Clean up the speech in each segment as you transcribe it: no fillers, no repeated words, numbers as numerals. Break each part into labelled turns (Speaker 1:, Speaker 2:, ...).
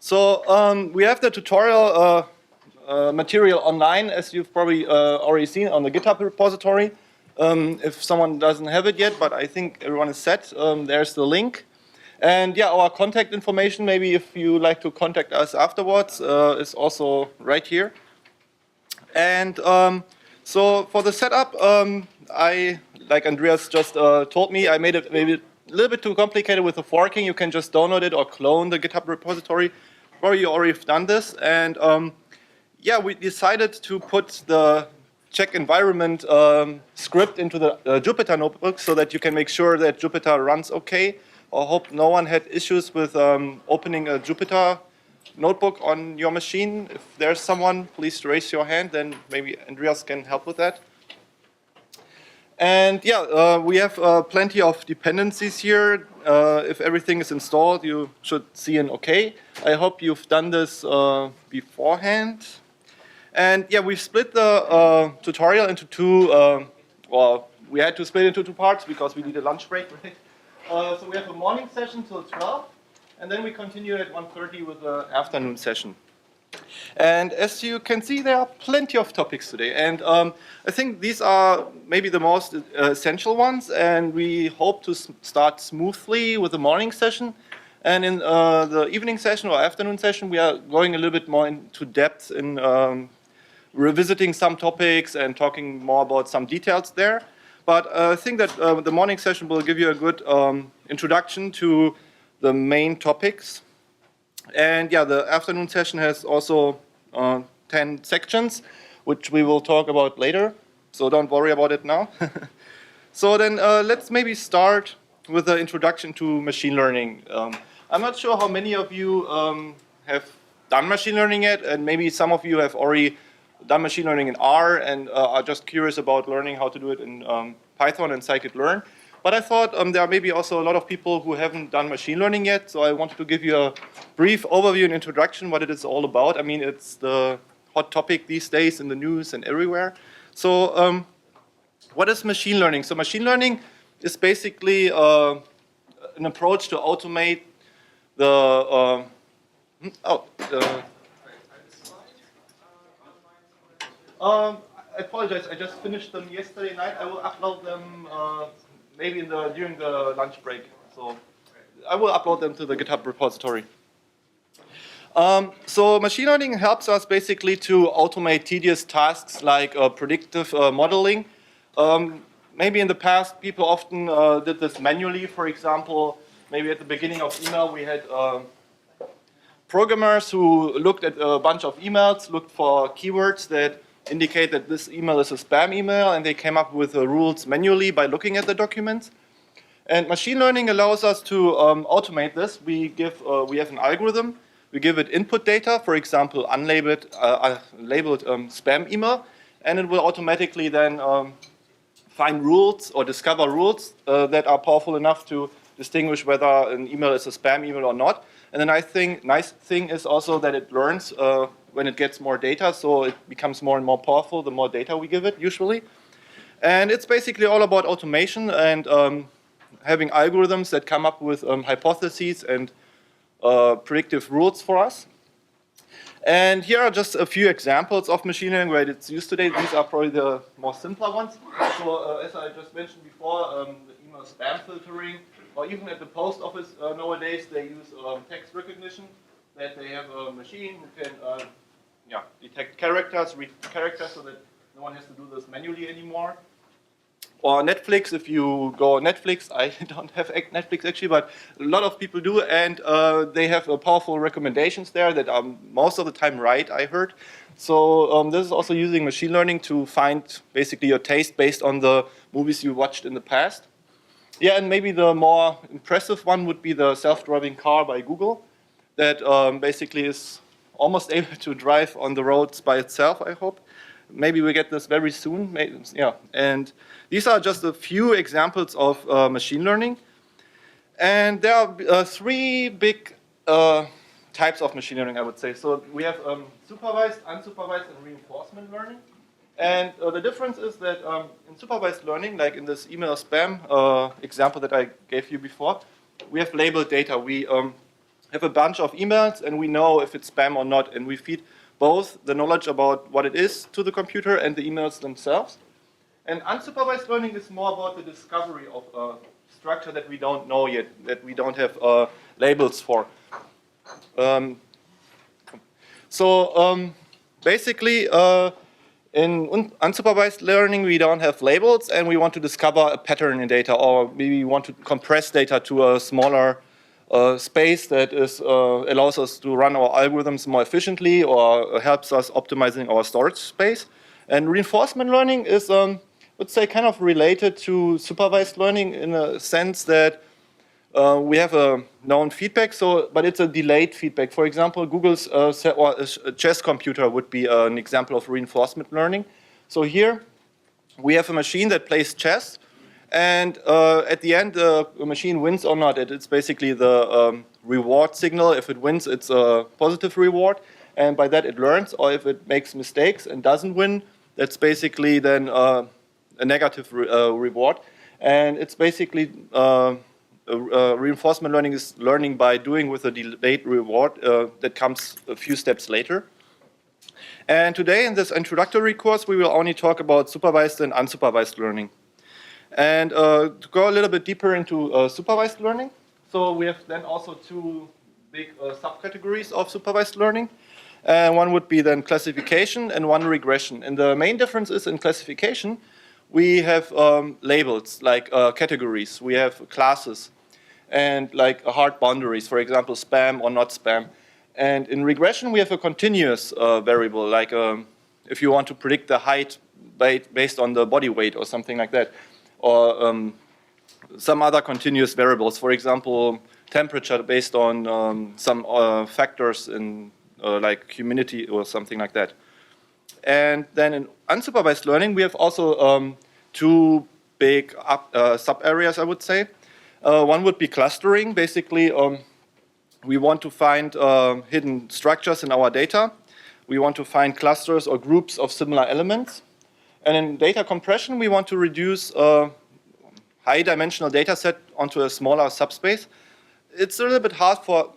Speaker 1: So we have the tutorial material online, as you've probably already seen on the GitHub repository. If someone doesn't have it yet, but I think everyone is set, there's the link. And yeah, our contact information, maybe if you like to contact us afterwards, is also right here. And so for the setup, like Andreas just told me, I made it maybe a little bit too complicated with the forking. You can just download it or clone the GitHub repository. Probably you already have done this. And yeah, we decided to put the check environment script into the Jupyter notebook so that you can make sure that Jupyter runs okay. I hope no one had issues with opening a Jupyter notebook on your machine. If there's someone, please raise your hand, then maybe Andreas can help with that. And yeah, we have plenty of dependencies here. If everything is installed, you should see an OK. I hope you've done this beforehand. And yeah, we've split the tutorial into two, well, we had to split it into two parts because we need a lunch break, right? So we have a morning session till 12, and then we continue at 1:30 with the afternoon session. And as you can see, there are plenty of topics today. And I think these are maybe the most essential ones, and we hope to start smoothly with the morning session. And in the evening session or afternoon session, we are going a little bit more into depth in revisiting some topics and talking more about some details there. But I think that the morning session will give you a good introduction to the main topics. And yeah, the afternoon session has also 10 sections, which we will talk about later. So don't worry about it now. So then let's maybe start with the introduction to machine learning. I'm not sure how many of you have done machine learning yet, and maybe some of you have already done machine learning in R and are just curious about learning how to do it in Python and Scikit-learn. But I thought there are maybe also a lot of people who haven't done machine learning yet, so I wanted to give you a brief overview and introduction what it is all about. I mean, it's the hot topic these days in the news and everywhere. So what is machine learning? So machine learning is basically an approach to automate the I apologize, I just finished them yesterday night. I will upload them maybe during the lunch break. So I will upload them to the GitHub repository. So machine learning helps us basically to automate tedious tasks like predictive modeling. Maybe in the past, people often did this manually. For example, maybe at the beginning of email, we had programmers who looked at a bunch of emails, looked for keywords that indicate that this email is a spam email, and they came up with the rules manually by looking at the documents. And machine learning allows us to automate this. We have an algorithm. We give it input data, for example, unlabeled labeled spam email, and it will automatically then find rules or discover rules that are powerful enough to distinguish whether an email is a spam email or not. And the nice thing is also that it learns when it gets more data, so it becomes more and more powerful the more data we give it, usually. And it's basically all about automation and having algorithms that come up with hypotheses and predictive rules for us. And here are just a few examples of machine learning where it's used today. These are probably the more simpler ones. So as I just mentioned before, the email spam filtering, or even at the post office nowadays, they use text recognition, that they have a machine who can detect characters, read characters, so that no one has to do this manually anymore. Or Netflix, if you go on Netflix, I don't have Netflix actually, but a lot of people do, and they have powerful recommendations there that are most of the time right, I heard. So this is also using machine learning to find basically your taste based on the movies you watched in the past. Yeah, and maybe the more impressive one would be the self-driving car by Google that basically is almost able to drive on the roads by itself, I hope. Maybe we get this very soon. Maybe, yeah. And these are just a few examples of machine learning. And there are three big types of machine learning, I would say. So we have supervised, unsupervised, and reinforcement learning. And the difference is that in supervised learning, like in this email spam example that I gave you before, we have labeled data. We have a bunch of emails and we know if it's spam or not, and we feed both the knowledge about what it is to the computer and the emails themselves. And unsupervised learning is more about the discovery of a structure that we don't know yet, that we don't have labels for. Basically, in unsupervised learning, we don't have labels, and we want to discover a pattern in data, or maybe we want to compress data to a smaller space that allows us to run our algorithms more efficiently, or helps us optimizing our storage space. And reinforcement learning is, let's say, kind of related to supervised learning in a sense that we have a known feedback, but it's a delayed feedback. For example, Google's or a chess computer would be an example of reinforcement learning. So here we have a machine that plays chess, and at the end, the machine wins or not. It's basically the reward signal. If it wins, it's a positive reward, and by that it learns. Or if it makes mistakes and doesn't win, that's basically then a negative reward. And it's basically reinforcement learning is learning by doing with a delayed reward that comes a few steps later. And today in this introductory course, we will only talk about supervised and unsupervised learning. And to go a little bit deeper into supervised learning, so we have then also two big subcategories of supervised learning. One would be then classification and one regression. And the main difference is in classification, we have labels like categories, we have classes, and like hard boundaries, for example, spam or not spam. And in regression, we have a continuous variable, like if you want to predict the height based on the body weight or something like that, or some other continuous variables, for example, temperature based on some factors in like humidity or something like that. And then in unsupervised learning, we have also two big sub-areas, I would say. One would be clustering. Basically, we want to find hidden structures in our data. We want to find clusters or groups of similar elements. And in data compression, we want to reduce a high-dimensional data set onto a smaller subspace. It's a little bit hard for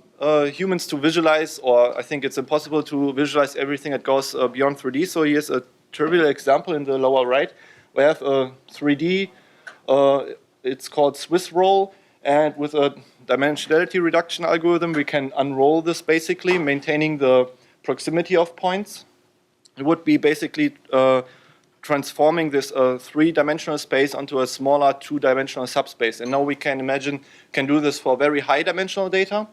Speaker 1: humans to visualize, or I think it's impossible to visualize everything that goes beyond 3D. So here's a trivial example in the lower right. We have a 3D, it's called Swiss roll, and with a dimensionality reduction algorithm, we can unroll this basically, maintaining the proximity of points. It would be basically transforming this three-dimensional space onto a smaller two-dimensional subspace. And now we can do this for very high-dimensional data.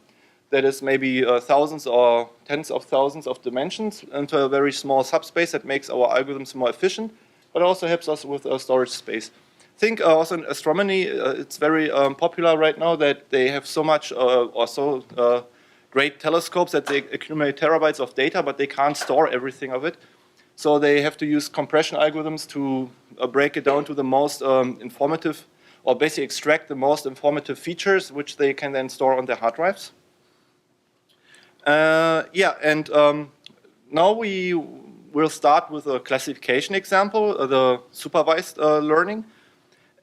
Speaker 1: That is maybe thousands or tens of thousands of dimensions into a very small subspace that makes our algorithms more efficient, but also helps us with storage space. I think also in astronomy, it's very popular right now that they have so much great telescopes that they accumulate terabytes of data, but they can't store everything of it. So they have to use compression algorithms to break it down to the most informative, or basically extract the most informative features, which they can then store on their hard drives. Now we will start with a classification example, the supervised learning.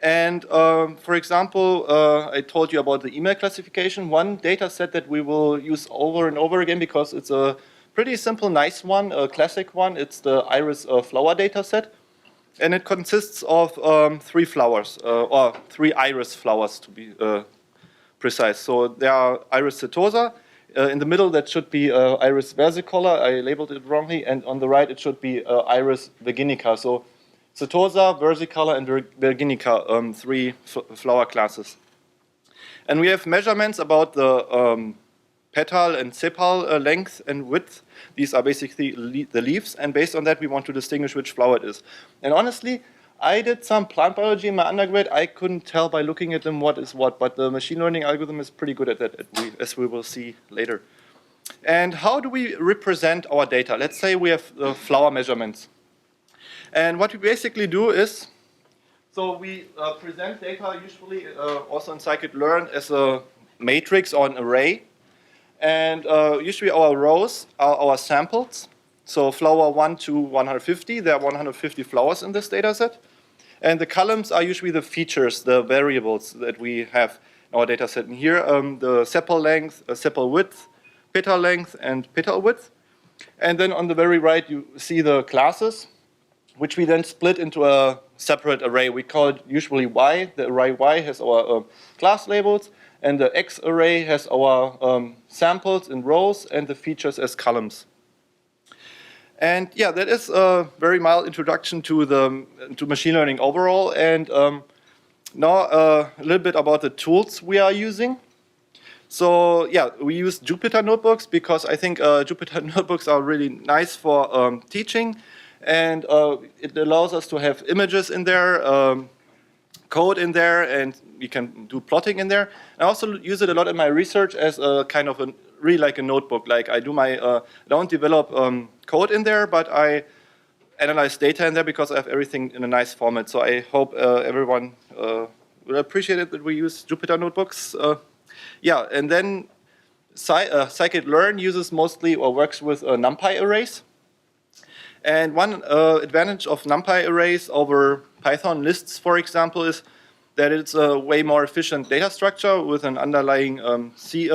Speaker 1: And for example, I told you about the email classification. One data set that we will use over and over again because it's a pretty simple, nice one, a classic one. It's the iris flower data set. And it consists of three flowers, or three iris flowers to be precise. So there are iris setosa. In the middle, that should be iris versicolor. I labeled it wrongly. And on the right, it should be iris virginica. So setosa, versicolor, and virginica, three flower classes. And we have measurements about the petal and sepal length and width. These are basically the leaves. And based on that, we want to distinguish which flower it is. And honestly, I did some plant biology in my undergrad. I couldn't tell by looking at them what is what, but the machine learning algorithm is pretty good at that, as we will see later. And how do we represent our data? Let's say we have flower measurements. And what we basically do is, so we present data usually also in Scikit-learn as a matrix or an array. And usually our rows are our samples. So flower 1 to 150, there are 150 flowers in this data set. And the columns are usually the features, the variables that we have. our data set. And here, the sepal length, sepal width, petal length, and petal width. And then on the very right, you see the classes, which we then split into a separate array. We call it usually Y. The array Y has our class labels, and the X array has our samples in rows and the features as columns. And yeah, that is a very mild introduction to machine learning overall. And now a little bit about the tools we are using. So yeah, we use Jupyter notebooks because I think Jupyter notebooks are really nice for teaching. And it allows us to have images in there, code in there, and we can do plotting in there. I also use it a lot in my research as a kind of really like a notebook. Like I do I don't develop code in there, but I analyze data in there because I have everything in a nice format. So I hope everyone will appreciate it that we use Jupyter notebooks. Yeah, and then Scikit-learn uses mostly or works with NumPy arrays. And one advantage of NumPy arrays over Python lists, for example, is that it's a way more efficient data structure with an underlying C.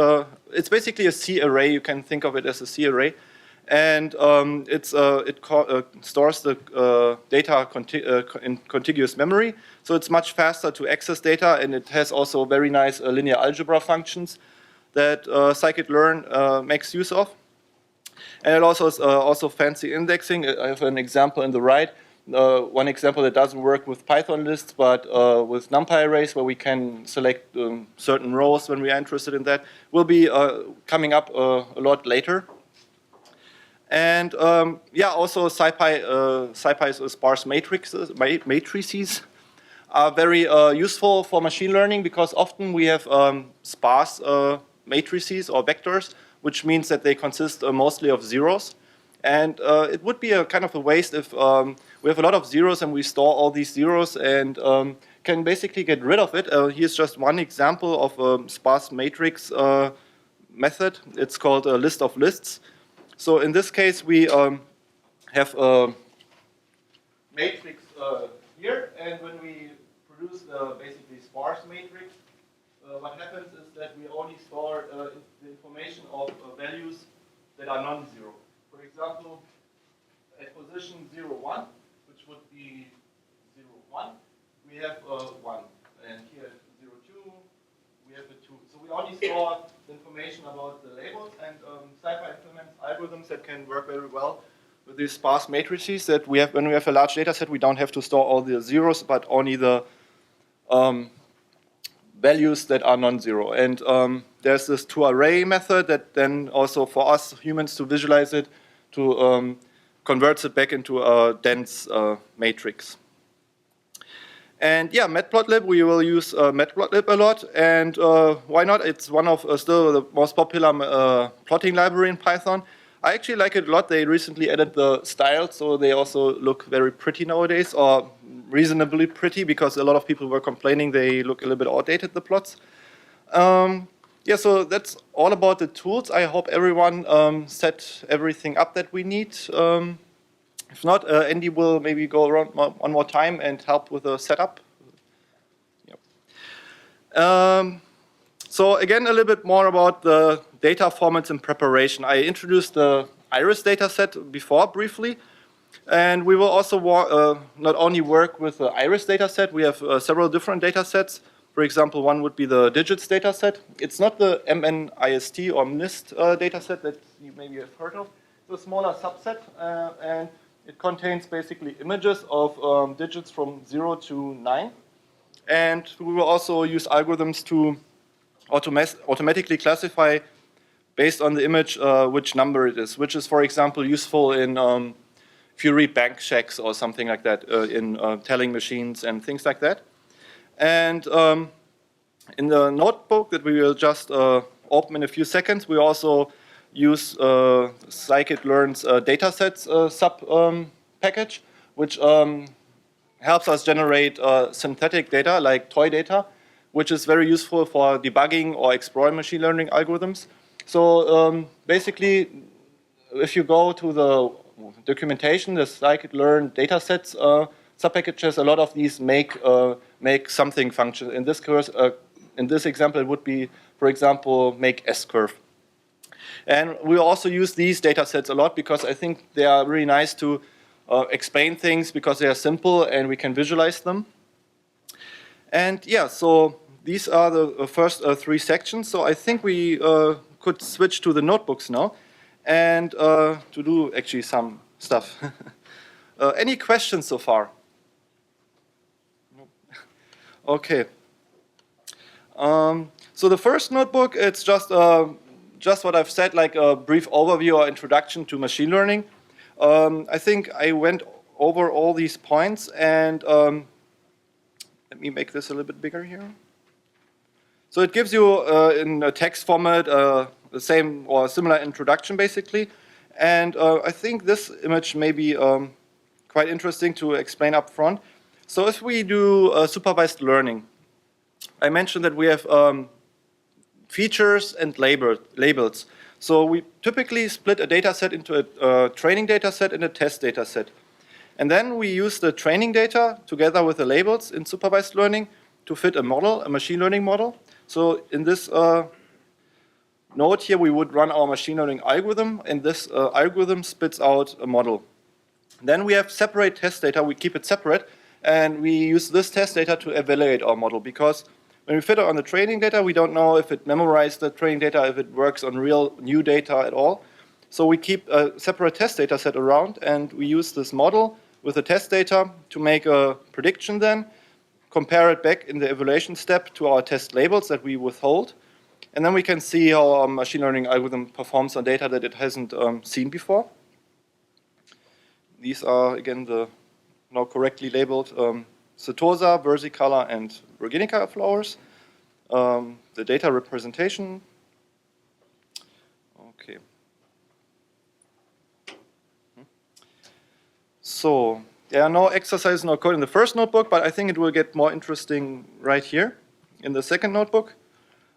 Speaker 1: It's basically a C array. You can think of it as a C array. And it stores the data in contiguous memory. So it's much faster to access data, and it has also very nice linear algebra functions that Scikit-learn makes use of. And it also is also fancy indexing. I have an example in the right. One example that doesn't work with Python lists, but with NumPy arrays, where we can select certain rows when we are interested in that, will be coming up a lot later. And yeah, also SciPy's sparse matrices are very useful for machine learning because often we have sparse matrices or vectors, which means that they consist mostly of zeros. And it would be a kind of a waste if we have a lot of zeros and we store all these zeros and can basically get rid of it. Here's just one example of a sparse matrix method. It's called a list of lists. So in this case, we have a matrix here, and when we produce the basically sparse matrix, what happens is that we only store the information of values that are non-zero. For example, at position 0, 1, which would be 0, 1, we have 1. And here at 0, 2, we have a 2. So we only store the information about the labels, and SciPy implements algorithms that can work very well with these sparse matrices that we have. When we have a large data set, we don't have to store all the zeros, but only the values that are non-zero. And there's this toArray method that then also for us humans to visualize it, to converts it back into a dense matrix. And yeah, matplotlib, we will use matplotlib a lot. And why not? It's one of still the most popular plotting library in Python. I actually like it a lot. They recently added the styles, so they also look very pretty nowadays, or reasonably pretty, because a lot of people were complaining they look a little bit outdated, the plots. Yeah, so that's all about the tools. I hope everyone set everything up that we need. If not, Andy will maybe go around one more time and help with the setup. Yep. So again, a little bit more about the data formats in preparation. I introduced the iris dataset before briefly, and we will also not only work with the iris dataset. We have several different datasets. For example, one would be the digits dataset. It's not the MNIST or MNIST dataset that you maybe have heard of. It's a smaller subset, and it contains basically images of digits from 0 to 9. And we will also use algorithms to automatically classify based on the image which number it is, which is, for example, useful in if you read bank checks or something like that, in telling machines and things like that. And in the notebook that we will just open in a few seconds, we also use Scikit-learn's datasets sub package, which helps us generate synthetic data like toy data, which is very useful for debugging or exploring machine learning algorithms. So basically, if you go to the documentation, the Scikit-learn datasets subpackage has a lot of these make something functions. In this case, in this example, it would be, for example, make S-curve. And we also use these data sets a lot because I think they are really nice to explain things because they are simple and we can visualize them. And yeah, so these are the first 3 sections. So I think we could switch to the notebooks now and to do actually some stuff. Any questions so far? No. Okay. So the first notebook, it's just what I've said, like a brief overview or introduction to machine learning. I think I went over all these points, and let me make this a little bit bigger here. So it gives you in a text format the same or similar introduction basically. And I think this image may be quite interesting to explain up front. So if we do supervised learning, I mentioned that we have features and labels. So we typically split a data set into a training data set and a test data set. And then we use the training data together with the labels in supervised learning to fit a model, a machine learning model. So in this node here, we would run our machine learning algorithm, and this algorithm spits out a model. Then we have separate test data. We keep it separate, and we use this test data to evaluate our model, because when we fit it on the training data, we don't know if it memorized the training data, if it works on real new data at all. So we keep a separate test data set around, and we use this model with the test data to make a prediction then, compare it back in the evaluation step to our test labels that we withhold. And then we can see how our machine learning algorithm performs on data that it hasn't seen before. These are, again, the now correctly labeled Setosa, versicolor, and Virginica flowers. The data representation. Okay. So there are no exercises, no code in the first notebook, but I think it will get more interesting right here in the second notebook.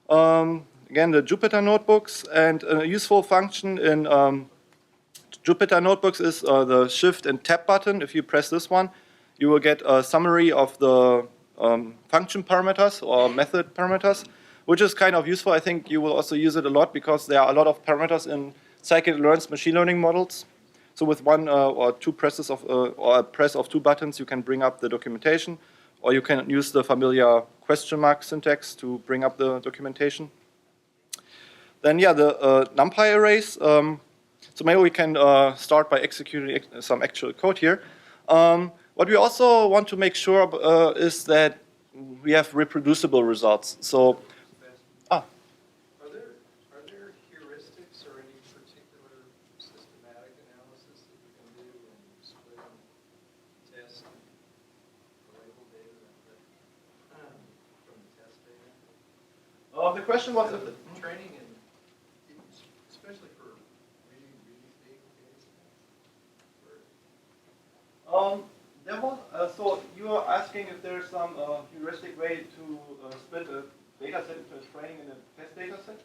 Speaker 1: Again, the Jupyter notebooks, and a useful function in Jupyter notebooks is the Shift and Tab button. If you press this one, you will get a summary of the function parameters or method parameters, which is kind of useful. I think you will also use it a lot because there are a lot of parameters in Scikit-learn's machine learning models. So with one or two presses of, or a press of 2 buttons, you can bring up the documentation, or you can use the familiar question mark syntax to bring up the documentation. Then yeah, the NumPy arrays. So maybe we can start by executing some actual code here. What we also want to make sure is that we have reproducible results. So,
Speaker 2: Are there heuristics or any particular systematic analysis that you can do when splitting test and label data from the test data?
Speaker 1: the question was if
Speaker 2: Training and especially for really big data sets.
Speaker 1: so you are asking if there's some heuristic way to split a data set into a training and a test data set?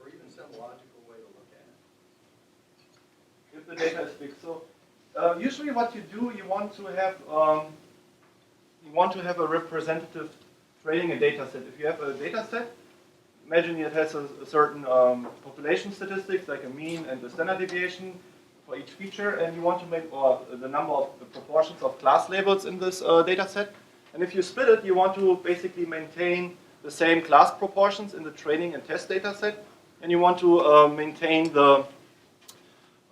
Speaker 2: Or even some logical way to look at it.
Speaker 1: If the data is big. So usually what you do, you want to have a representative training a data set. If you have a data set, imagine it has a certain population statistics, like a mean and a standard deviation for each feature, and you want to make the number of the proportions of class labels in this data set. And if you split it, you want to basically maintain the same class proportions in the training and test data set, and you want to maintain the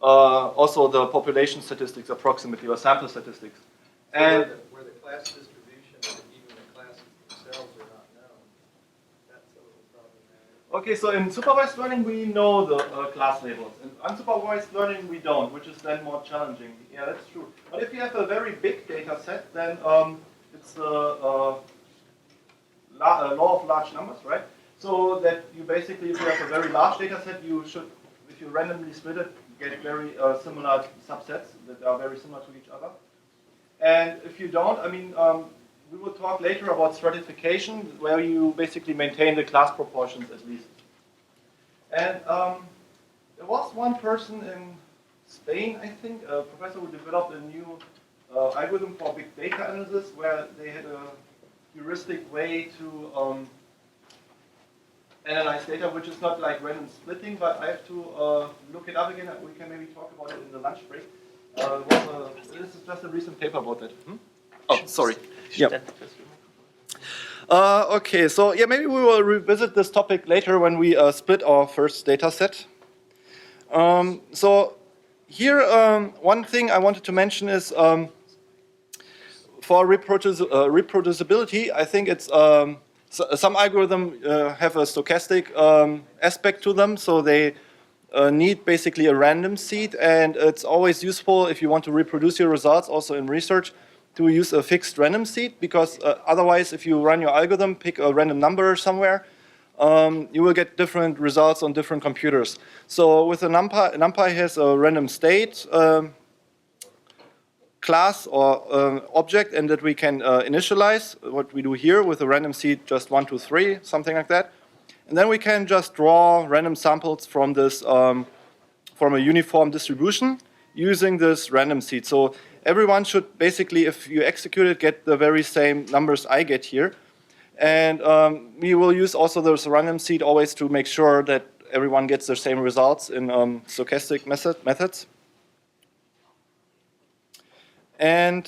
Speaker 1: also the population statistics approximately, or sample statistics.
Speaker 2: So
Speaker 1: And
Speaker 2: where the class distribution or even the classes themselves are not known, that's a little problematic.
Speaker 1: okay, so in supervised learning we know the class labels. In unsupervised learning we don't, which is then more challenging. Yeah, that's true. But if you have a very big data set, then it's the law of large numbers, right? So that you basically, if you have a very large data set, you should, if you randomly split it, get very similar subsets that are very similar to each other. And if you don't, I mean, we will talk later about stratification, where you basically maintain the class proportions at least. And there was one person in Spain, I think, a professor who developed a new algorithm for big data analysis, where they had a heuristic way to analyze data, which is not like random splitting, but I have to look it up again. We can maybe talk about it in the lunch break. This is just a recent paper about it. Oh, sorry. Yeah. Okay, so yeah, maybe we will revisit this topic later when we split our first data set. So here, one thing I wanted to mention is for reproducibility, I think it's some algorithms have a stochastic aspect to them, so they need basically a random seed, and it's always useful if you want to reproduce your results, also in research, to use a fixed random seed, because otherwise, if you run your algorithm, pick a random number somewhere, you will get different results on different computers. So with the NumPy has a random state class or object, and that we can initialize what we do here with a random seed, just 1, 2, 3, something like that. And then we can just draw random samples from this, from a uniform distribution using this random seed. So everyone should basically, if you execute it, get the very same numbers I get here. And we will use also this random seed always to make sure that everyone gets the same results in stochastic methods. And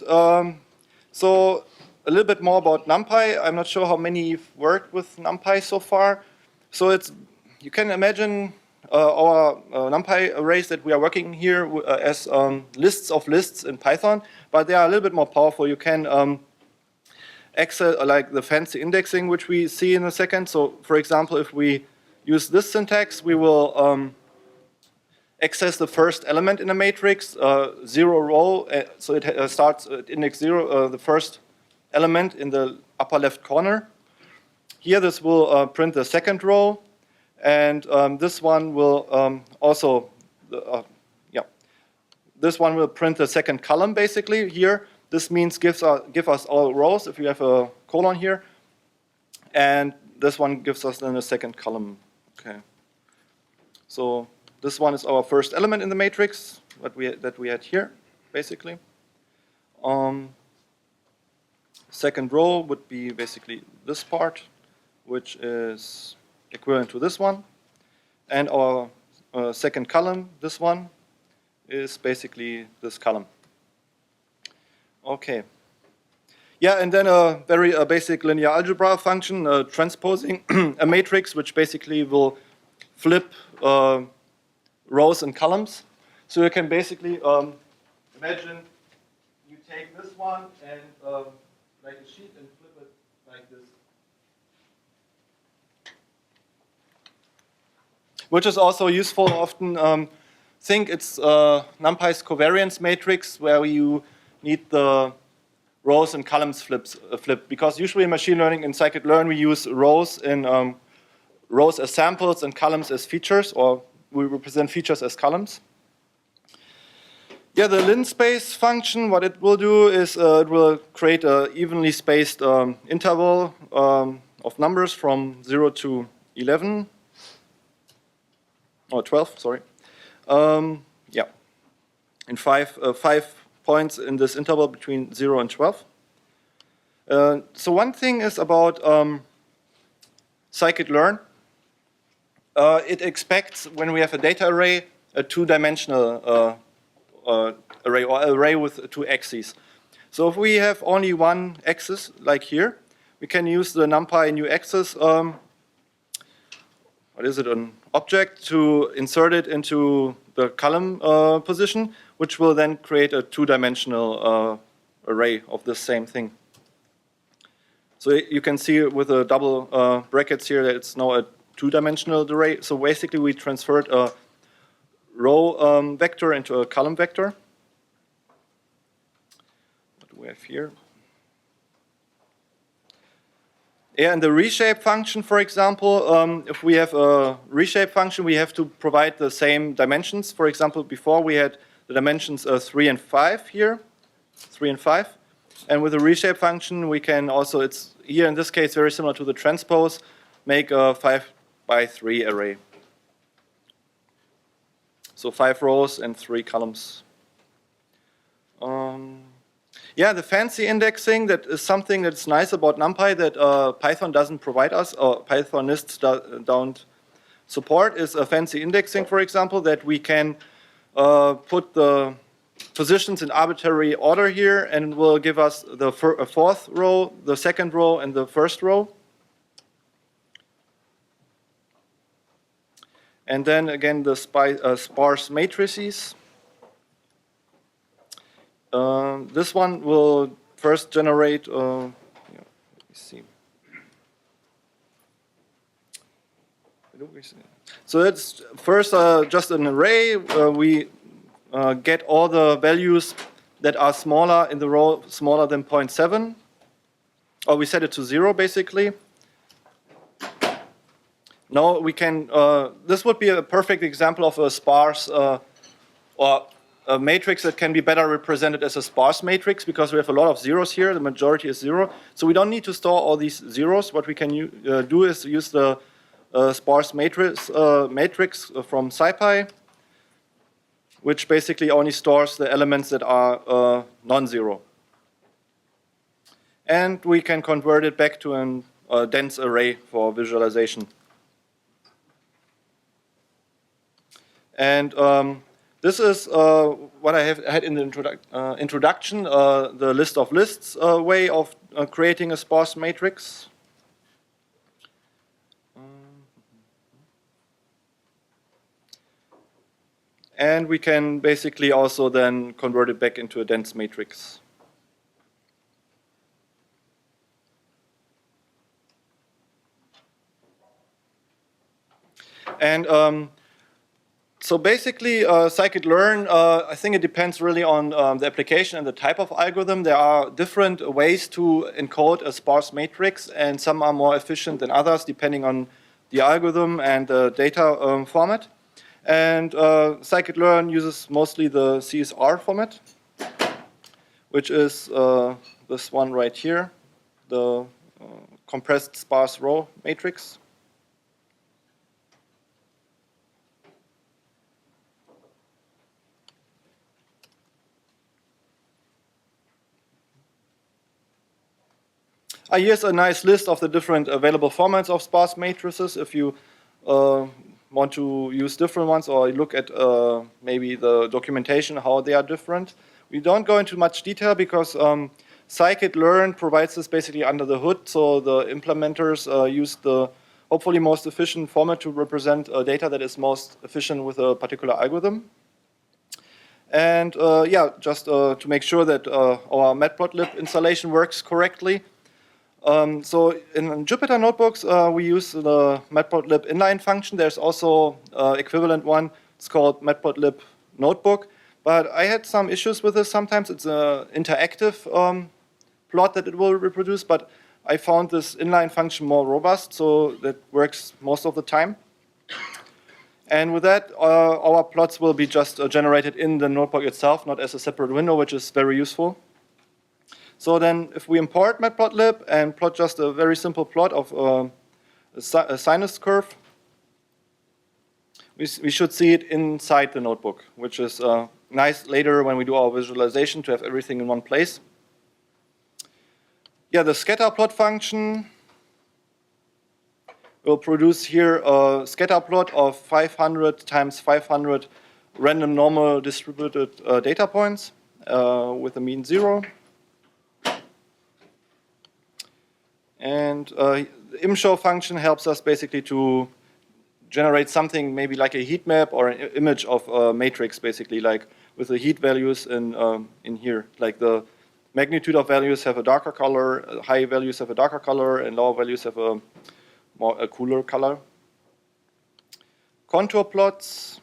Speaker 1: so a little bit more about NumPy. I'm not sure how many you've worked with NumPy so far. So it's, you can imagine our NumPy arrays that we are working here as lists of lists in Python, but they are a little bit more powerful. You can access like the fancy indexing, which we see in a second. So for example, if we use this syntax, we will access the first element in a matrix, 0 row, so it starts at index 0, the first element in the upper left corner. Here this will print the second row, and this one will also, this one will print the second column basically here. This means give us all rows if you have a colon here, and this one gives us then a second column. Okay. So this one is our first element in the matrix that we had here, basically. Second row would be basically this part, which is equivalent to this one. And our second column, this one, is basically this column. Okay. Yeah, and then a very basic linear algebra function, transposing a matrix, which basically will flip rows and columns. So you can basically imagine you take this one and like a sheet and flip it like this. Which is also useful often. Think it's NumPy's covariance matrix where you need the rows and columns flipped. Because usually in machine learning, in Scikit-learn, we use rows as samples and columns as features, or we represent features as columns. Yeah, the linspace function, what it will do is it will create an evenly spaced interval of numbers from 0 to 11, or 12, sorry. Yeah, in five points in this interval between 0 and 12. So one thing is about Scikit-learn. It expects, when we have a data array, a two-dimensional array, or array with 2 axes. So if we have only one axis, like here, we can use the NumPy new axis, what is it, an object, to insert it into the column position, which will then create a two-dimensional array of the same thing. So you can see with the double brackets here that it's now a two-dimensional array. So basically we transferred a row vector into a column vector. What do we have here? Yeah, and the reshape function, for example, if we have a reshape function, we have to provide the same dimensions. For example, before we had the dimensions 3 and 5 here, 3 and 5. And with the reshape function, we can also, it's here in this case very similar to the transpose, make a 5x3 array. So 5 rows and 3 columns. Yeah, the fancy indexing, that is something that's nice about NumPy that Python doesn't provide us, or Pythonists don't support, is a fancy indexing, for example, that we can put the positions in arbitrary order here, and will give us the fourth row, the second row, and the first row. And then again, the sparse matrices. This one will first generate, let me see. So it's first just an array. We get all the values that are smaller in the row, smaller than 0.7. Or we set it to 0, basically. Now we can, this would be a perfect example of a sparse or a matrix that can be better represented as a sparse matrix, because we have a lot of zeros here. The majority is 0. So we don't need to store all these zeros. What we can do is use the sparse matrix from SciPy, which basically only stores the elements that are non-zero. And we can convert it back to a dense array for visualization. And this is what I had in the introduction, the list of lists way of creating a sparse matrix. And we can basically also then convert it back into a dense matrix. And so basically, Scikit-learn, I think it depends really on the application and the type of algorithm. There are different ways to encode a sparse matrix, and some are more efficient than others, depending on the algorithm and the data format. And Scikit-learn uses mostly the CSR format, which is this one right here, the compressed sparse row matrix. Here's a nice list of the different available formats of sparse matrices. If you want to use different ones, or look at maybe the documentation, how they are different. We don't go into much detail because Scikit-learn provides this basically under the hood, so the implementers use the hopefully most efficient format to represent data that is most efficient with a particular algorithm. And yeah, just to make sure that our matplotlib installation works correctly. So in Jupyter notebooks, we use the matplotlib inline function. There's also equivalent one. It's called matplotlib notebook. But I had some issues with this. Sometimes it's an interactive plot that it will reproduce. But I found this inline function more robust, so that works most of the time. And with that, our plots will be just generated in the notebook itself, not as a separate window, which is very useful. So then if we import matplotlib and plot just a very simple plot of a sinus curve, we should see it inside the notebook, which is nice later when we do our visualization to have everything in one place. Yeah, the scatter plot function will produce here a scatter plot of 500 times 500 random normal distributed data points with a mean 0. And the imshow function helps us basically to generate something maybe like a heat map or an image of a matrix, basically, like with the heat values in here. Like the magnitude of values have a darker color, high values have a darker color, and lower values have a cooler color. Contour plots.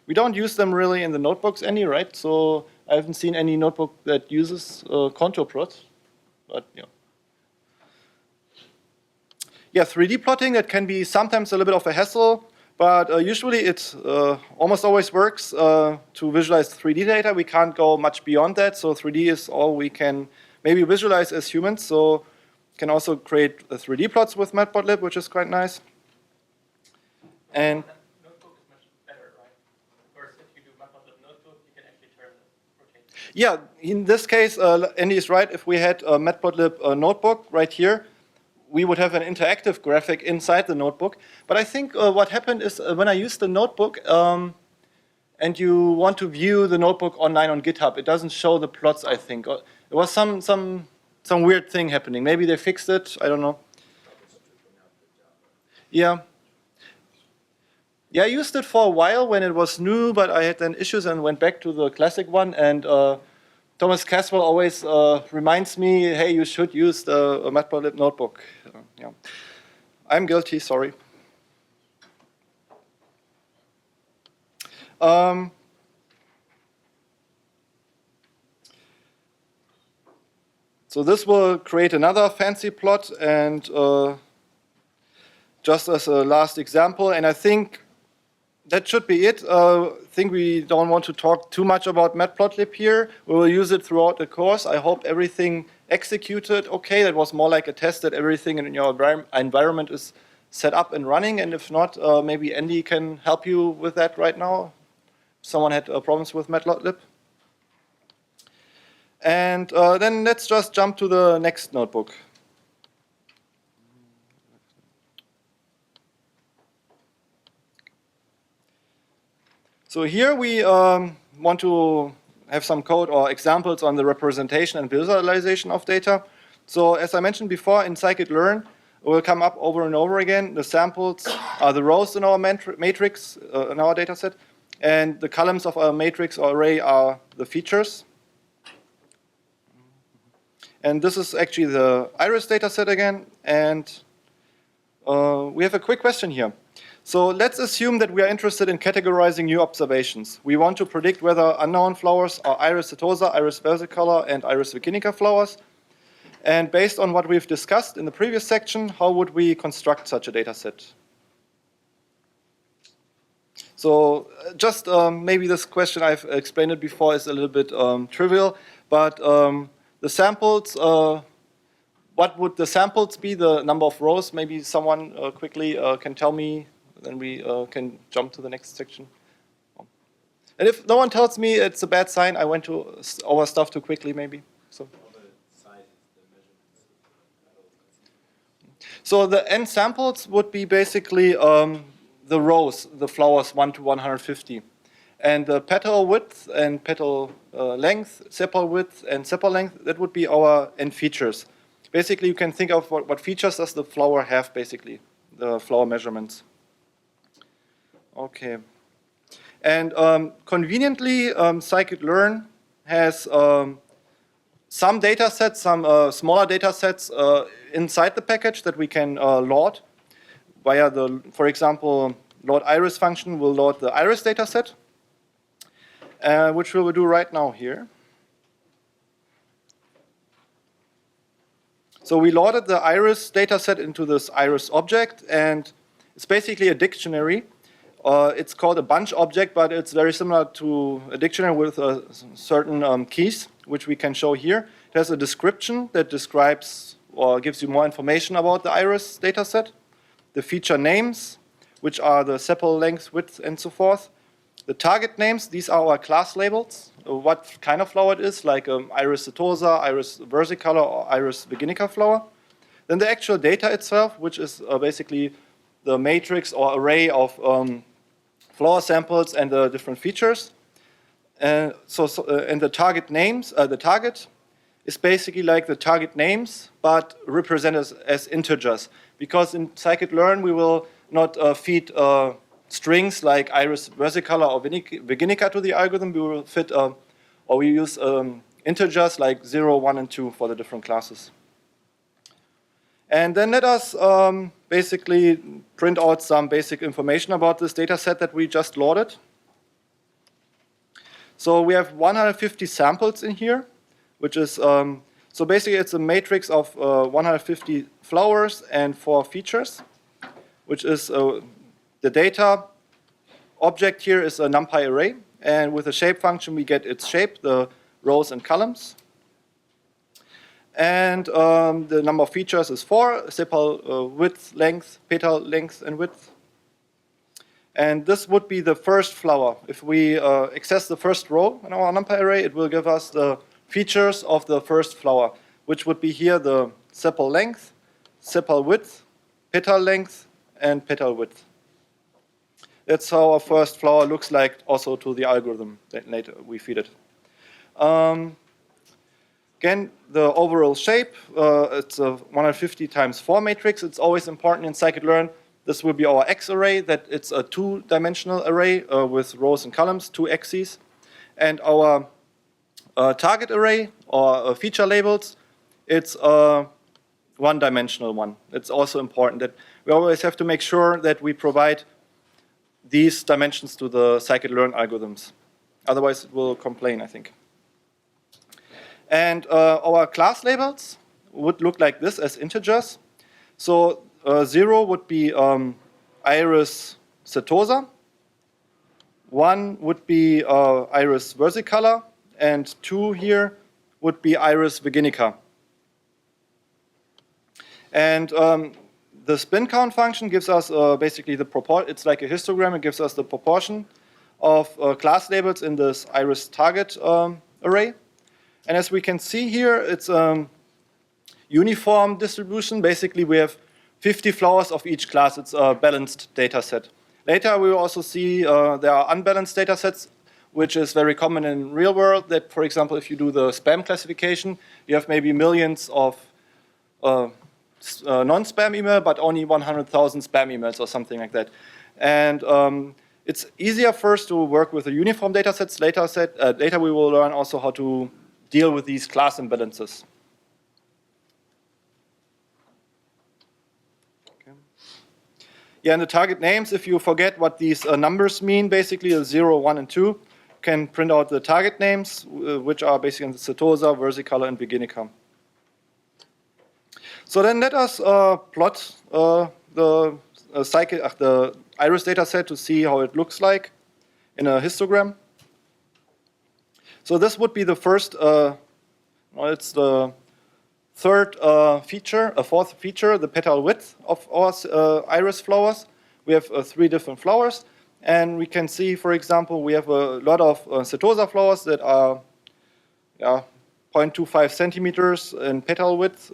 Speaker 1: We don't use them really in the notebooks any, right? So I haven't seen any notebook that uses contour plots, but yeah. Yeah, 3D plotting, that can be sometimes a little bit of a hassle, but usually it almost always works to visualize 3D data. We can't go much beyond that, so 3D is all we can maybe visualize as humans. So can also create 3D plots with matplotlib, which is quite nice. And
Speaker 2: notebook is much better, right? Whereas if you do matplotlib notebook, you can actually turn the rotation.
Speaker 1: Yeah, in this case, Andy is right. If we had a matplotlib notebook right here, we would have an interactive graphic inside the notebook. But I think what happened is when I used the notebook and you want to view the notebook online on GitHub, it doesn't show the plots, I think. There was some weird thing happening. Maybe they fixed it, I don't know. Yeah. Yeah, I used it for a while when it was new, but I had then issues and went back to the classic one. And Thomas Caswell always reminds me, hey, you should use the matplotlib notebook. Yeah. I'm guilty, sorry. So this will create another fancy plot, and just as a last example, and I think that should be it. I think we don't want to talk too much about matplotlib here. We will use it throughout the course. I hope everything executed okay. That was more like a test that everything in your environment is set up and running, and if not, maybe Andy can help you with that right now. Someone had problems with matplotlib. And then let's just jump to the next notebook. So here we want to have some code or examples on the representation and visualization of data. So as I mentioned before, in Scikit-learn, it will come up over and over again. The samples are the rows in our matrix, in our data set, and the columns of our matrix or array are the features. And this is actually the iris data set again, and we have a quick question here. So let's assume that we are interested in categorizing new observations. We want to predict whether unknown flowers are iris setosa, iris versicolor, and iris virginica flowers. And based on what we've discussed in the previous section, how would we construct such a data set? So just maybe this question, I've explained it before, is a little bit trivial, but the samples, what would the samples be, the number of rows? Maybe someone quickly can tell me, then we can jump to the next section. And if no one tells me it's a bad sign, I went to over stuff too quickly maybe. So the n samples would be basically the rows, the flowers 1 to 150. And the petal width and petal length, sepal width and sepal length, that would be our n features. Basically, you can think of what features does the flower have, basically, the flower measurements. Okay. And conveniently, Scikit-learn has some data sets, some smaller data sets inside the package that we can load via the, for example, load iris function will load the iris data set. Which we will do right now here. So we loaded the iris dataset into this iris object, and it's basically a dictionary. It's called a bunch object, but it's very similar to a dictionary with certain keys, which we can show here. It has a description that describes or gives you more information about the iris dataset, the feature names, which are the sepal length, width, and so forth. The target names, these are our class labels, what kind of flower it is, like iris setosa, iris versicolor, or iris virginica flower. Then the actual data itself, which is basically the matrix or array of flower samples and the different features. And the target names, the target is basically like the target names, but represented as integers. Because in Scikit-learn, we will not feed strings like iris versicolor or virginica to the algorithm. We will fit, or we use integers like 0, 1, and 2 for the different classes. And then let us basically print out some basic information about this data set that we just loaded. So we have 150 samples in here, which is, so basically it's a matrix of 150 flowers and 4 features, which is the data object here is a NumPy array, and with a shape function we get its shape, the rows and columns. And the number of features is 4, sepal width, length, petal length and width. And this would be the first flower. If we access the first row in our NumPy array, it will give us the features of the first flower, which would be here the sepal length, sepal width, petal length, and petal width. That's how our first flower looks like also to the algorithm that later we feed it. Again, the overall shape, it's a 150 times 4 matrix. It's always important in Scikit-learn. This will be our X array, that it's a 2-dimensional array with rows and columns, 2 axes. And our target array, or feature labels, it's a 1-dimensional one. It's also important that we always have to make sure that we provide these dimensions to the Scikit-learn algorithms. Otherwise, it will complain, I think. And our class labels would look like this as integers. So 0 would be iris setosa. 1 would be iris versicolor. And 2 here would be iris virginica. And the spin count function gives us basically the proportion. It's like a histogram. It gives us the proportion of class labels in this iris target array. And as we can see here, it's a uniform distribution. Basically, we have 50 flowers of each class. It's a balanced data set. Later, we will also see there are unbalanced data sets, which is very common in real world. That, for example, if you do the spam classification, you have maybe millions of non-spam email, but only 100,000 spam emails or something like that. And it's easier first to work with the uniform data sets. Later we will learn also how to deal with these class imbalances. Okay. Yeah, and the target names, if you forget what these numbers mean, basically the 0, 1, and 2, can print out the target names, which are basically the setosa, versicolor, and virginica. So then let us plot the iris data set to see how it looks like in a histogram. So this would be the first, it's the third feature, a fourth feature, the petal width of our iris flowers. We have 3 different flowers. And we can see, for example, we have a lot of setosa flowers that are 0.25 centimeters in petal width.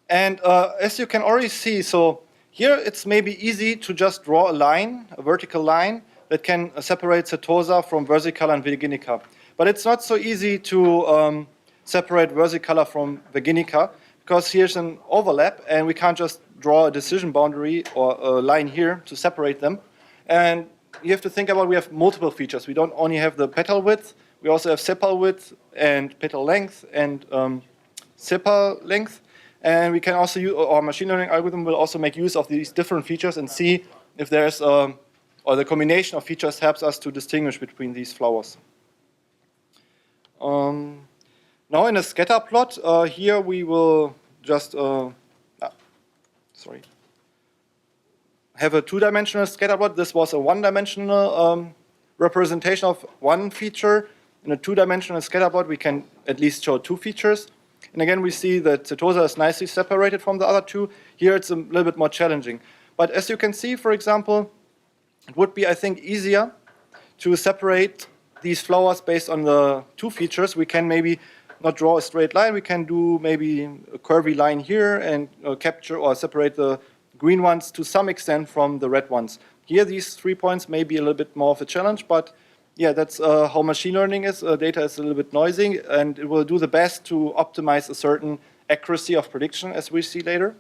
Speaker 1: And as you can already see, so here it's maybe easy to just draw a line, a vertical line, that can separate setosa from versicolor and virginica. But it's not so easy to separate versicolor from virginica, because here's an overlap, and we can't just draw a decision boundary or a line here to separate them. And you have to think about we have multiple features. We don't only have the petal width, we also have sepal width and petal length and sepal length. And we can also use, our machine learning algorithm will also make use of these different features and see if there's, or the combination of features helps us to distinguish between these flowers. Now in a scatter plot, here we will just, have a 2-dimensional scatter plot. This was a 1-dimensional representation of one feature. In a 2-dimensional scatter plot, we can at least show 2 features. And again, we see that setosa is nicely separated from the other 2. Here it's a little bit more challenging. But as you can see, for example, it would be, I think, easier to separate these flowers based on the 2 features. We can maybe not draw a straight line. We can do maybe a curvy line here and capture or separate the green ones to some extent from the red ones. Here, these 3 points may be a little bit more of a challenge, but yeah, that's how machine learning is. Data is a little bit noisy, and it will do the best to optimize a certain accuracy of prediction, as we see later.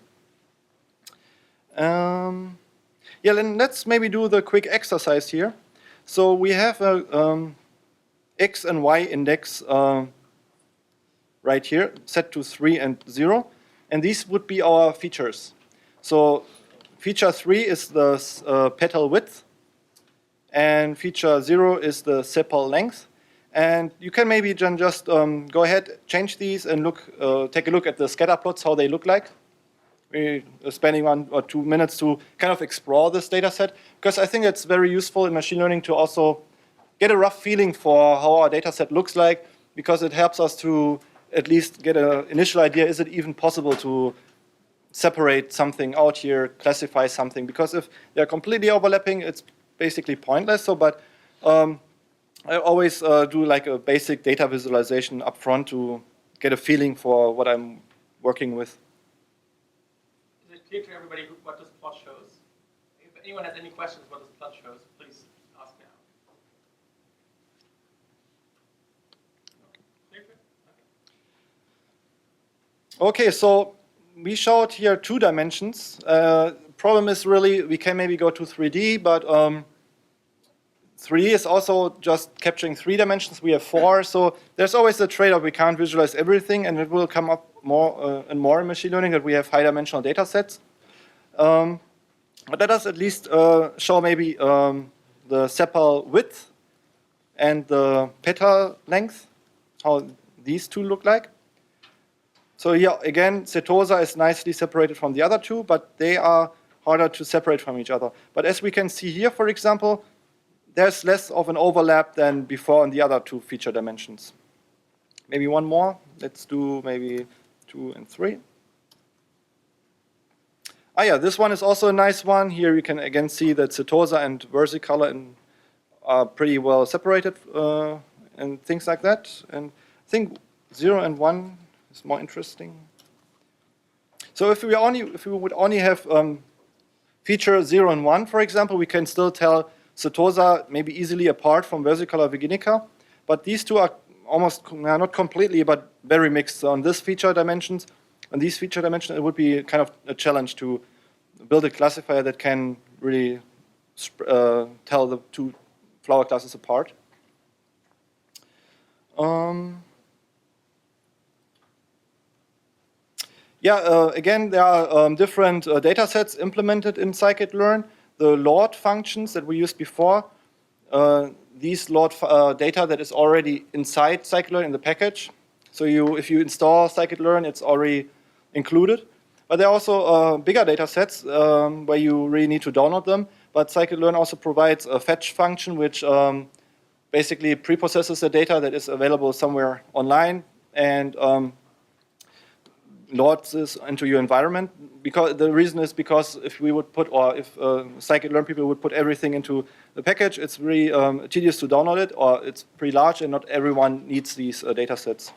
Speaker 1: Yeah, then let's maybe do the quick exercise here. So we have a x and y index right here, set to 3 and 0, and these would be our features. So feature 3 is the petal width, and feature 0 is the sepal length. And you can maybe just go ahead, change these, and take a look at the scatter plots, how they look like. We're spending 1 or 2 minutes to kind of explore this data set, because I think it's very useful in machine learning to also get a rough feeling for how our data set looks like, because it helps us to at least get an initial idea, is it even possible to separate something out here, classify something? Because if they're completely overlapping, it's basically pointless. So, but I always do like a basic data visualization up front to get a feeling for what I'm working with.
Speaker 3: Is it clear to everybody what this plot shows? If anyone has any questions what this plot shows, please ask now. Clear to it?
Speaker 1: Okay, so we showed here 2 dimensions. Problem is really we can maybe go to 3D, but 3D is also just capturing 3 dimensions. We have 4, so there's always a trade-off. We can't visualize everything, and it will come up more and more in machine learning that we have high-dimensional data sets. But let us at least show maybe the sepal width and the petal length, how these 2 look like. So here, again, setosa is nicely separated from the other 2, but they are harder to separate from each other. But as we can see here, for example, there's less of an overlap than before in the other 2 feature dimensions. Maybe one more. Let's do maybe 2 and 3. Ah, yeah, this one is also a nice one. Here you can again see that setosa and versicolor are pretty well separated and things like that. And I think 0 and 1 is more interesting. So if we would only have feature 0 and 1, for example, we can still tell setosa maybe easily apart from versicolor virginica, but these 2 are almost, not completely, but very mixed on this feature dimensions. On these feature dimensions, it would be kind of a challenge to build a classifier that can really tell the 2 flower classes apart. Again, there are different data sets implemented in Scikit-learn. The load functions that we used before, these load data that is already inside Scikit-learn in the package. So if you install Scikit-learn, it's already included. But there are also bigger data sets where you really need to download them. But Scikit-learn also provides a fetch function which basically preprocesses the data that is available somewhere online and loads this into your environment. Because the reason is because if we would put, or if Scikit-learn people would put everything into the package, it's really tedious to download it, or it's pretty large, and not everyone needs these data sets.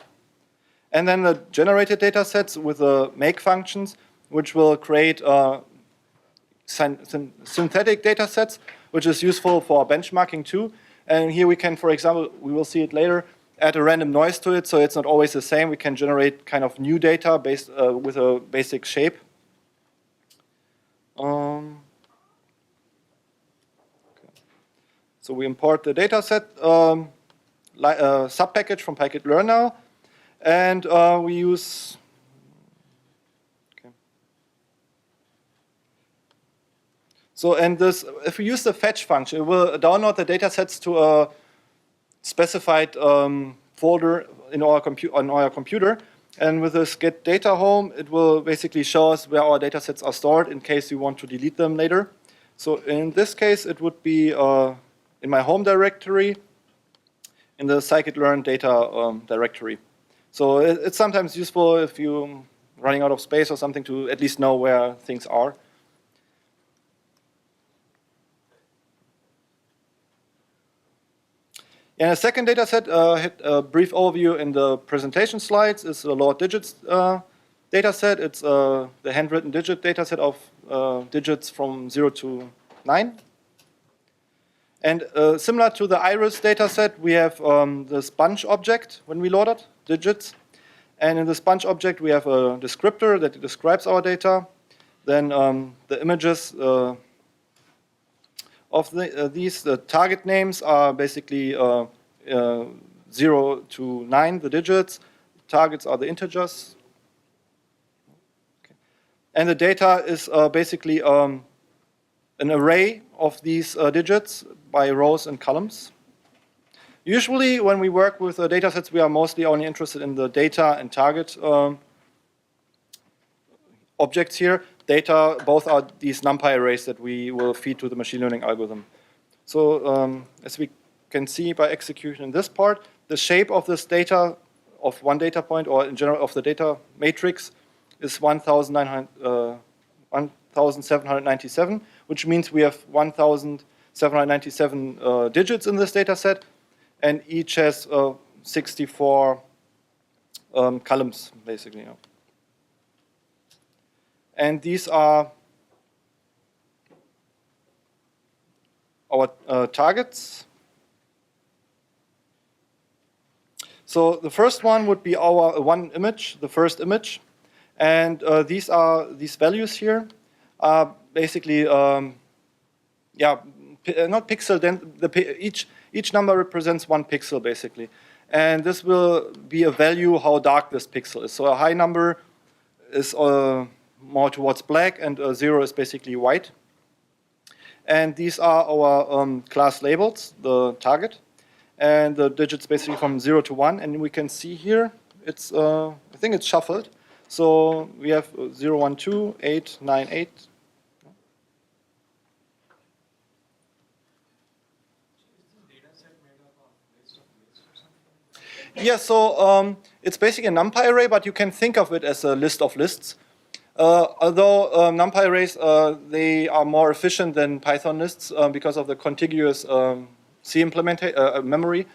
Speaker 1: And then the generated data sets with the make functions, which will create synthetic data sets, which is useful for benchmarking too. And here we can, for example, we will see it later, add a random noise to it, so it's not always the same. We can generate kind of new data based with a basic shape. Okay. So we import the data set sub-package from Scikit-learn now, and we use. Okay. So and this, if we use the fetch function, it will download the data sets to a specified folder in our on our computer, and with this get data home, it will basically show us where our data sets are stored in case we want to delete them later. So in this case, it would be in my home directory, in the Scikit-learn data directory. So it's sometimes useful if you're running out of space or something to at least know where things are. And a second data set, had a brief overview in the presentation slides, is the load digits data set. It's the handwritten digit data set of digits from 0 to 9. And similar to the iris data set, we have the sponge object when we load it, digits. And in the sponge object, we have a descriptor that describes our data. Then the images of these, the target names are basically 0 to 9, the digits. Targets are the integers. Okay. And the data is basically an array of these digits by rows and columns. Usually when we work with data sets, we are mostly only interested in the data and target objects here. Data, both are these NumPy arrays that we will feed to the machine learning algorithm. So as we can see by execution in this part, the shape of this data of one data point, or in general of the data matrix, is 1,797, which means we have 1,797 digits in this data set, and each has 64 columns, basically. And these are our targets. So the first one would be our one image, the first image. And these values here are basically, not pixel, each number represents one pixel, basically. And this will be a value how dark this pixel is. So a high number is more towards black, and 0 is basically white. And these are our class labels, the target, and the digits basically from 0 to 1. And we can see here, it's I think it's shuffled. So we have 0, 1, 2, 8, 9, 8. Yeah, so it's basically a NumPy array, but you can think of it as a list of lists. Although NumPy arrays, they are more efficient than Python lists because of the contiguous C memory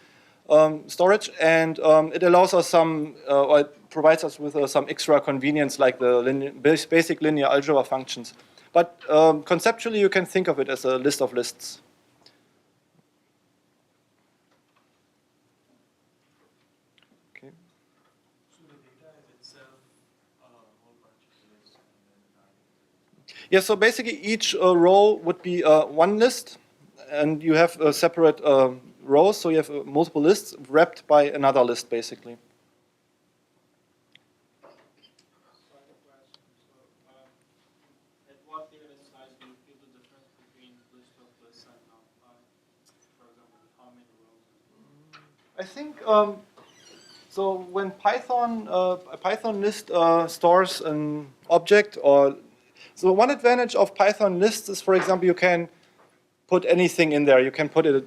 Speaker 1: storage, and it allows us or it provides us with some extra convenience, like the basic linear algebra functions. But conceptually, you can think of it as a list of lists. Okay.
Speaker 2: So the data is itself a whole bunch of lists and then
Speaker 1: Yeah, so basically each row would be one list, and you have separate rows, so you have multiple lists wrapped by another list, basically.
Speaker 2: At what data size do you feel the difference between list of lists and NumPy? For example, how many rows?
Speaker 1: I think so. When a Python list stores an object, so one advantage of Python lists is, for example, you can put anything in there. You can put a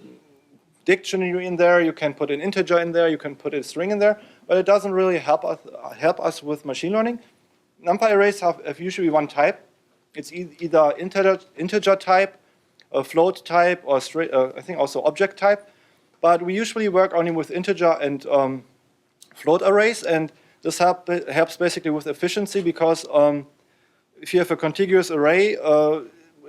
Speaker 1: dictionary in there. You can put an integer in there. You can put a string in there. But it doesn't really help us with machine learning. NumPy arrays have usually one type. It's either integer type, a float type, or I think also object type. But we usually work only with integer and float arrays, and this helps basically with efficiency, because if you have a contiguous array,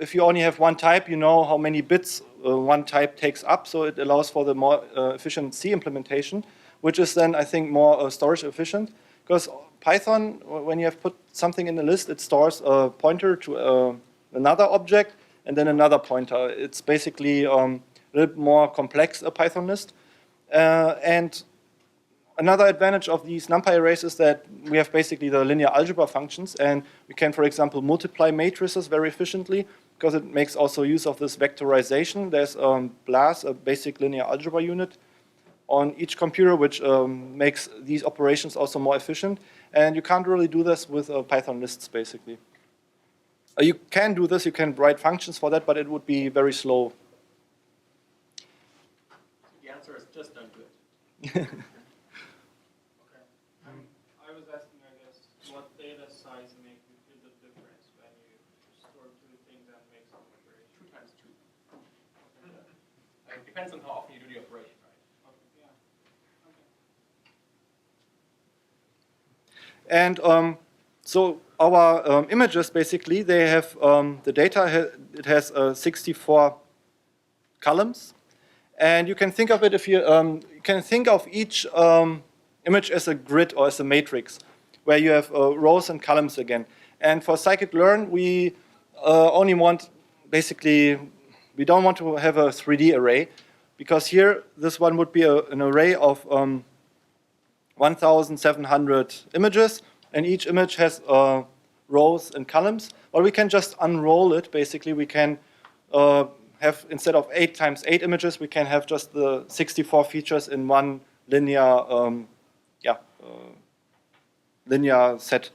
Speaker 1: if you only have one type, you know how many bits one type takes up, so it allows for the more efficient C implementation, which is then, I think, more storage efficient. Because Python, when you have put something in a list, it stores a pointer to another object and then another pointer. It's basically a little more complex, a Python list. And another advantage of these NumPy arrays is that we have basically the linear algebra functions, and we can, for example, multiply matrices very efficiently, because it makes also use of this vectorization. There's BLAS, a basic linear algebra unit, on each computer, which makes these operations also more efficient. And you can't really do this with Python lists, basically. You can do this, you can write functions for that, but it would be very slow.
Speaker 3: The answer is just don't do it.
Speaker 2: Okay. I was asking, I guess, what data size make you feel the difference when you store two things and make some operation?
Speaker 3: 2 times 2. It depends on how often you do the operation, right?
Speaker 2: Okay, yeah. Okay.
Speaker 1: And so our images, basically, they have the data, it has 64 columns. And you can think of it, if you can think of each image as a grid or as a matrix, where you have rows and columns again. And for Scikit-learn, we only want, basically, we don't want to have a 3D array, because here, this one would be an array of 1,700 images, and each image has rows and columns. Or we can just unroll it, basically. We can have, instead of 8 times 8 images, we can have just the 64 features in one linear, linear set.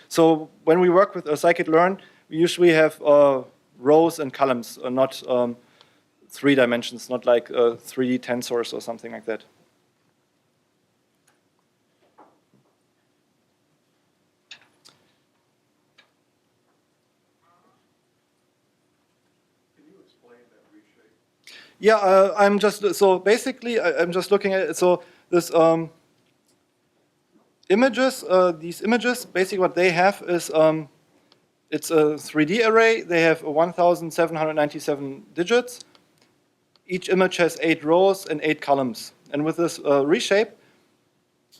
Speaker 1: So when we work with Scikit-learn, we usually have rows and columns, not 3 dimensions, not like 3D tensors or something like that.
Speaker 4: explain that reshape?
Speaker 1: Yeah, I'm just, so basically I'm just looking at it. So this images, these images, basically what they have is, it's a 3D array. They have 1,797 digits. Each image has 8 rows and 8 columns. And with this reshape,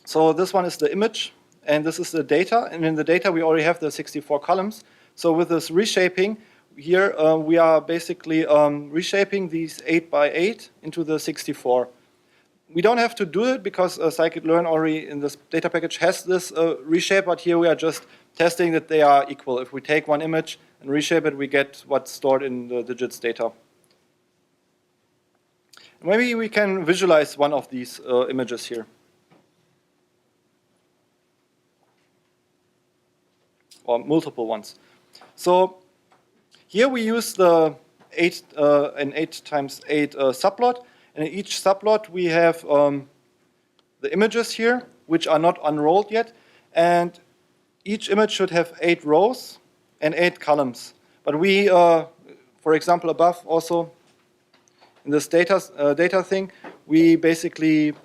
Speaker 1: so this one is the image, and this is the data. And in the data, we already have the 64 columns. So with this reshaping, here we are basically reshaping these 8 by 8 into the 64. We don't have to do it because Scikit-learn already in this data package has this reshape, but here we are just testing that they are equal. If we take one image and reshape it, we get what's stored in the digits data. Maybe we can visualize one of these images here. Or multiple ones. So here we use the an 8 times 8 subplot. And in each subplot, we have the images here, which are not unrolled yet. And each image should have 8 rows and 8 columns. But we, for example, above also, in this data thing, we basically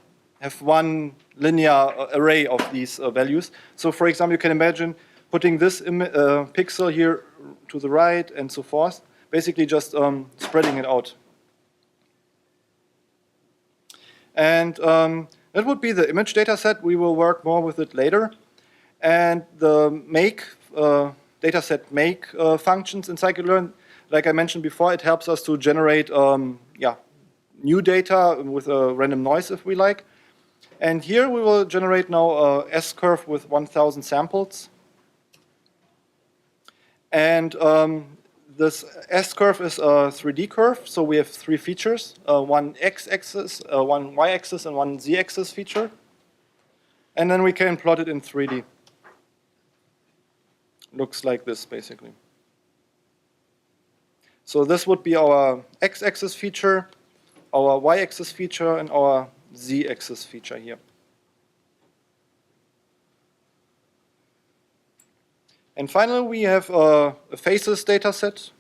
Speaker 1: have one linear array of these values. So for example, you can imagine putting this pixel here to the right and so forth, basically just spreading it out. And that would be the image data set. We will work more with it later. And the make, dataset make functions in Scikit-learn, like I mentioned before, it helps us to generate new data with a random noise if we like. And here we will generate now a S-curve with 1,000 samples. And this S-curve is a 3D curve, so we have 3 features, one x-axis, one y-axis, and one z-axis feature. And then we can plot it in 3D. Looks like this, basically. So this would be our x-axis feature, our y-axis feature, and our z-axis feature here. And finally, we have a faces data set.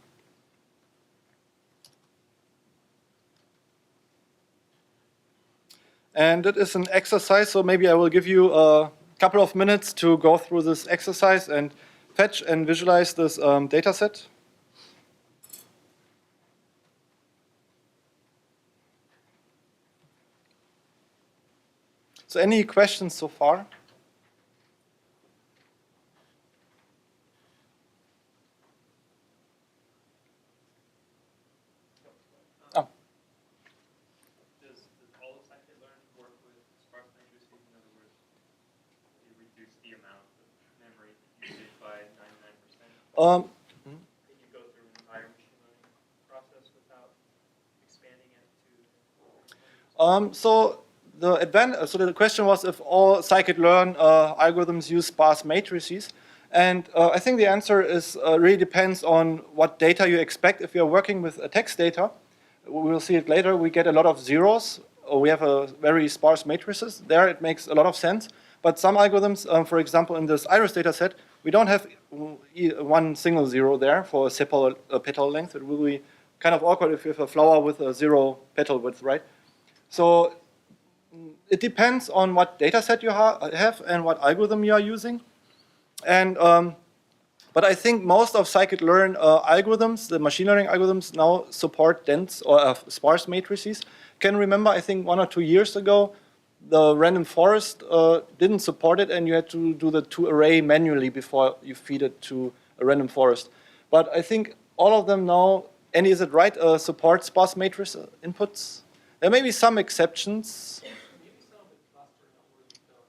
Speaker 1: And it is an exercise, so maybe I will give you a couple of minutes to go through this exercise and fetch and visualize this data set. So any questions so far?
Speaker 2: Does all of Scikit-learn work with sparse matrices? In other words, you reduce the amount of memory usage by 99%? Can you go through an entire machine learning process without expanding it to?
Speaker 1: So the question was if all Scikit-learn algorithms use sparse matrices. And I think the answer is really depends on what data you expect. If you're working with text data, we will see it later, we get a lot of zeros, or we have a very sparse matrices. There it makes a lot of sense. But some algorithms, for example, in this iris data set, we don't have one single zero there for a petal length. It will be kind of awkward if you have a flower with a 0 petal width, right? So it depends on what data set you have and what algorithm you are using. And but I think most of Scikit-learn algorithms, the machine learning algorithms, now support dense or sparse matrices. Can remember, I think 1 or 2 years ago, the random forest didn't support it, and you had to do the 2 array manually before you feed it to a random forest. But I think all of them now, and is it right, support sparse matrix inputs? There may be some exceptions.
Speaker 3: Maybe some of the cluster algorithms don't.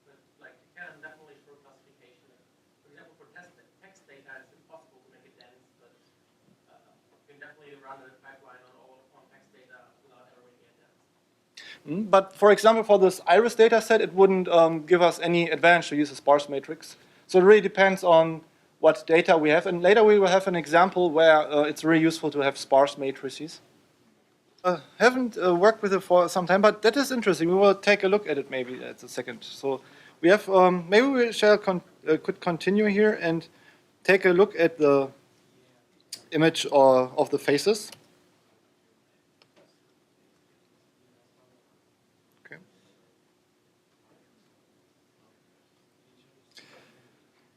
Speaker 3: But like you can definitely show classification. For example, for text data, it's impossible to make it dense, but you can definitely run a pipeline on text data without ever making it dense.
Speaker 1: But for example, for this iris data set, it wouldn't give us any advantage to use a sparse matrix. So it really depends on what data we have. And later we will have an example where it's really useful to have sparse matrices. Haven't worked with it for some time, but that is interesting. We will take a look at it maybe at a second. So we have, maybe we shall could continue here and take a look at the image of the faces.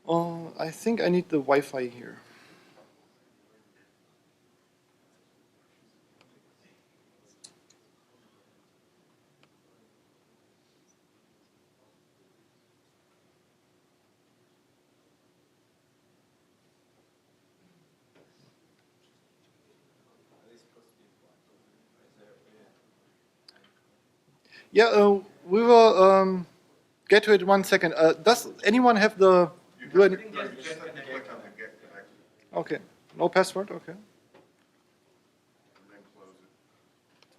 Speaker 1: I think I need the Wi-Fi here. Yeah, we will get to it in 1 second. Does anyone have the... Okay, no password, okay.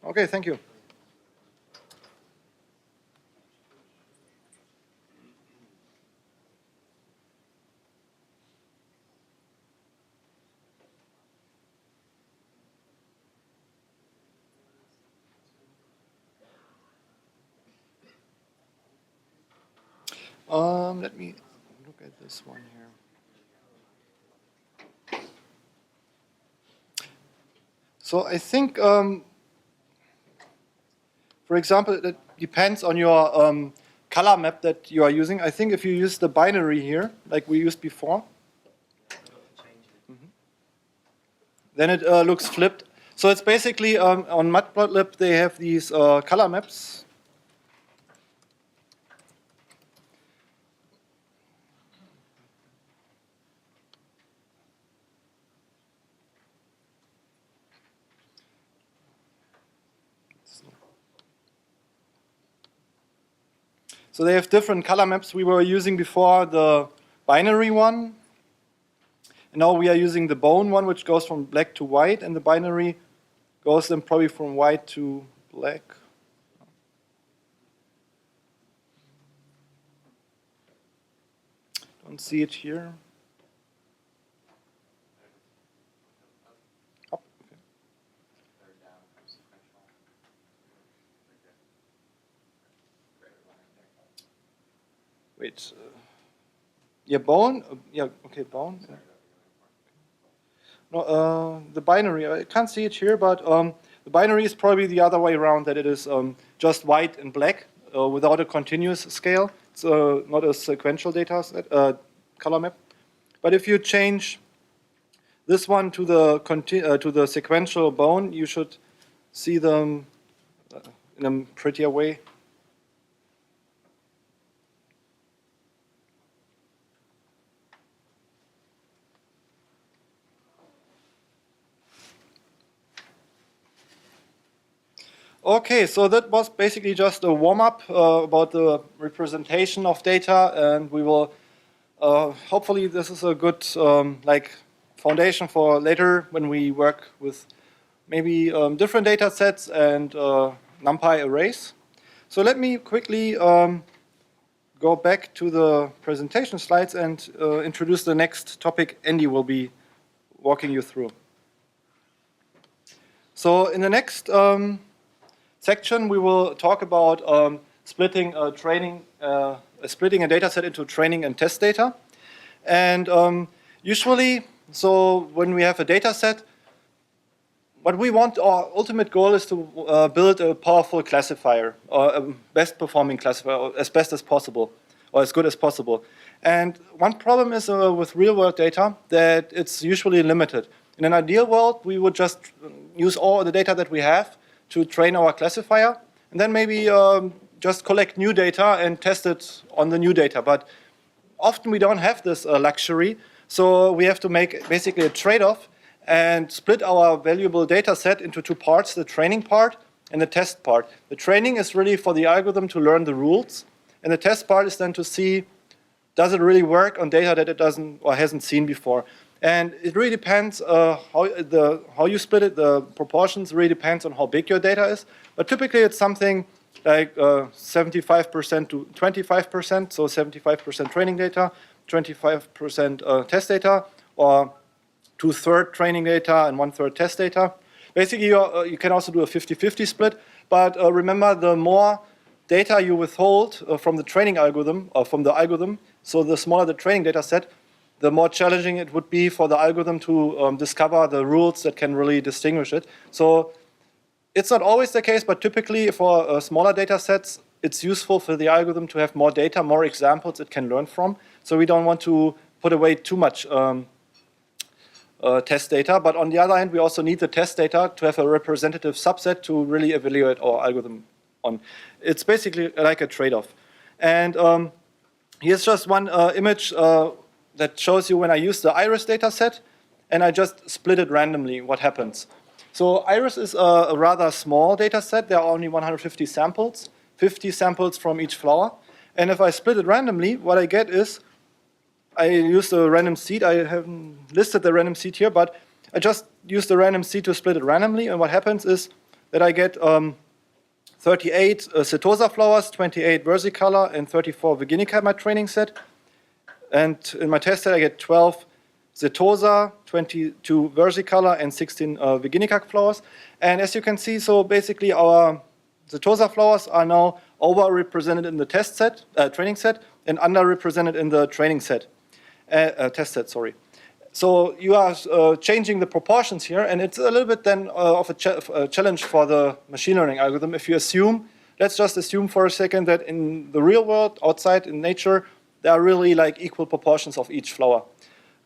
Speaker 1: Okay, thank you. Let me look at this one here. So I think, for example, it depends on your color map that you are using. I think if you use the binary here, like we used before, then it looks flipped. So it's basically, on matplotlib, they have these color maps. So they have different color maps. We were using before the binary one. And now we are using the bone one, which goes from black to white, and the binary goes then probably from white to black. Don't see it here. Up, okay. Wait. Yeah, bone. Yeah, okay, bone. Yeah. No, the binary. I can't see it here, but the binary is probably the other way around. That it is just white and black without a continuous scale. It's not a sequential data set, color map. But if you change this one to the sequential bone, you should see them in a prettier way. Okay, so that was basically just a warm-up about the representation of data, and we will hopefully this is a good like foundation for later when we work with maybe different data sets and NumPy arrays. So let me quickly go back to the presentation slides and introduce the next topic Andy will be walking you through. So in the next section, we will talk about splitting a data set into training and test data. And usually, so when we have a data set, what we want, our ultimate goal is to build a powerful classifier, or a best performing classifier, as best as possible, or as good as possible. And one problem is with real world data that it's usually limited. In an ideal world, we would just use all the data that we have to train our classifier, and then maybe just collect new data and test it on the new data. But often we don't have this luxury, so we have to make basically a trade-off and split our valuable data set into two parts, the training part and the test part. The training is really for the algorithm to learn the rules, and the test part is then to see, does it really work on data that it doesn't or hasn't seen before. And it really depends how you split it. The proportions really depends on how big your data is. But typically it's something like 75% to 25%, so 75% training data, 25% test data, or 2/3 training data and 1/3 test data. Basically, you can also do a 50-50 split. But remember, the more data you withhold from the training algorithm, or from the algorithm, so the smaller the training data set, the more challenging it would be for the algorithm to discover the rules that can really distinguish it. So it's not always the case, but typically for smaller data sets, it's useful for the algorithm to have more data, more examples it can learn from. So we don't want to put away too much test data. But on the other hand, we also need the test data to have a representative subset to really evaluate our algorithm on. It's basically like a trade-off. And here's just one image that shows you when I use the iris data set, and I just split it randomly, what happens. So iris is a rather small data set. There are only 150 samples, 50 samples from each flower. And if I split it randomly, what I get is, I use the random seed. I haven't listed the random seed here, but I just use the random seed to split it randomly. And what happens is that I get 38 setosa flowers, 28 versicolor, and 34 virginica in my training set. And in my test set, I get 12 setosa, 22 versicolor, and 16 virginica flowers. And as you can see, so basically our setosa flowers are now overrepresented in the test set, training set, and underrepresented in the training set, test set, sorry. So you are changing the proportions here, and it's a little bit then of a challenge for the machine learning algorithm. If you assume, let's just assume for a second that in the real world, outside in nature, there are really like equal proportions of each flower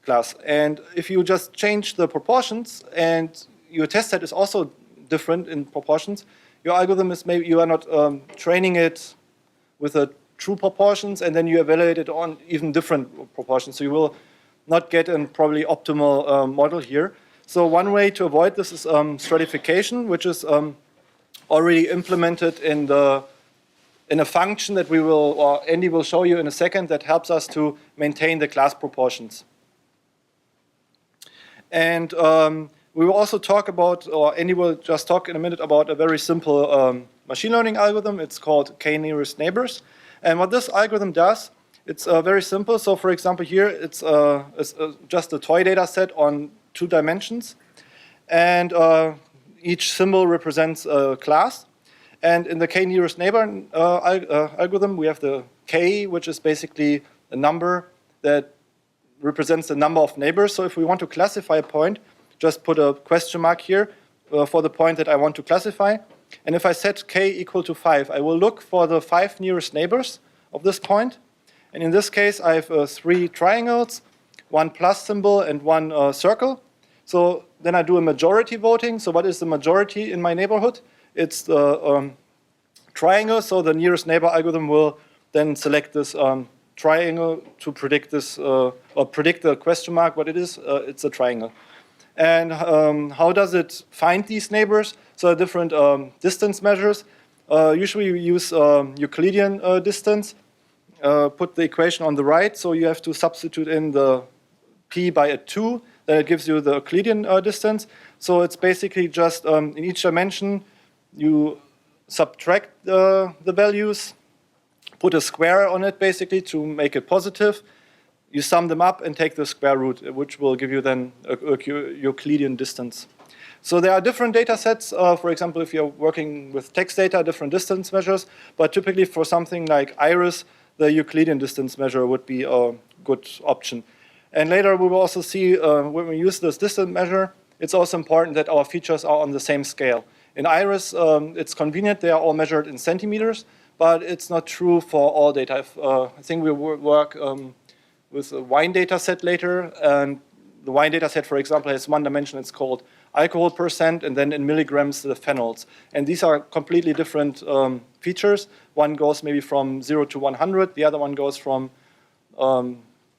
Speaker 1: class. And if you just change the proportions and your test set is also different in proportions, your algorithm is maybe you are not training it with the true proportions, and then you evaluate it on even different proportions. So you will not get a probably optimal model here. So one way to avoid this is stratification, which is already implemented in a function that we will, or Andy will show you in a second, that helps us to maintain the class proportions. And we will also talk about, or Andy will just talk in a minute about a very simple machine learning algorithm. It's called k-nearest neighbors. And what this algorithm does, it's very simple. So for example, here it's just a toy data set on 2 dimensions. And each symbol represents a class. And in the k-nearest neighbor algorithm, we have the k, which is basically a number that represents the number of neighbors. So if we want to classify a point, just put a question mark here for the point that I want to classify. And if I set k equal to 5, I will look for the 5 nearest neighbors of this point. And in this case, I have 3 triangles, 1 plus symbol, and 1 circle. So then I do a majority voting. So what is the majority in my neighborhood? It's the triangle. So the nearest neighbor algorithm will then select this triangle to predict this, or predict the question mark, what it is. It's a triangle. And how does it find these neighbors? So different distance measures. Usually we use Euclidean distance. Put the equation on the right, so you have to substitute in the p by a 2, then it gives you the Euclidean distance. So it's basically just in each dimension, you subtract the values, put a square on it basically to make it positive. You sum them up and take the square root, which will give you then a Euclidean distance. So there are different data sets. For example, if you're working with text data, different distance measures. But typically for something like iris, the Euclidean distance measure would be a good option. And later we will also see when we use this distance measure, it's also important that our features are on the same scale. In iris, it's convenient. They are all measured in centimeters, but it's not true for all data. I think we will work with a wine data set later. And the wine data set, for example, has 1 dimension. It's called alcohol percent, and then in milligrams, the phenols. And these are completely different features. One goes maybe from 0 to 100. The other one goes from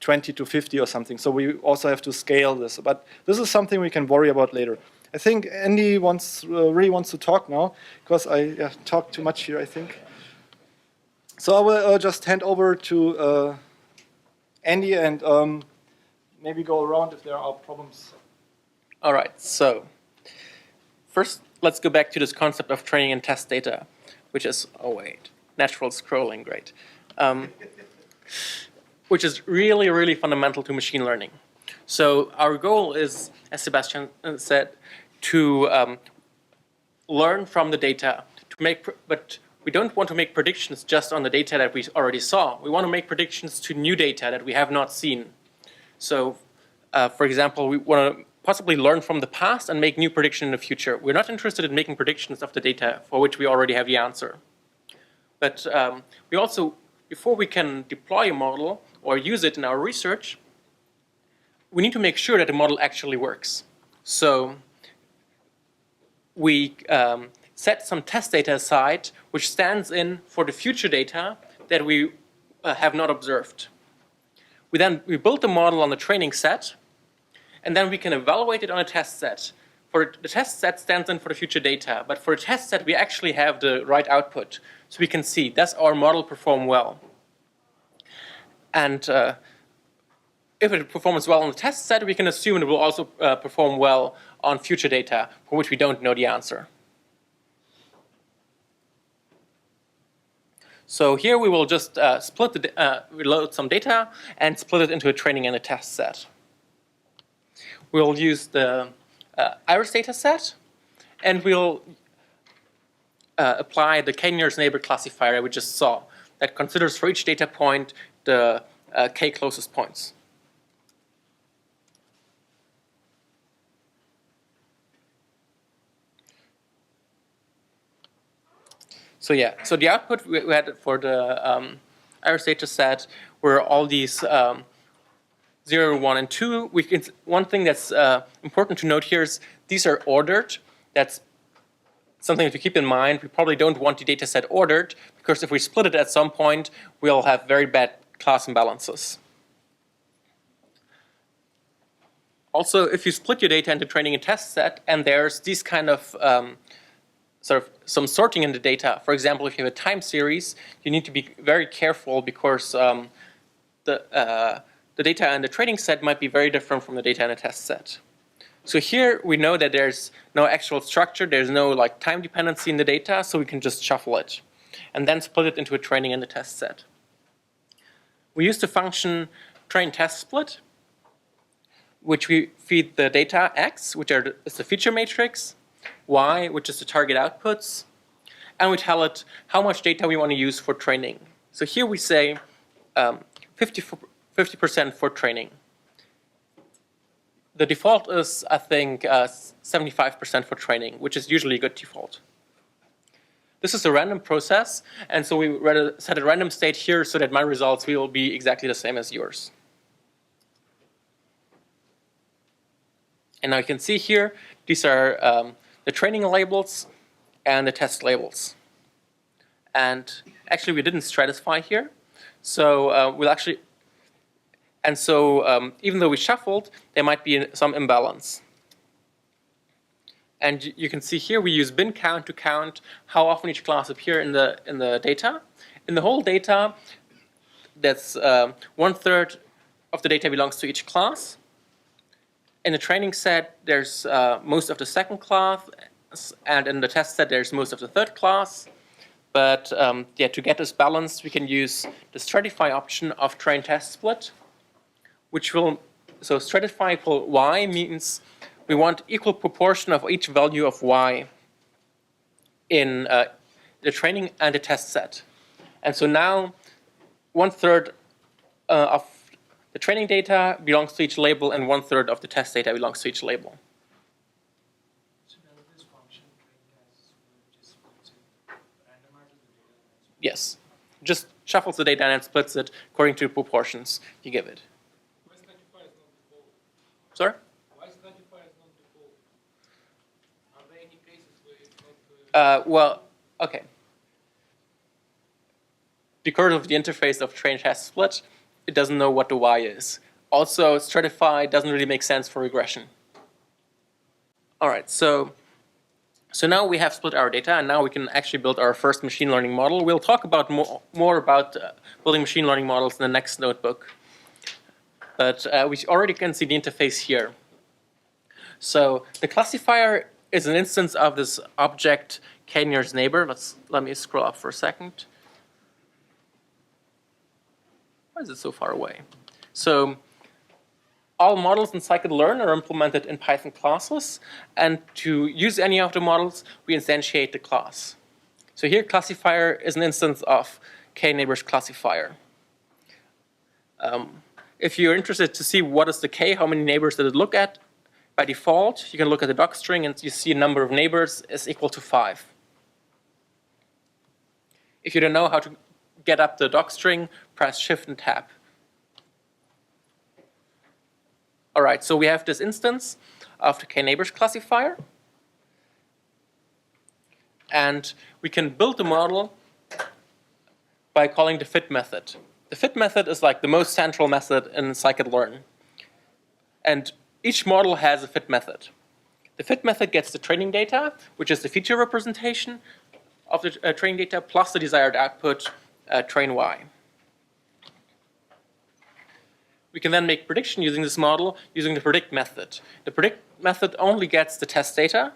Speaker 1: 20 to 50 or something. So we also have to scale this. But this is something we can worry about later. I think Andy really wants to talk now, because I talked too much here, I think. So I will just hand over to Andy and maybe go around if there are problems.
Speaker 4: All right, so first let's go back to this concept of training and test data, which is, oh wait, natural scrolling, great. Which is really, really fundamental to machine learning. So our goal is, as Sebastian said, to learn from the data, but we don't want to make predictions just on the data that we already saw. We want to make predictions to new data that we have not seen. So, for example, we want to possibly learn from the past and make new predictions in the future. We're not interested in making predictions of the data for which we already have the answer. But we also, before we can deploy a model or use it in our research, we need to make sure that the model actually works. So we set some test data aside, which stands in for the future data that we have not observed. We build the model on the training set, and then we can evaluate it on a test set. For the test set stands in for the future data, but for the test set we actually have the right output, so we can see does our model perform well. And if it performs well on the test set, we can assume it will also perform well on future data for which we don't know the answer. So here we will just load some data and split it into a training and a test set. We'll use the iris data set, and we'll apply the k-nearest neighbor classifier we just saw that considers for each data point the k closest points. So yeah, so the output we had for the iris data set were all these 0, 1, and 2. One thing that's important to note here is these are ordered. That's something to keep in mind. We probably don't want the data set ordered, because if we split it at some point, we'll have very bad class imbalances. Also, if you split your data into training and test set, and there's these kind of sort of some sorting in the data. For example, if you have a time series, you need to be very careful, because the data in the training set might be very different from the data in a test set. So here we know that there's no actual structure, there's no like time dependency in the data, so we can just shuffle it and then split it into a training and a test set. We use the function train test split, which we feed the data x, which is the feature matrix, y, which is the target outputs, and we tell it how much data we want to use for training. So here we say 50% for training. The default is, I think, 75% for training, which is usually a good default. This is a random process, and so we set a random state here so that my results will be exactly the same as yours. And now you can see here, these are the training labels and the test labels. And actually, we didn't stratify here. So we'll actually, and so even though we shuffled, there might be some imbalance. And you can see here we use bin count to count how often each class appear in the data. In the whole data, that's 1/3 of the data belongs to each class. In the training set, there's most of the second class, and in the test set, there's most of the third class. But yeah, to get this balanced, we can use the stratify option of train test split, which will, so stratify equal y means we want equal proportion of each value of y in the training and the test set. And so now 1/3 of the training data belongs to each label, and 1/3 of the test data belongs to each label.
Speaker 5: So now this function just splits it, randomizes the data.
Speaker 4: Yes, just shuffles the data and splits it according to the proportions you give it.
Speaker 5: Why stratify is not default?
Speaker 4: Sorry?
Speaker 5: Why stratify is not default? Are there any cases where it's not?
Speaker 4: Well, okay. Because of the interface of train test split, it doesn't know what the y is. Also, stratify doesn't really make sense for regression. All right, so now we have split our data, and now we can actually build our first machine learning model. We'll talk about more about building machine learning models in the next notebook. But we already can see the interface here. So the classifier is an instance of this object k-nearest neighbor. Let me scroll up for a second. Why is it so far away? So all models in Scikit-learn are implemented in Python classes, and to use any of the models, we instantiate the class. So here, classifier is an instance of k-neighbors classifier. If you're interested to see what is the k, how many neighbors did it look at, by default, you can look at the doc string and you see a number of neighbors is equal to 5. If you don't know how to get up the doc string, press Shift and Tab. All right, so we have this instance of the k-neighbors classifier. And we can build the model by calling the fit method. The fit method is like the most central method in scikit-learn. And each model has a fit method. The fit method gets the training data, which is the feature representation of the training data, plus the desired output, train y. We can then make prediction using this model using the predict method. The predict method only gets the test data.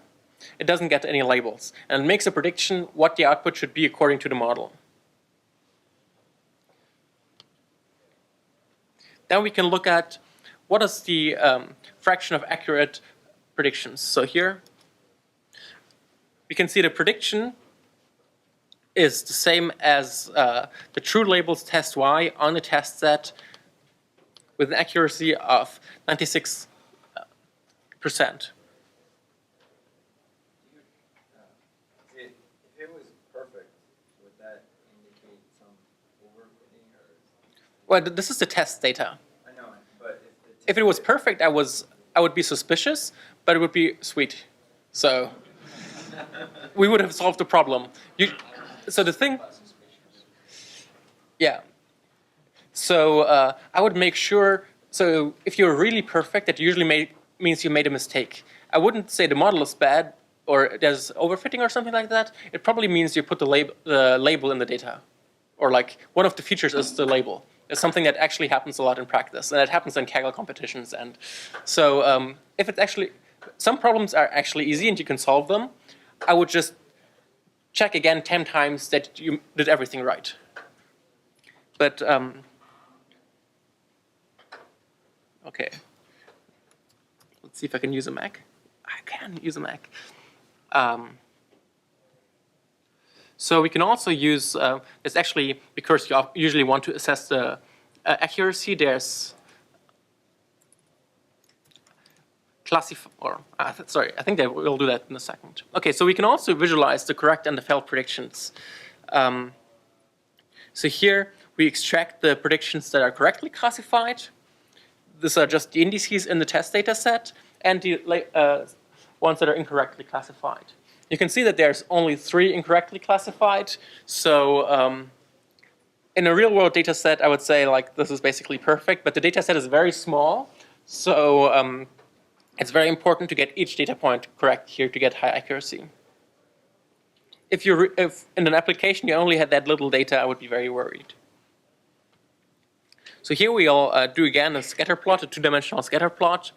Speaker 4: It doesn't get any labels. And it makes a prediction what the output should be according to the model. Then we can look at what is the fraction of accurate predictions. So here we can see the prediction is the same as the true labels test y on the test set with an accuracy of 96%.
Speaker 6: If it was perfect, would that indicate some overfitting or?
Speaker 4: Well, this is the test data.
Speaker 6: I know, but
Speaker 4: If it was perfect, I would be suspicious, but it would be sweet. So we would have solved the problem. So the thing, yeah. So I would make sure. So if you're really perfect, that usually means you made a mistake. I wouldn't say the model is bad or there's overfitting or something like that. It probably means you put the label in the data, or like one of the features is the label. It's something that actually happens a lot in practice, and it happens in Kaggle competitions. And so if it's actually, some problems are actually easy and you can solve them, I would just check again 10 times that you did everything right. But, okay. Let's see if I can use a Mac. I can use a Mac. So we can also use, it's actually, because you usually want to assess the accuracy, there's sorry, I think we'll do that in a second. Okay, so we can also visualize the correct and the failed predictions. So here we extract the predictions that are correctly classified. These are just the indices in the test data set, and the ones that are incorrectly classified. You can see that there's only 3 incorrectly classified. So in a real world data set, I would say like this is basically perfect, but the data set is very small. So it's very important to get each data point correct here to get high accuracy. If in an application you only had that little data, I would be very worried. So here we'll do again a scatter plot, a 2-dimensional scatter plot,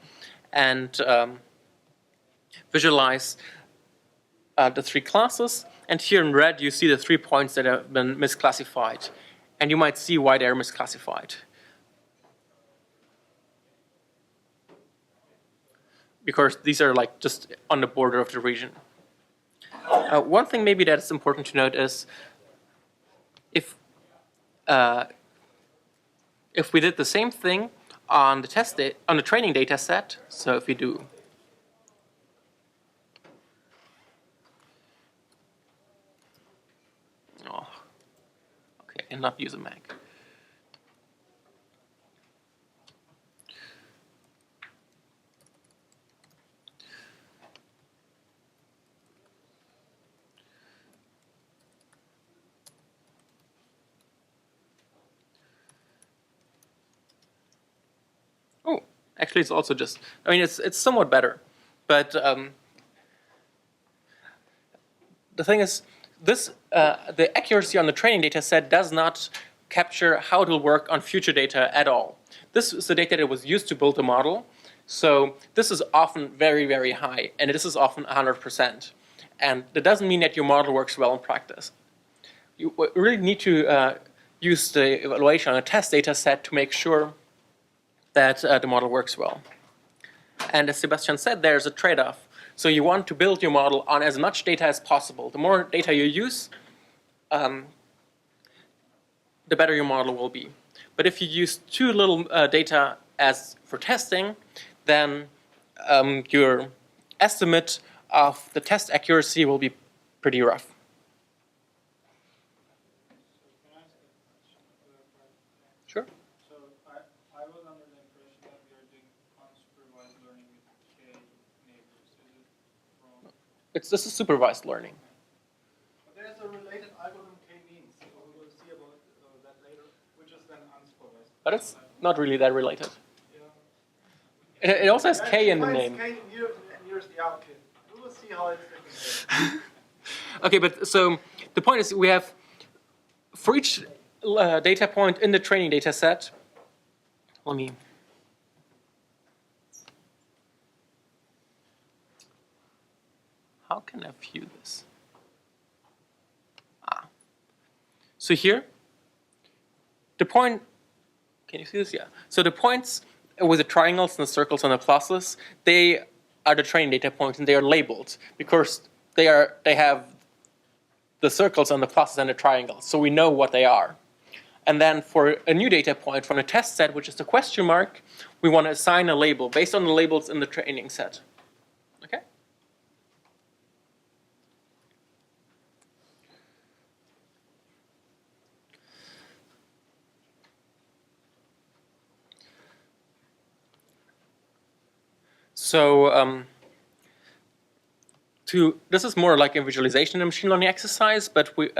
Speaker 4: and visualize the 3 classes. And here in red, you see the 3 points that have been misclassified. And you might see why they're misclassified. Because these are like just on the border of the region. One thing maybe that's important to note is if we did the same thing on the on the training data set, so if we do and not use a Mac. Oh, actually, it's also just. I mean, it's somewhat better, but the thing is, the accuracy on the training data set does not capture how it will work on future data at all. This is the data that was used to build the model. So this is often very, very high, and this is often 100%. And that doesn't mean that your model works well in practice. You really need to use the evaluation on a test data set to make sure that the model works well. And as Sebastian said, there's a trade-off. So you want to build your model on as much data as possible. The more data you use, the better your model will be. But if you use too little data as for testing, then your estimate of the test accuracy will be pretty rough.
Speaker 5: Can I ask a question to clarify?
Speaker 4: Sure.
Speaker 5: So I was under the impression that we are doing unsupervised
Speaker 4: This is supervised learning.
Speaker 1: But there's a related algorithm k-means. We will see about that later, which is then unsupervised.
Speaker 4: But it's not really that related. It also has K in the name.
Speaker 1: K nearest the okay. We will see how it's different.
Speaker 4: Okay, but so the point is we have, for each data point in the training data set, how can I view this? So here, the point, can you see this? Yeah. So the points with the triangles and the circles and the pluses, they are the training data points and they are labeled because they have the circles and the pluses and the triangles, so we know what they are. And then for a new data point from the test set, which is the question mark, we want to assign a label based on the labels in the training set. Okay? So this is more like a visualization and machine learning exercise, but we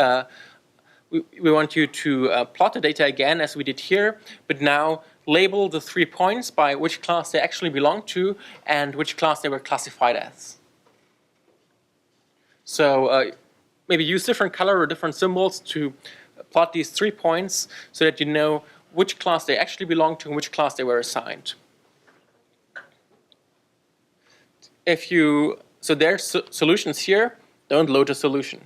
Speaker 4: want you to plot the data again as we did here, but now label the 3 points by which class they actually belong to and which class they were classified as. So maybe use different color or different symbols to plot these 3 points so that you know which class they actually belong to and which class they were assigned. So there's solutions here, don't load a solution.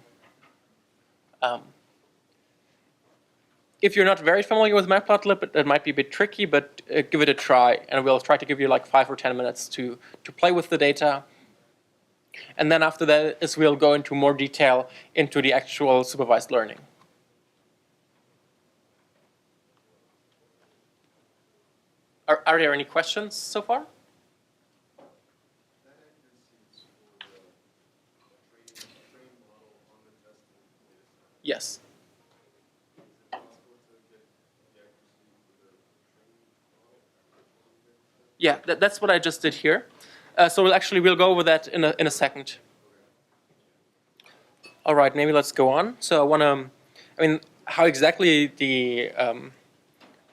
Speaker 4: If you're not very familiar with matplotlib, it might be a bit tricky, but give it a try, and we'll try to give you like 5 or 10 minutes to play with the data. And then after that is we'll go into more detail into the actual supervised learning. Are there any questions so far? Yes. Yeah, that's what I just did here. So we'll go over that in a second. All right, maybe let's go on. So how exactly the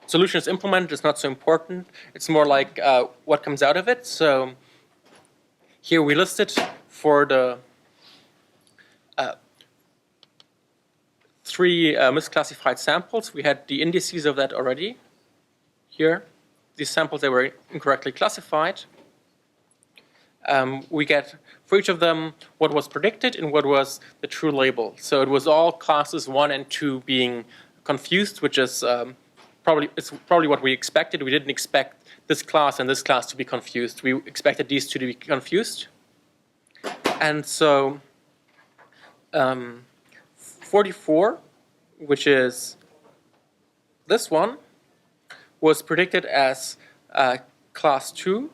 Speaker 4: solution is implemented is not so important. It's more like what comes out of it. So here we listed for the 3 misclassified samples. We had the indices of that already here. These samples, they were incorrectly classified. We get, for each of them, what was predicted and what was the true label. So it was all classes 1 and 2 being confused, which is probably what we expected. We didn't expect this class and this class to be confused. We expected these two to be confused. And so 44, which is this one, was predicted as class 2,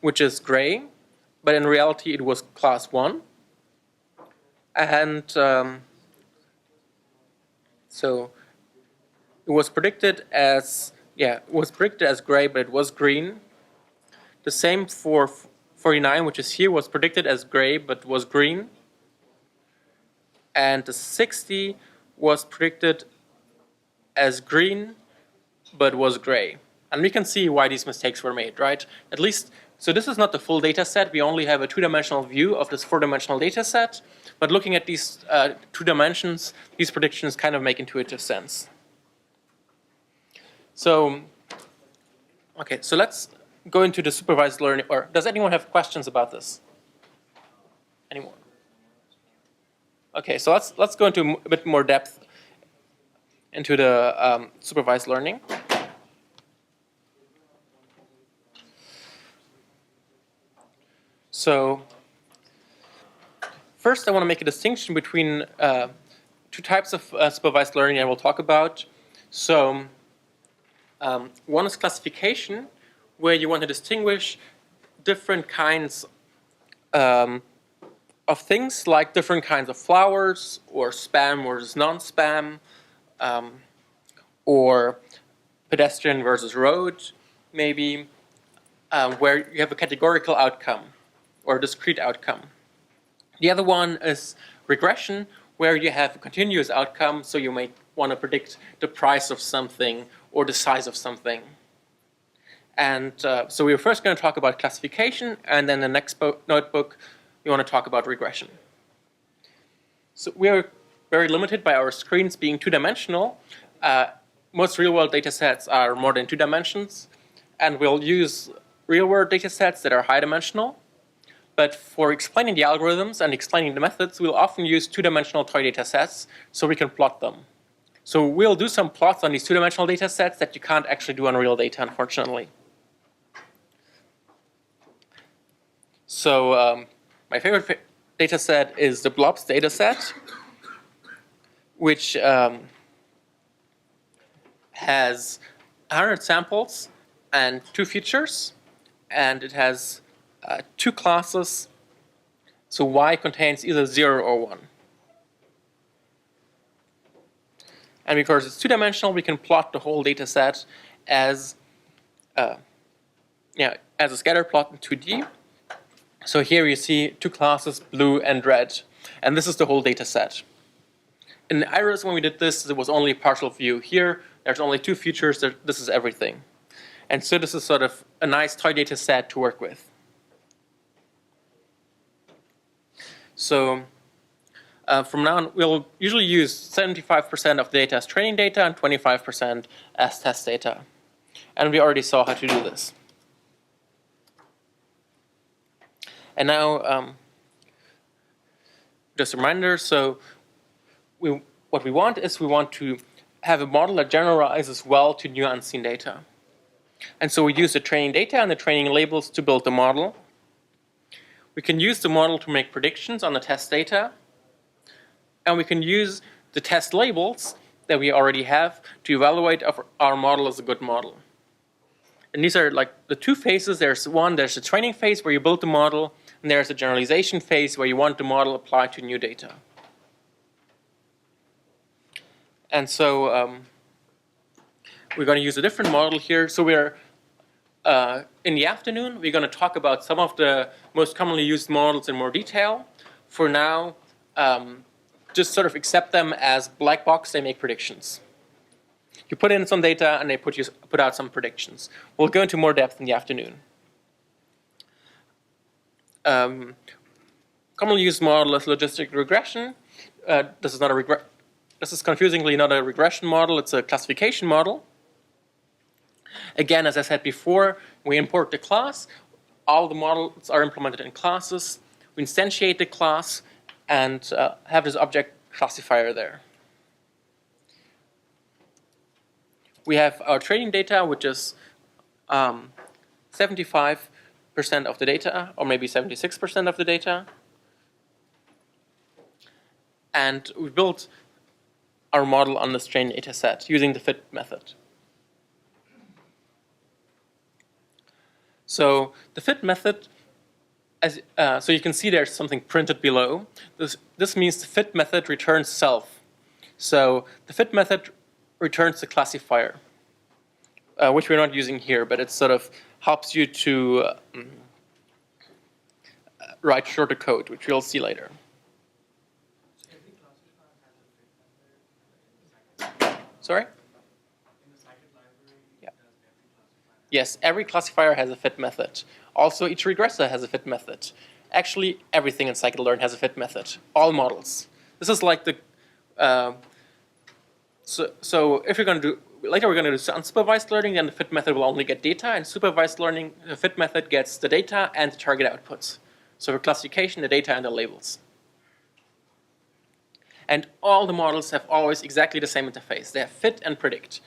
Speaker 4: which is gray, but in reality it was class 1. And so it was predicted as, gray, but it was green. The same for 49, which is here, was predicted as gray, but was green. And the 60 was predicted as green, but was gray. And we can see why these mistakes were made, right? At least, so this is not the full data set. We only have a 2-dimensional view of this 4-dimensional data set. But looking at these 2 dimensions, these predictions kind of make intuitive sense. So, okay, so let's go into the supervised learning. Or does anyone have questions about this? Anyone? Okay, so let's go into a bit more depth into the supervised learning. So first I want to make a distinction between 2 types of supervised learning I will talk about. So one is classification, where you want to distinguish different kinds of things, like different kinds of flowers, or spam versus non-spam, or pedestrian versus road, maybe, where you have a categorical outcome or a discrete outcome. The other one is regression, where you have a continuous outcome, so you may want to predict the price of something or the size of something. And so we're first going to talk about classification, and then the next notebook, we want to talk about regression. So we're very limited by our screens being two-dimensional. Most real-world data sets are more than 2 dimensions, and we'll use real-world data sets that are high-dimensional. But for explaining the algorithms and explaining the methods, we'll often use 2-dimensional toy data sets so we can plot them. So we'll do some plots on these 2-dimensional data sets that you can't actually do on real data, unfortunately. So my favorite data set is the blobs data set, which has 100 samples and 2 features, and it has 2 classes. So y contains either 0 or 1. And because it's 2-dimensional, we can plot the whole data set as a scatter plot in 2D. So here you see 2 classes, blue and red. And this is the whole data set. In Iris, when we did this, there was only a partial view. Here, there's only 2 features. This is everything. And so this is sort of a nice toy data set to work with. So from now on, we'll usually use 75% of the data as training data and 25% as test data. And we already saw how to do this. And now, just a reminder, so what we want is we want to have a model that generalizes well to new unseen data. And so we use the training data and the training labels to build the model. We can use the model to make predictions on the test data. And we can use the test labels that we already have to evaluate if our model is a good model. And these are like the 2 phases. There's the training phase where you build the model, and there's the generalization phase where you want the model applied to new data. And so we're going to use a different model here. So we're in the afternoon, we're going to talk about some of the most commonly used models in more detail. For now, just sort of accept them as black box, they make predictions. You put in some data and they put out some predictions. We'll go into more depth in the afternoon. Commonly used model is logistic regression. This is confusingly not a regression model, it's a classification model. Again, as I said before, we import the class. All the models are implemented in classes. We instantiate the class and have this object classifier there. We have our training data, which is 75% of the data, or maybe 76% of the data. And we built our model on this training data set using the fit method. So the fit method, so you can see there's something printed below. This means the fit method returns self. So the fit method returns the classifier, which we're not using here, but it sort of helps you to write shorter code, which we'll see later. Sorry? Yeah. Yes, every classifier has a fit method. Also, each regressor has a fit method. Actually, everything in Scikit-learn has a fit method. All models. This is like the so if you're going to do later, we're going to do unsupervised learning, then the fit method will only get data, and supervised learning, the fit method gets the data and the target outputs. So for classification, the data and the labels. And all the models have always exactly the same interface. They have fit and predict.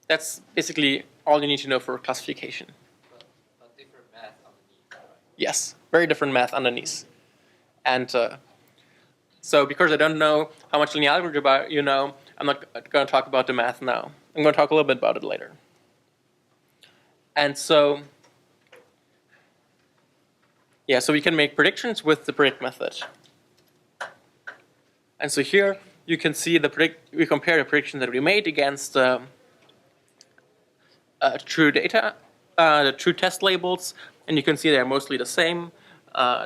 Speaker 4: That's basically all you need to know for classification.
Speaker 6: But different math underneath, right?
Speaker 4: Yes, very different math underneath. And so because I don't know how much linear algebra you know, I'm not going to talk about the math now. I'm going to talk a little bit about it later. And so, yeah, so we can make predictions with the predict method. And so here you can see we compare the prediction that we made against true data, the true test labels, and you can see they're mostly the same.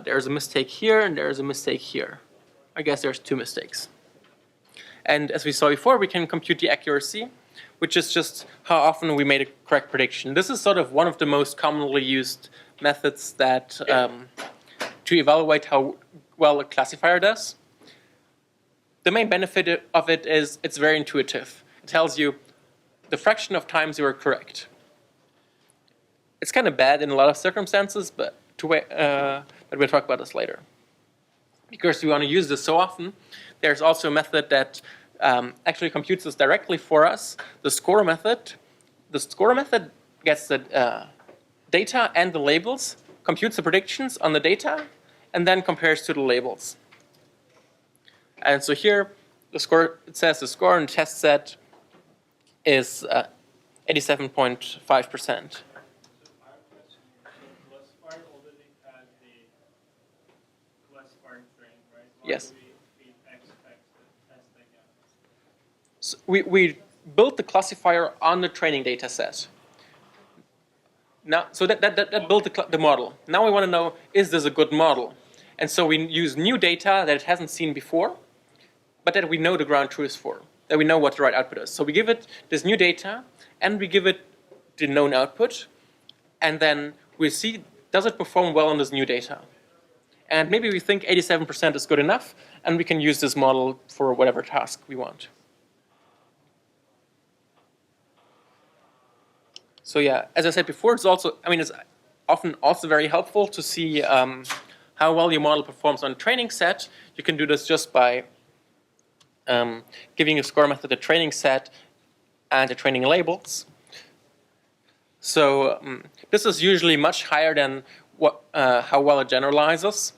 Speaker 4: there's a mistake here and there's a mistake here. I guess there's 2 mistakes. And as we saw before, we can compute the accuracy, which is just how often we made a correct prediction. This is sort of one of the most commonly used methods that to evaluate how well a classifier does. The main benefit of it is it's very intuitive. It tells you the fraction of times you were correct. It's kind of bad in a lot of circumstances, but we'll talk about this later. Because we want to use this so often, there's also a method that actually computes this directly for us, the score method. The score method gets the data and the labels, computes the predictions on the data, and then compares to the labels. And so here, the score, it says the score in the test set is 87.5%. Yes. So we built the classifier on the training data set. Now, so that built the model. Now we want to know, is this a good model? And so we use new data that it hasn't seen before, but that we know the ground truth for, that we know what the right output is. So we give it this new data, and we give it the known output, and then we see, does it perform well on this new data? And maybe we think 87% is good enough, and we can use this model for whatever task we want. So yeah, as I said before, it's also, it's often also very helpful to see how well your model performs on a training set. You can do this just by giving a score method a training set and the training labels. So this is usually much higher than how well it generalizes.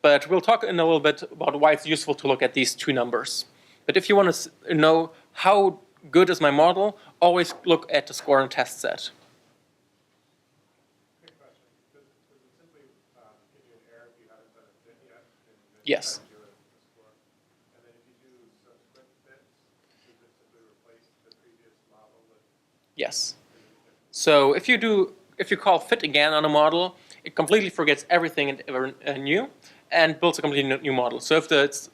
Speaker 4: But we'll talk in a little bit about why it's useful to look at these 2 numbers. But if you want to know how good is my model, always look at the score and test set.
Speaker 7: Quick question. Does it simply give you an error if you haven't done a fit yet?
Speaker 4: Yes.
Speaker 7: Do a score? And then if you do subsequent fits, does it simply replace the previous model with?
Speaker 4: Yes. So if you call fit again on a model, it completely forgets everything it ever knew and builds a completely new model. So if it's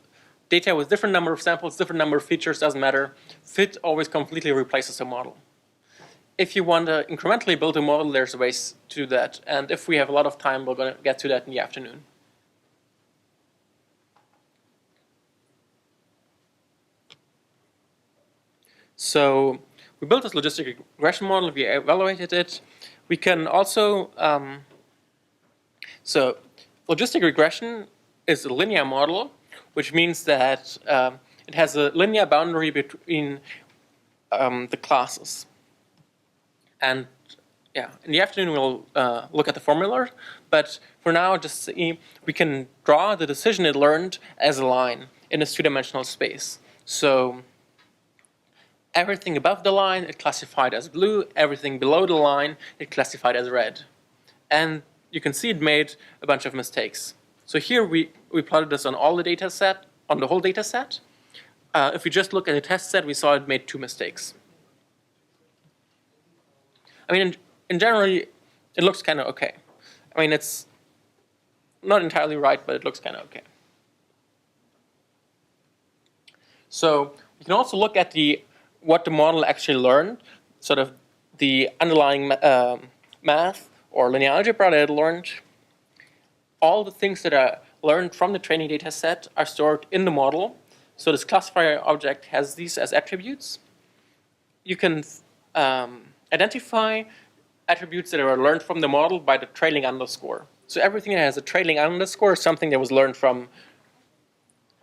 Speaker 4: data with different number of samples, different number of features, doesn't matter, fit always completely replaces the model. If you want to incrementally build a model, there's ways to do that. And if we have a lot of time, we're going to get to that in the afternoon. So we built this logistic regression model, we evaluated it. We can also, so logistic regression is a linear model, which means that it has a linear boundary between the classes. And yeah, in the afternoon we'll look at the formula, but for now, just see, we can draw the decision it learned as a line in this 2-dimensional space. So everything above the line, it classified as blue. Everything below the line, it classified as red. And you can see it made a bunch of mistakes. So here we plotted this on all the data set, on the whole data set. If we just look at the test set, we saw it made 2 mistakes. In general, it looks kind of okay. It's not entirely right, but it looks kind of okay. So you can also look at what the model actually learned, sort of the underlying math or linear algebra that it learned. All the things that are learned from the training data set are stored in the model. So this classifier object has these as attributes. You can identify attributes that are learned from the model by the trailing underscore. So everything that has a trailing underscore is something that was learned from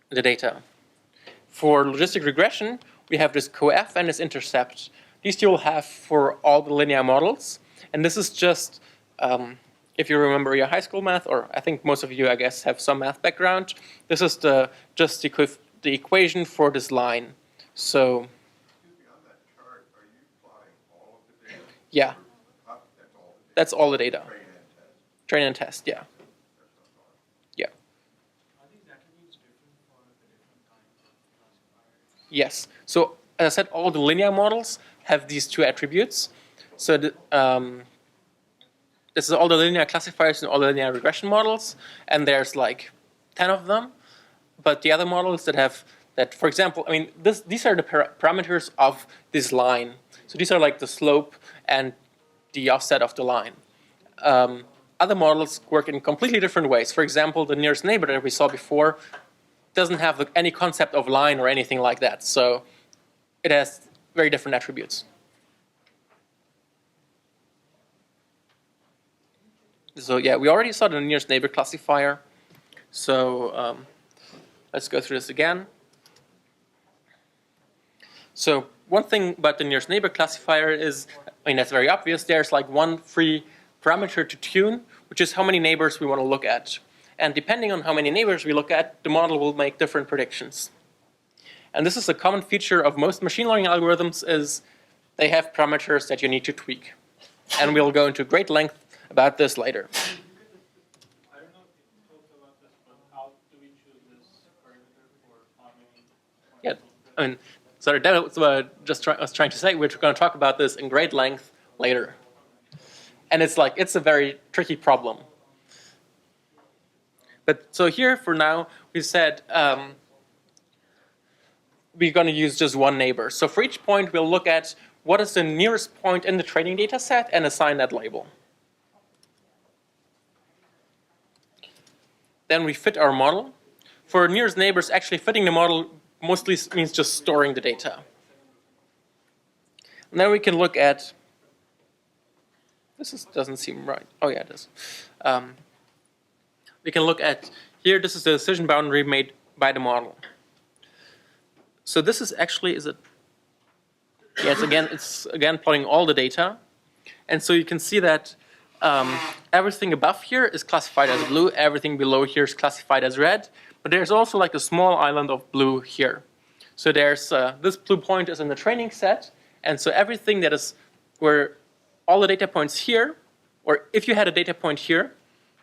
Speaker 4: the data. For logistic regression, we have this coef and this intercept. These you will have for all the linear models. And this is just, if you remember your high school math, or I think most of you, I guess, have some math background, this is just the equation for this line. So,
Speaker 7: Excuse me, on that chart, are you plotting all of the data?
Speaker 4: Yeah.
Speaker 7: That's all the data?
Speaker 4: That's all the data.
Speaker 7: Train and test?
Speaker 4: Train and test, yeah. Yeah.
Speaker 5: Are these attributes different for the different kinds of classifiers?
Speaker 4: Yes. So as I said, all the linear models have these 2 attributes. So this is all the linear classifiers and all the linear regression models, and there's like 10 of them. But the other models that have that, for example, I mean, these are the parameters of this line. So these are like the slope and the offset of the line. Other models work in completely different ways. For example, the nearest neighbor that we saw before doesn't have any concept of line or anything like that. So it has very different attributes. So yeah, we already saw the nearest neighbor classifier. So let's go through this again. So one thing about the nearest neighbor classifier is, I mean, that's very obvious. There's like one free parameter to tune, which is how many neighbors we want to look at. And depending on how many neighbors we look at, the model will make different predictions. And this is a common feature of most machine learning algorithms, is they have parameters that you need to tweak. And we'll go into great length about this later.
Speaker 5: I don't know if you talked about this, but how do we choose this parameter for how many?
Speaker 4: Yeah, I mean, sorry, that was what I was trying to say. We're going to talk about this in great length later. And it's like, it's a very tricky problem. But so here for now, we said we're going to use just one neighbor. So for each point, we'll look at what is the nearest point in the training data set and assign that label. Then we fit our model. For nearest neighbors, actually fitting the model mostly means just storing the data. And then we can look at, doesn't seem right. Oh yeah, it does. We can look at, here this is the decision boundary made by the model. So this is actually, yeah, it's again plotting all the data. And so you can see that everything above here is classified as blue, everything below here is classified as red, but there's also like a small island of blue here. So there's, this blue point is in the training set, and so everything that is where all the data points here, or if you had a data point here,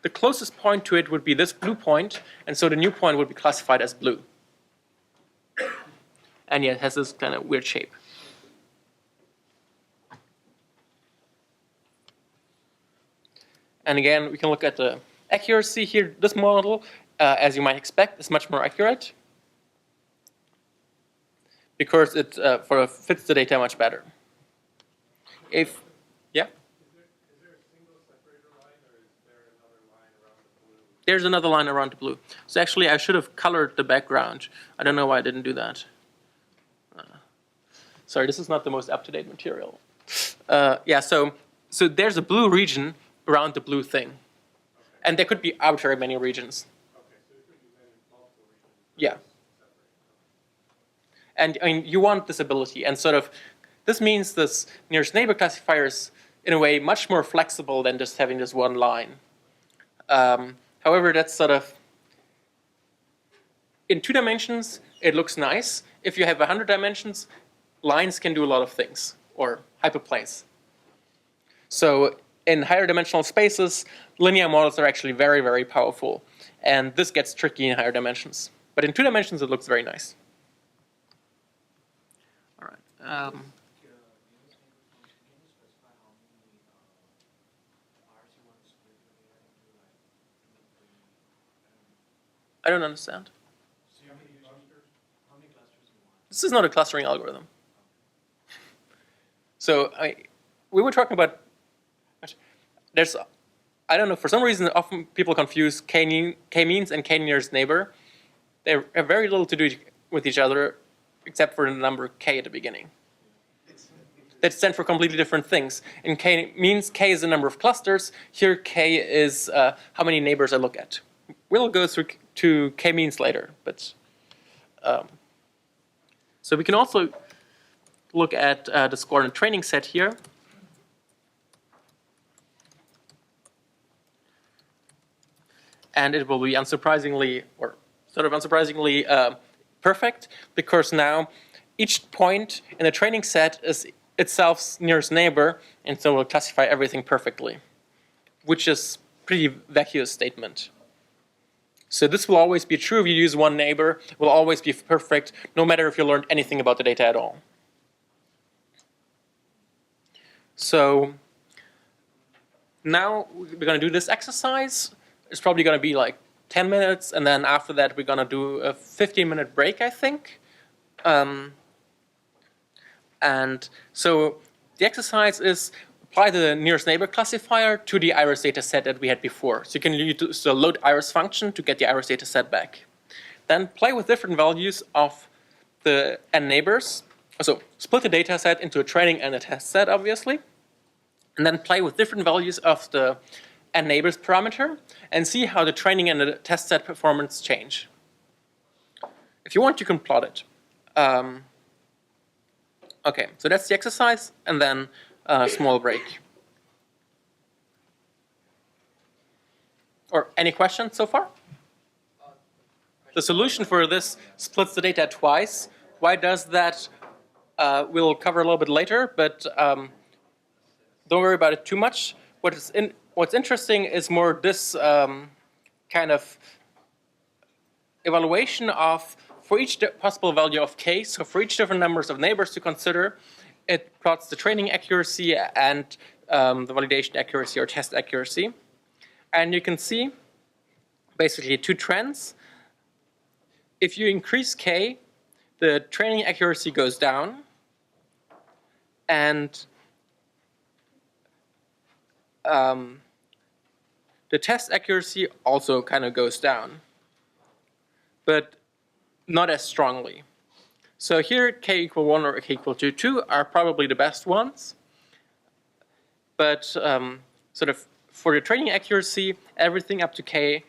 Speaker 4: the closest point to it would be this blue point, and so the new point would be classified as blue. And yeah, it has this kind of weird shape. And again, we can look at the accuracy here. This model, as you might expect, is much more accurate because it fits the data much better. Yeah?
Speaker 7: Is there a single separator line, or is there another line around the blue?
Speaker 4: There's another line around the blue. So actually, I should have colored the background. I don't know why I didn't do that. Sorry, this is not the most up-to-date material. Yeah, so there's a blue region around the blue thing. Okay. And there could be arbitrary many regions.
Speaker 7: Okay, so there could be multiple regions.
Speaker 4: Yeah. And I mean, you want this ability, and sort of, this means this nearest neighbor classifier is, in a way, much more flexible than just having this one line. However, that's sort of, in 2 dimensions, it looks nice. If you have 100 dimensions, lines can do a lot of things, or hyperplanes. So in higher dimensional spaces, linear models are actually very, very powerful. And this gets tricky in higher dimensions. But in 2 dimensions, it looks very nice. All right. I don't understand. This is not a clustering algorithm. So we were talking about, there's, I don't know, for some reason often people confuse k-means and k-nearest neighbor. They have very little to do with each other except for the number k at the beginning. That stand for completely different things. In k-means, k is the number of clusters. Here k is how many neighbors I look at. We'll go through to k-means later, but so we can also look at the score in the training set here. And it will be unsurprisingly, or sort of unsurprisingly, perfect, because now each point in the training set is itself's nearest neighbor, and so we'll classify everything perfectly, which is pretty vacuous statement. So this will always be true if you use one neighbor. It will always be perfect, no matter if you learned anything about the data at all. So now we're going to do this exercise. It's probably going to be like 10 minutes, and then after that we're going to do a 15-minute break, I think. And so the exercise is apply the nearest neighbor classifier to the iris data set that we had before. So you can use the load iris function to get the iris data set back. Then play with different values of the n neighbors. So split the data set into a training and a test set, obviously. And then play with different values of the n neighbors parameter and see how the training and the test set performance change. If you want, you can plot it. Okay, so that's the exercise, and then a small break. Or any questions so far? The solution for this splits the data twice. Why does that? We'll cover a little bit later, but don't worry about it too much. What's interesting is more this kind of evaluation of, for each possible value of k, so for each different numbers of neighbors to consider, it plots the training accuracy and the validation accuracy or test accuracy. And you can see basically two trends. If you increase k, the training accuracy goes down, and the test accuracy also kind of goes down, but not as strongly. So here k equal 1 or k equal to 2 are probably the best ones. But sort of for the training accuracy, everything up to k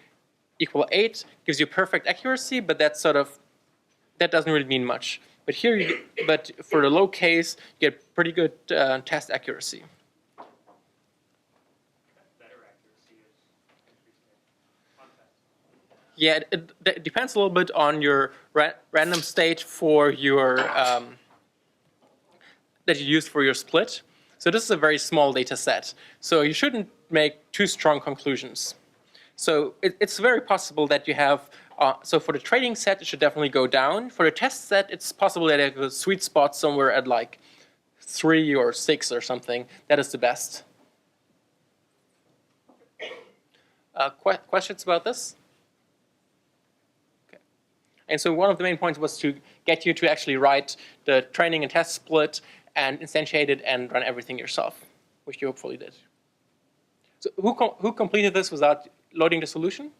Speaker 4: equal 8 gives you perfect accuracy, but that doesn't really mean much. But here, but for the low k's, you get pretty good test accuracy.
Speaker 2: Better accuracy is increased context.
Speaker 4: Yeah, it depends a little bit on your random state for your that you use for your split. So this is a very small data set. So you shouldn't make too strong conclusions. So it's very possible that you have, so for the training set, it should definitely go down. For the test set, it's possible that you have a sweet spot somewhere at like 3 or 6 or something. That is the best. Questions about this? Okay. And so one of the main points was to get you to actually write the training and test split and instantiate it and run everything yourself, which you hopefully did. So who completed this without loading the solution?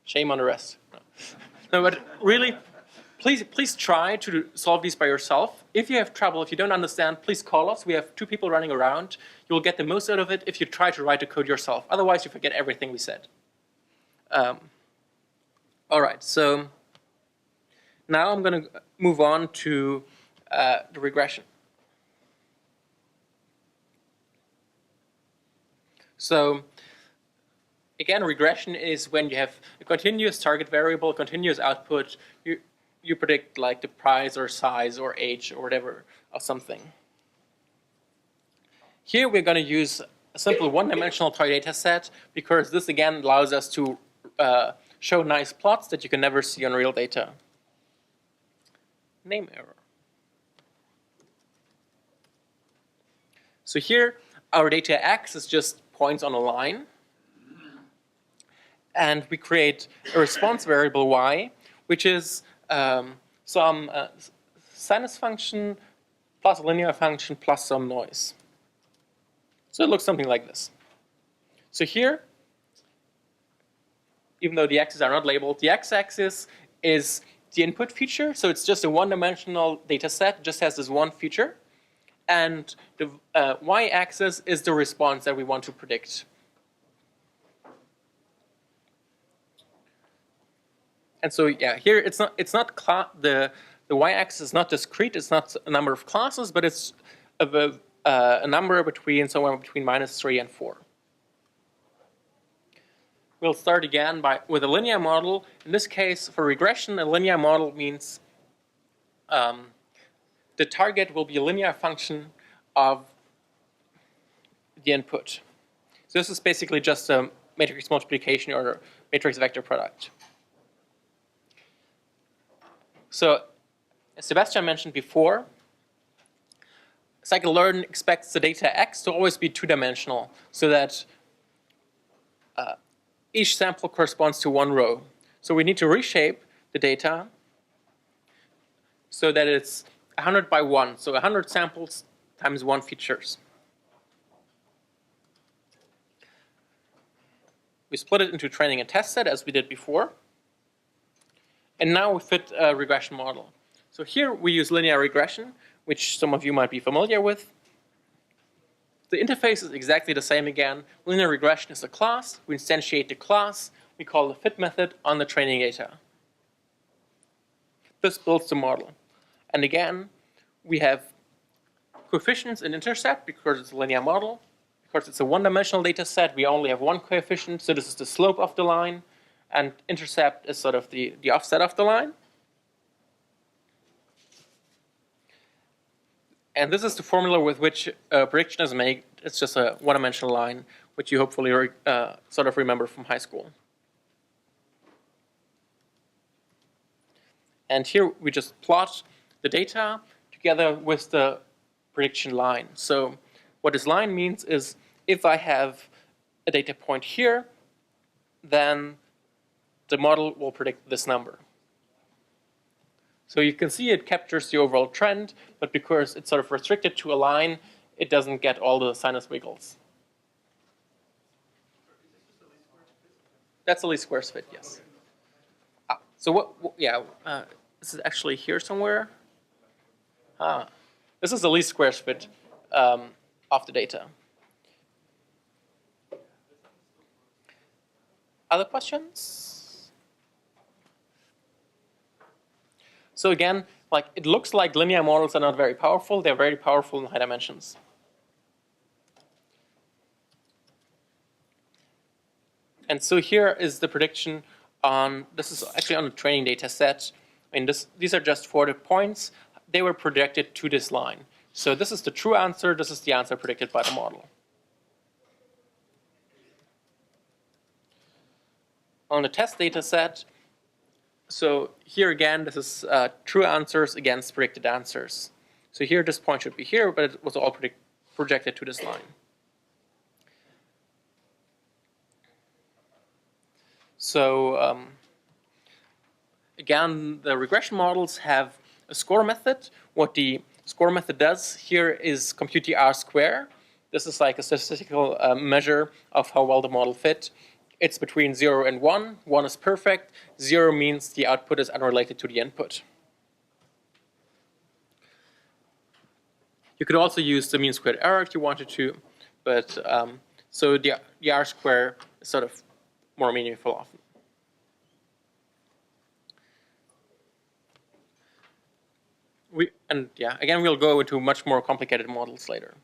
Speaker 4: Shame on the rest. No, but really, please try to solve these by yourself. If you have trouble, if you don't understand, please call us. We have 2 people running around. You'll get the most out of it if you try to write the code yourself. Otherwise, you forget everything we said. All right, so now I'm going to move on to the regression. So again, regression is when you have a continuous target variable, continuous output. You predict like the price or size or age or whatever of something. Here we're going to use a simple one-dimensional toy data set because this again allows us to show nice plots that you can never see on real data. Name error. So here our data x is just points on a line. And we create a response variable y, which is some sinus function plus a linear function plus some noise. So it looks something like this. So here, even though the axes are not labeled, the x-axis is the input feature. So it's just a one-dimensional data set, just has this one feature. And the y-axis is the response that we want to predict. And so yeah, here it's not the y-axis is not discrete. It's not a number of classes, but it's a number between somewhere between -3 and 4. We'll start again with a linear model. In this case, for regression, a linear model means the target will be a linear function of the input. So this is basically just a matrix multiplication or a matrix vector product. So as Sebastian mentioned before, Scikit-learn expects the data X to always be two-dimensional, so that each sample corresponds to one row. So we need to reshape the data so that it's 100 by 1, so 100 samples times 1 features. We split it into training and test set as we did before. And now we fit a regression model. So here we use linear regression, which some of you might be familiar with. The interface is exactly the same again. Linear regression is a class. We instantiate the class. We call the fit method on the training data. This builds the model. And again, we have coefficients in intercept because it's a linear model. Because it's a one-dimensional data set, we only have one coefficient. So this is the slope of the line. And intercept is sort of the offset of the line. And this is the formula with which prediction is made. It's just a one-dimensional line, which you hopefully sort of remember from high school. And here we just plot the data together with the prediction line. So what this line means is if I have a data point here, then the model will predict this number. So you can see it captures the overall trend, but because it's sort of restricted to a line, it doesn't get all the sinus wiggles. That's the least squares fit, yes. So this is actually here somewhere. This is the least squares fit of the data. Other questions? So again, like it looks like linear models are not very powerful. They're very powerful in high dimensions. And so here is the prediction on, this is actually on a training data set. I mean, these are just 40 points. They were projected to this line. So this is the true answer. This is the answer predicted by the model. On the test data set, so here again, this is true answers against predicted answers. So here, this point should be here, but it was all projected to this line. So again, the regression models have a score method. What the score method does here is compute the R-square. This is like a statistical measure of how well the model fit. It's between 0 and 1. 1 is perfect. 0 means the output is unrelated to the input. You could also use the mean squared error if you wanted to, but so the R-square is sort of more meaningful often. Again, we'll go into much more complicated models later.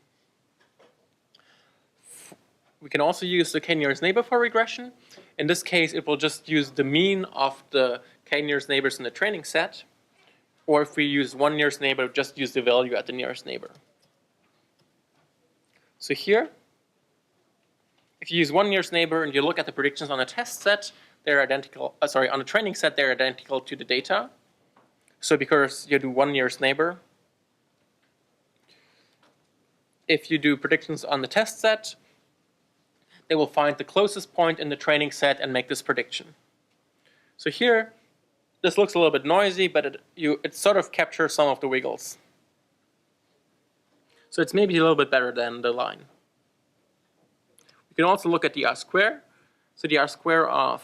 Speaker 4: We can also use the k-nearest neighbor for regression. In this case, it will just use the mean of the k-nearest neighbors in the training set. Or if we use one nearest neighbor, just use the value at the nearest neighbor. So here, if you use one nearest neighbor and you look at the predictions on a test set, they're identical, on the training set, they're identical to the data. So because you do one nearest neighbor, if you do predictions on the test set, they will find the closest point in the training set and make this prediction. So here, this looks a little bit noisy, but it sort of captures some of the wiggles. So it's maybe a little bit better than the line. We can also look at the R-square. So the R-square of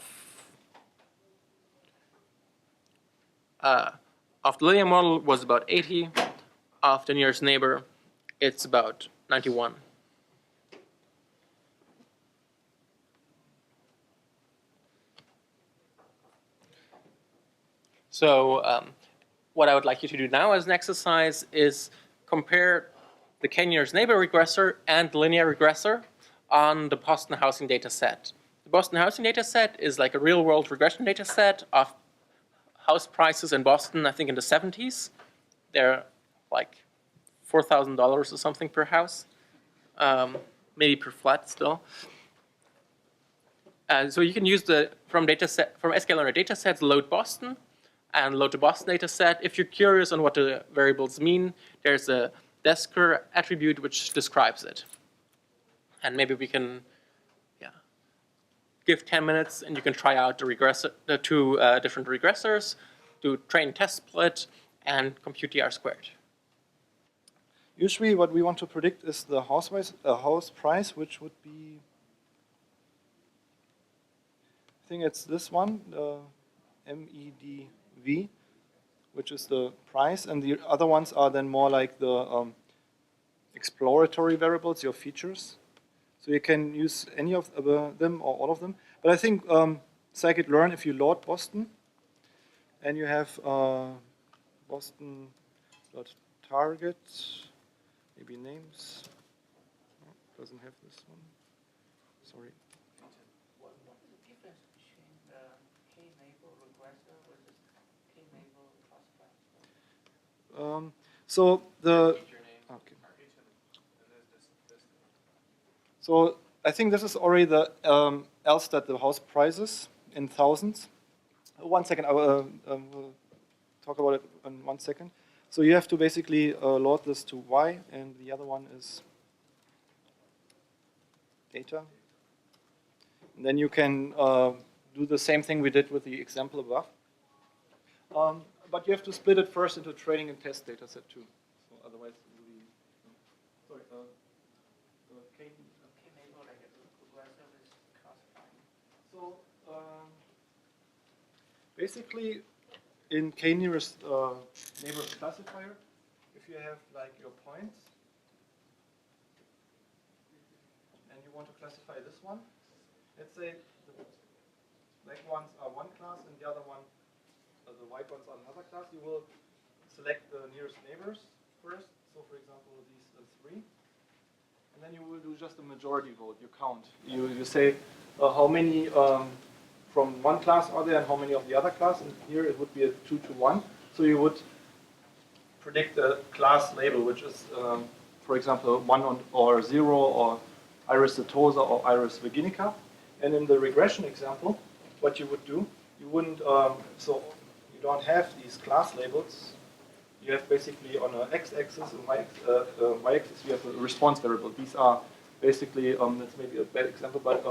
Speaker 4: the linear model was about 80. Of the nearest neighbor, it's about 91. So what I would like you to do now as an exercise is compare the k-nearest neighbor regressor and the linear regressor on the Boston housing data set. The Boston housing data set is like a real-world regression data set of house prices in Boston, I think in the 70s. They're like $4,000 or something per house, maybe per flat still. So you can use from Scikit-learn data sets, load Boston and load the Boston data set. If you're curious on what the variables mean, there's a Desker attribute which describes it. And maybe we can give 10 minutes and you can try out the two different regressors, do train test split, and compute the R-squared.
Speaker 1: Usually what we want to predict is the house price, which would be, I think it's this one, the MEDV, which is the price, and the other ones are then more like the exploratory variables, your features. So you can use any of them or all of them. But I think Scikit-learn, if you load Boston, and you have Boston.target, maybe names. No, doesn't have this one. Sorry.
Speaker 8: What is the difference between the k-enable regressor versus k-enable classifier?
Speaker 1: So the okay. So I think this is already the Elstad, the house prices in thousands. 1 second, I will talk about it in 1 second. So you have to basically load this to Y, and the other one is data. And then you can do the same thing we did with the example above. But you have to split it first into training and test data set too. So otherwise, it will be, sorry.
Speaker 8: K-enable like a regressor is classifying.
Speaker 1: So basically, in k-nearest neighbor classifier, if you have like your points, and you want to classify this one, let's say the black ones are one class and the other one, the white ones are another class, you will select the nearest neighbors first. So for example, these 3. And then you will do just a majority vote, you count. You say how many from one class are there and how many of the other class, and here it would be a 2 to 1. So you would predict a class label, which is, for example, 1 or 0, or iris setosa or iris virginica. And in the regression example, what you would do, you wouldn't, so you don't have these class labels. You have basically on an x-axis and y-axis, you have a response variable. These are basically, that's maybe a bad example, but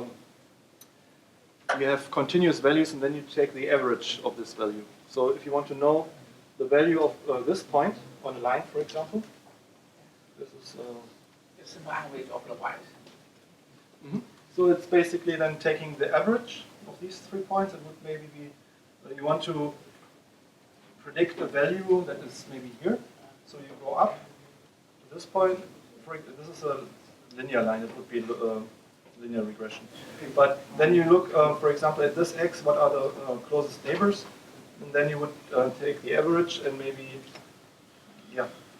Speaker 1: you have continuous values and then you take the average of this value. So if you want to know the value of this point on a line, for example, this is...
Speaker 8: It's the bandwidth of the wires.
Speaker 1: So it's basically then taking the average of these 3 points. It would maybe be, you want to predict a value that is maybe here. So you go up to this point. This is a linear line. It would be linear regression. But then you look, for example, at this x, what are the closest neighbors? And then you would take the average and maybe,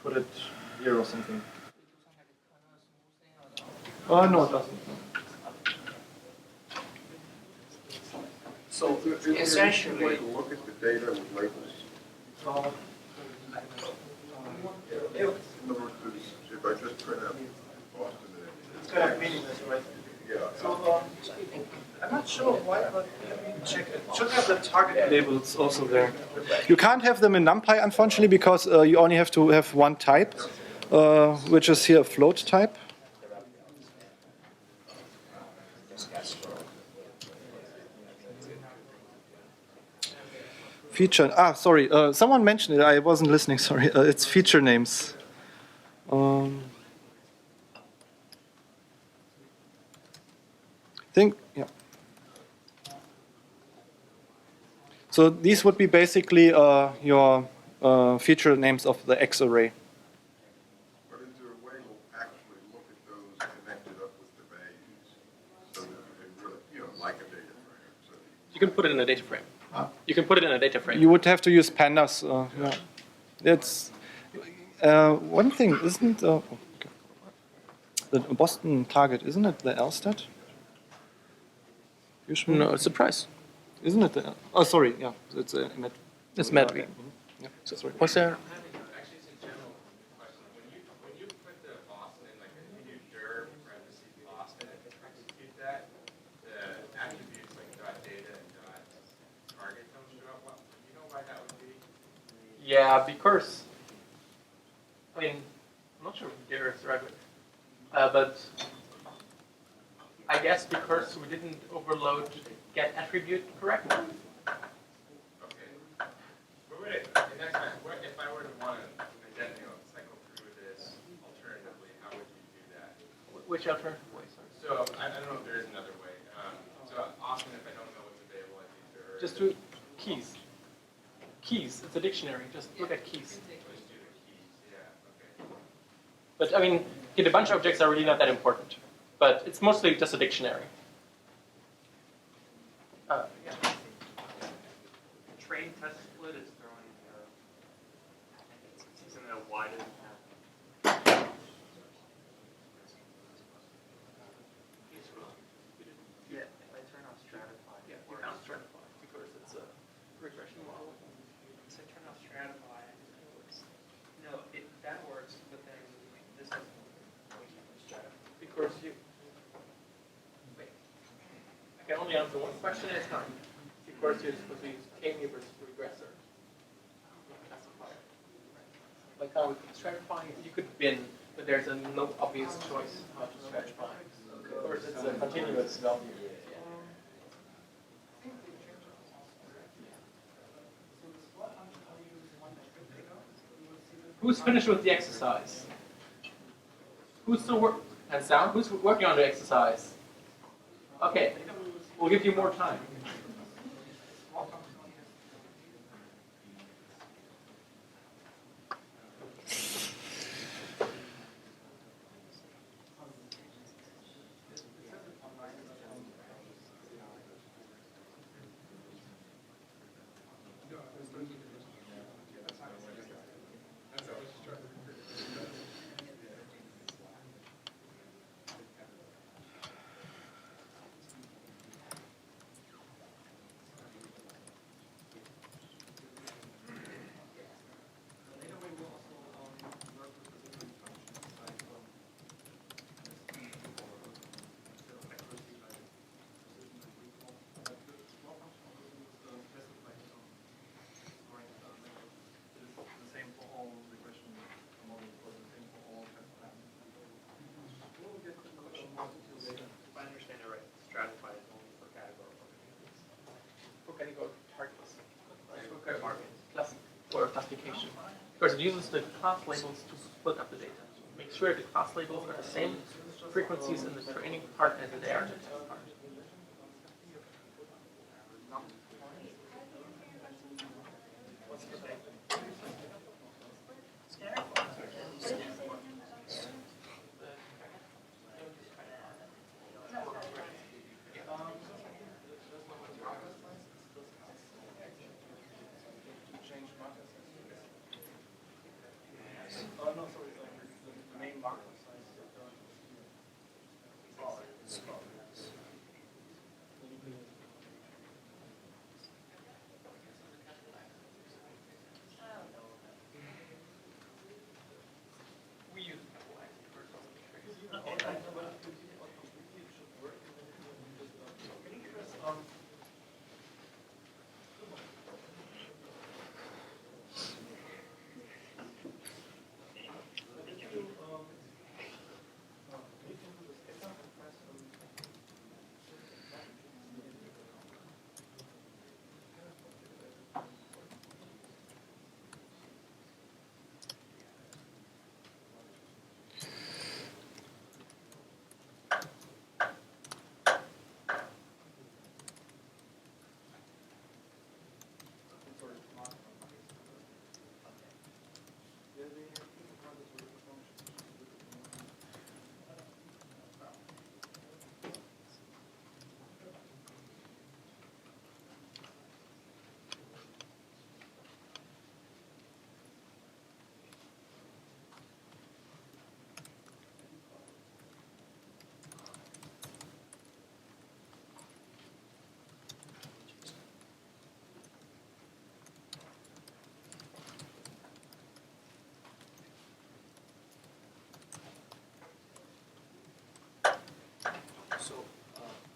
Speaker 1: put it here or something. Oh, no, it doesn't.
Speaker 8: So
Speaker 7: Essentially,
Speaker 8: essentially,
Speaker 7: to look at the data with labels. In other words, if I just print out Boston,
Speaker 1: It's kind of meaningless, right?
Speaker 7: Yeah.
Speaker 1: So I'm not sure why, but let me check. It should have the target labels also there. You can't have them in NumPy, unfortunately, because you only have to have one type, which is here a float type. Feature. Sorry. Someone mentioned it. I wasn't listening. Sorry. It's feature names. Yeah. So these would be basically your feature names of the X array.
Speaker 7: But is there a way to actually look at those connected up with the values so that you can really, like a data frame? So
Speaker 4: You can put it in a data frame. You can put it in a data frame.
Speaker 1: You would have to use pandas. Yeah. It's one thing, isn't the Boston target? Isn't it the Elstad? Usually,
Speaker 4: No, it's a price.
Speaker 1: Isn't it the? Oh, sorry. Yeah, it's a Met.
Speaker 4: It's Met.
Speaker 1: Yeah,
Speaker 4: So,
Speaker 1: sorry.
Speaker 4: was there?
Speaker 2: Actually, it's a general question. When you put the Boston in like a integer parentheses Boston and execute that, the attributes like .data and .target don't show up. Well, you know why that would be?
Speaker 4: Yeah, because I mean, not sure if there is the right way. But I guess because we didn't overload get attribute correctly.
Speaker 9: Okay. But wait, in that time, if I were to want to cycle through this alternatively, how would you do that?
Speaker 4: Which alternative way, sorry?
Speaker 9: So I don't know if there is another way. So often if I don't know what's available, I think there are...
Speaker 4: Just do keys. Keys, it's a dictionary, just look at keys.
Speaker 9: Just do the keys, yeah, okay.
Speaker 4: But I mean, the bunch objects are really not that important. But it's mostly just a dictionary. Yeah.
Speaker 2: Train test split is throwing it's in a wide path. Yeah, if I turn off stratify.
Speaker 4: Yeah, you can't stratify because it's a regression model.
Speaker 2: So I turn off stratify. No, that works, but then this doesn't work.
Speaker 4: Because you... Wait. I can only answer one question at a time. Because you're supposed to use k-neighbors regressor. Classifier. Like how we could stratify, you could bin, but there's no obvious choice how to stratify. Of course, it's a continuous value. Who's finished with the exercise? Who's still working? Hands down. Who's working on the exercise? Okay, we'll give you more time.
Speaker 2: If I understand it right, stratify is only for categorical.
Speaker 4: For category targets. For classification. Because it uses the class labels to split up the data. Make sure the class labels are the same frequencies in the training part as they are in the test part.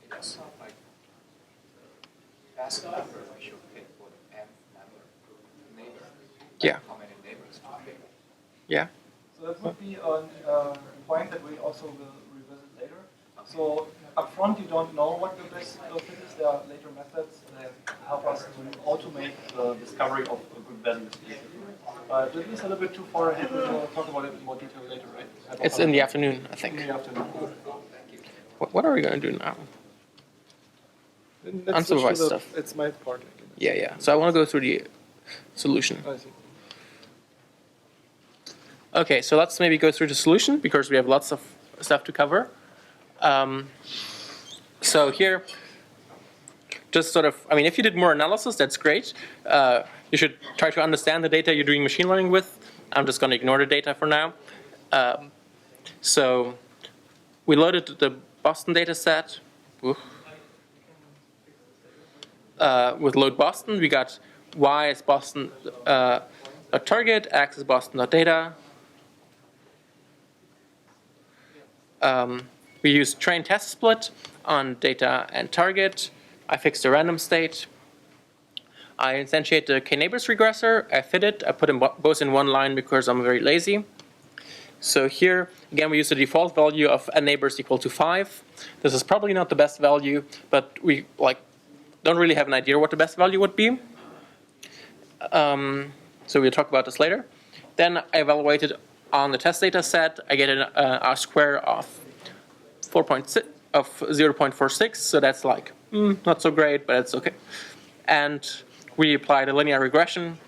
Speaker 10: It does sound like fast number we should pick for the nth number neighbor.
Speaker 4: Yeah.
Speaker 10: How many neighbors to pick?
Speaker 4: Yeah.
Speaker 1: So that would be a point that we also will revisit later. So up front, you don't know what the best fit is. There are later methods that help us to automate the discovery of good values. This is a little bit too far ahead. We'll talk about it in more detail later, right?
Speaker 4: It's in the afternoon, I think.
Speaker 1: In the afternoon.
Speaker 4: What are we going to do now?
Speaker 1: Let's switch to
Speaker 4: Unsupervised
Speaker 1: the-
Speaker 4: stuff.
Speaker 1: It's my part.
Speaker 4: Yeah. So I want to go through the solution.
Speaker 1: I see.
Speaker 4: Okay, so let's maybe go through the solution because we have lots of stuff to cover. So here, just sort of, I mean, if you did more analysis, that's great. You should try to understand the data you're doing machine learning with. I'm just going to ignore the data for now. So we loaded the Boston data set. With load Boston, we got y is Boston target, x is Boston.data. We use train test split on data and target. I fixed the random state. I instantiate the k-neighbors regressor. I fit it. I put them both in one line because I'm very lazy. So here, again, we use the default value of n neighbors equal to 5. This is probably not the best value, but we don't really have an idea what the best value would be. So we'll talk about this later. Then I evaluated on the test data set. I get an R square of 0.46, so that's like not so great, but it's okay. And we apply the linear regression,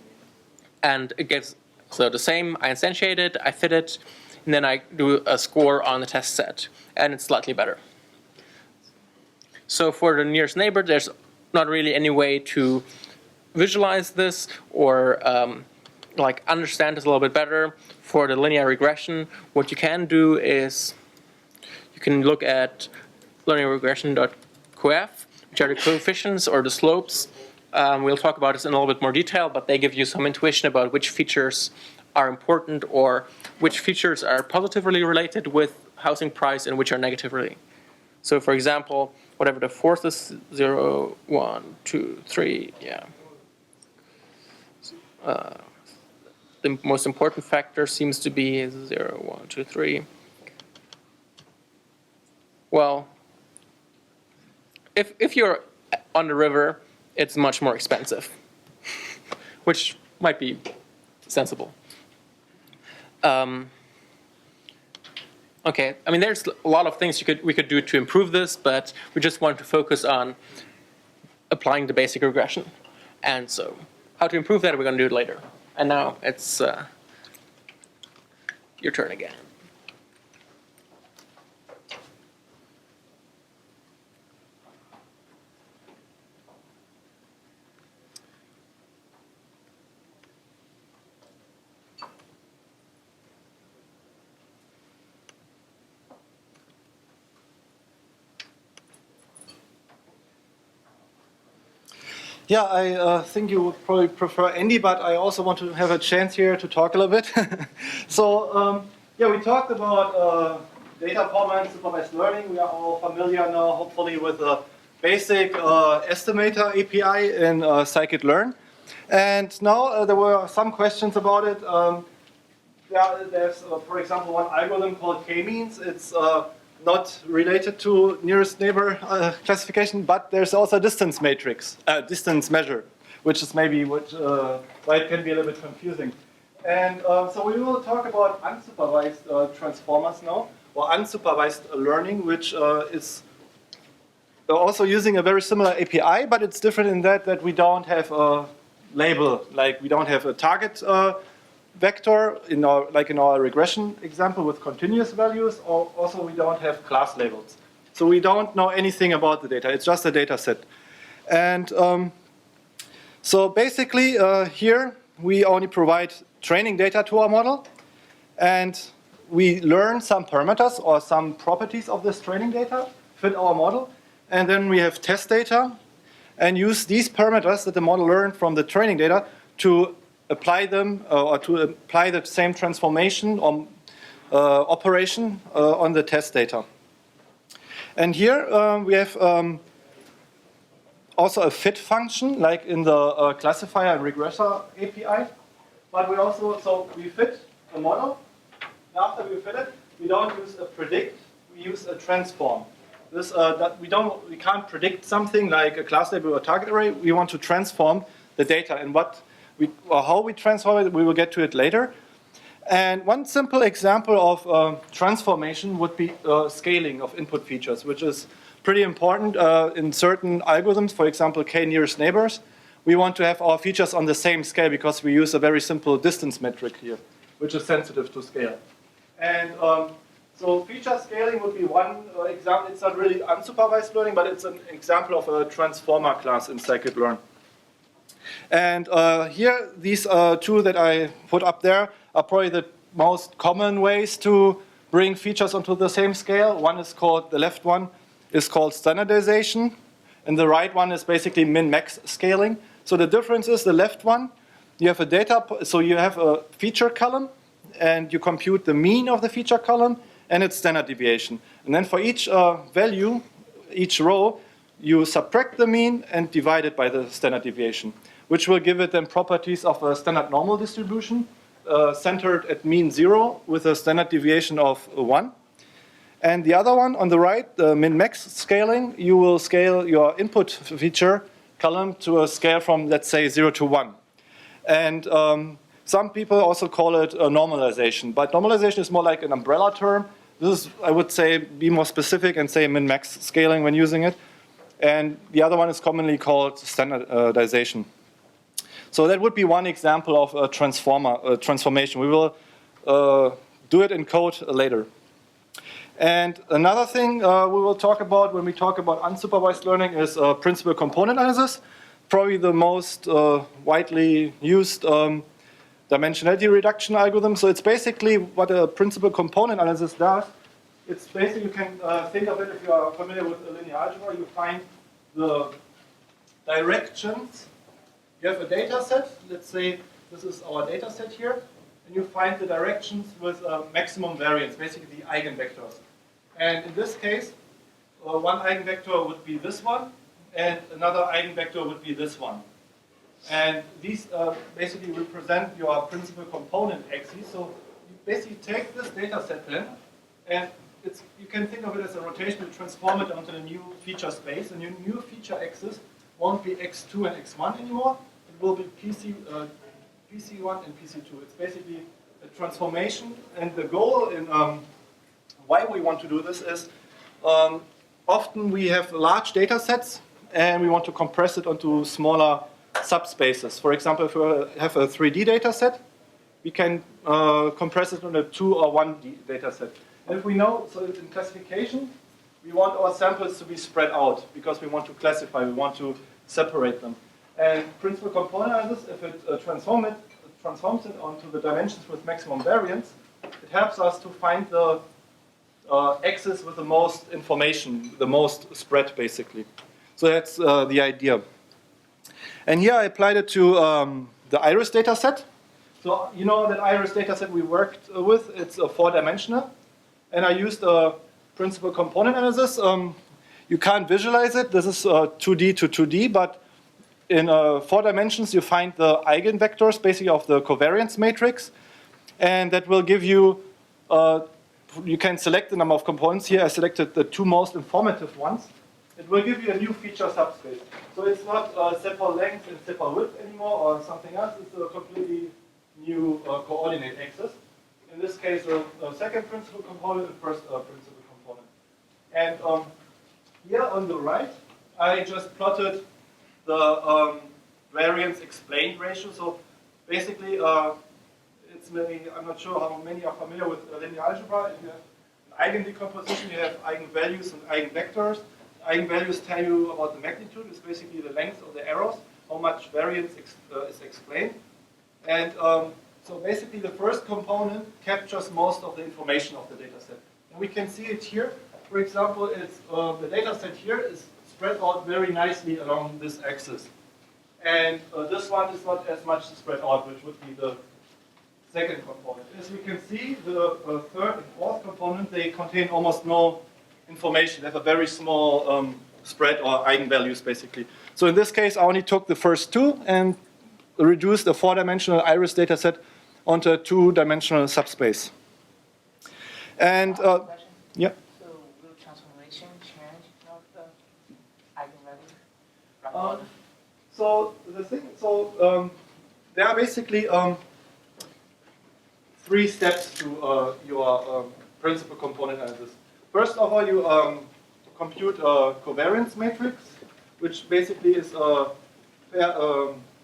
Speaker 4: and it gives so the same. I instantiate it, I fit it, and then I do a score on the test set, and it's slightly better. So for the nearest neighbor, there's not really any way to visualize this or understand this a little bit better. For the linear regression, what you can do is you can look at linearregression.coef, which are the coefficients or the slopes. We'll talk about this in a little bit more detail, but they give you some intuition about which features are important or which features are positively related with housing price and which are negatively. So for example, whatever the fourth is, 0, 1, 2, 3, yeah. The most important factor seems to be 0, 1, 2, 3. Well, if you're on the river, it's much more expensive, which might be sensible. Okay, I mean, there's a lot of things we could do to improve this, but we just want to focus on applying the basic regression. And so, how to improve that, we're going to do it later. And now it's your turn again.
Speaker 1: Yeah, I think you would probably prefer Andy, but I also want to have a chance here to talk a little bit. So, yeah, we talked about data format and supervised learning. We are all familiar now, hopefully, with the basic estimator API in Scikit-learn. And now there were some questions about it. There's, for example, one algorithm called k-means. It's not related to nearest neighbor classification, but there's also a distance matrix, distance measure, which is maybe why it can be a little bit confusing. And so we will talk about unsupervised transformers now, or unsupervised learning, which is also using a very similar API, but it's different in that we don't have a label, like we don't have a target vector in our regression example with continuous values, or also we don't have class labels. So we don't know anything about the data. It's just a data set. And so basically here we only provide training data to our model, and we learn some parameters or some properties of this training data, fit our model, and then we have test data and use these parameters that the model learned from the training data to apply them or to apply the same transformation or operation on the test data. And here we have also a fit function, like in the classifier and regressor API. But we also, so we fit a model, And after we fill it, we don't use a predict, we use a transform. This, we can't predict something like a class label or target array. We want to transform the data, and how we transform it, we will get to it later. And one simple example of transformation would be scaling of input features, which is pretty important in certain algorithms. For example, k-nearest neighbors. We want to have our features on the same scale because we use a very simple distance metric here, which is sensitive to scale. And so feature scaling would be one example. It's not really unsupervised learning, but it's an example of a transformer class in Scikit-learn. And here, these two that I put up there are probably the most common ways to bring features onto the same scale. One is called, the left one is called standardization, and the right one is basically min-max scaling. So the difference is the left one, you have a data, so you have a feature column, and you compute the mean of the feature column and its standard deviation. And then for each value, each row, you subtract the mean and divide it by the standard deviation, which will give it then properties of a standard normal distribution centered at mean 0 with a standard deviation of 1. And the other one on the right, the min-max scaling, you will scale your input feature column to a scale from, let's say, 0 to 1. And some people also call it a normalization. But normalization is more like an umbrella term. This is, I would say, be more specific and say min-max scaling when using it. And the other one is commonly called standardization. So that would be one example of a transformation. We will do it in code later. And another thing we will talk about when we talk about unsupervised learning is principal component analysis. Probably the most widely used dimensionality reduction algorithm. So it's basically what a principal component analysis does. It's basically, you can think of it, if you are familiar with linear algebra, you find the directions. You have a data set. Let's say this is our data set here. And you find the directions with maximum variance, basically the eigenvectors. And in this case, one eigenvector would be this one, and another eigenvector would be this one. And these basically represent your principal component axes. So you basically take this data set then, and you can think of it as a rotation to transform it onto the new feature space. And your new feature axis won't be x2 and x1 anymore. It will be PC1 and PC2. It's basically a transformation. And the goal in why we want to do this is often we have large data sets and we want to compress it onto smaller subspaces. For example, if we have a 3D data set, we can compress it on a 2 or 1D data set. And if we know, so in classification, we want our samples to be spread out because we want to classify, we want to separate them. And principal component analysis, if it transforms it onto the dimensions with maximum variance, it helps us to find the axis with the most information, the most spread, basically. So that's the idea. And here I applied it to the iris data set. So you know that iris data set we worked with, it's 4-dimensional. And I used a principal component analysis. You can't visualize it. This is 2D to 2D, but in 4 dimensions you find the eigenvectors, basically of the covariance matrix. And that will give you, you can select the number of components. Here I selected the 2 most informative ones. It will give you a new feature subspace. So it's not sepal length and sepal width anymore or something else. It's a completely new coordinate axis. In this case, a second principal component and first principal component. And here on the right, I just plotted the variance explained ratio. So basically, it's maybe, I'm not sure how many are familiar with linear algebra. If you have an eigendecomposition, you have eigenvalues and eigenvectors. Eigenvalues tell you about the magnitude. It's basically the length of the arrows, how much variance is explained. And so basically the first component captures most of the information of the data set. And we can see it here. For example, it's, the data set here is spread out very nicely along this axis. And this one is not as much spread out, which would be the second component. As we can see, the third and fourth component, they contain almost no information. They have a very small spread or eigenvalues, basically. So in this case, I only took the first 2 and reduced a 4-dimensional iris data set onto a 2-dimensional subspace. And
Speaker 8: Question.
Speaker 1: yeah.
Speaker 8: So will transformation change the eigenvalue?
Speaker 1: So the thing, there are basically 3 steps to your principal component analysis. First of all, you compute a covariance matrix, which basically is a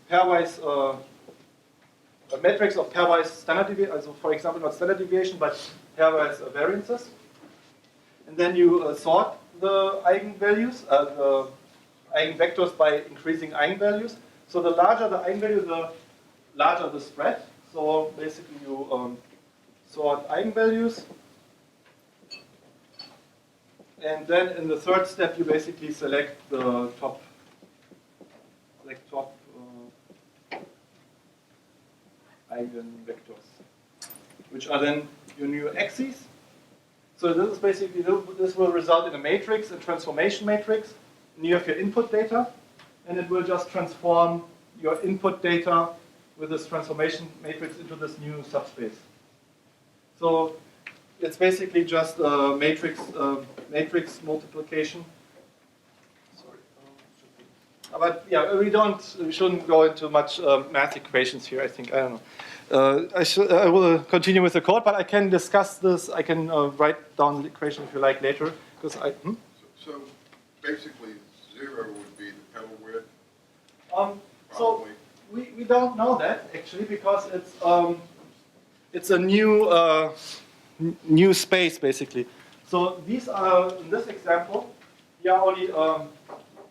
Speaker 1: pairwise a matrix of pairwise standard deviation. So, for example, not standard deviation, but pairwise variances. And then you sort the eigenvalues, the eigenvectors by increasing eigenvalues. So the larger the eigenvalue, the larger the spread. So basically you sort eigenvalues. And then in the 3rd step you basically select the top eigenvectors, which are then your new axes. So this is basically, this will result in a matrix, a transformation matrix. And you have your input data, and it will just transform your input data with this transformation matrix into this new subspace. So it's basically just a matrix multiplication. Sorry, but yeah, we shouldn't go into much math equations here. I think I don't know. I will continue with the code, but I can discuss this. I can write down the equation if you like later, because I.
Speaker 7: So basically, 0 would be the petal width.
Speaker 1: So we don't know that actually, because it's a new space basically. So these are, in this example, we are only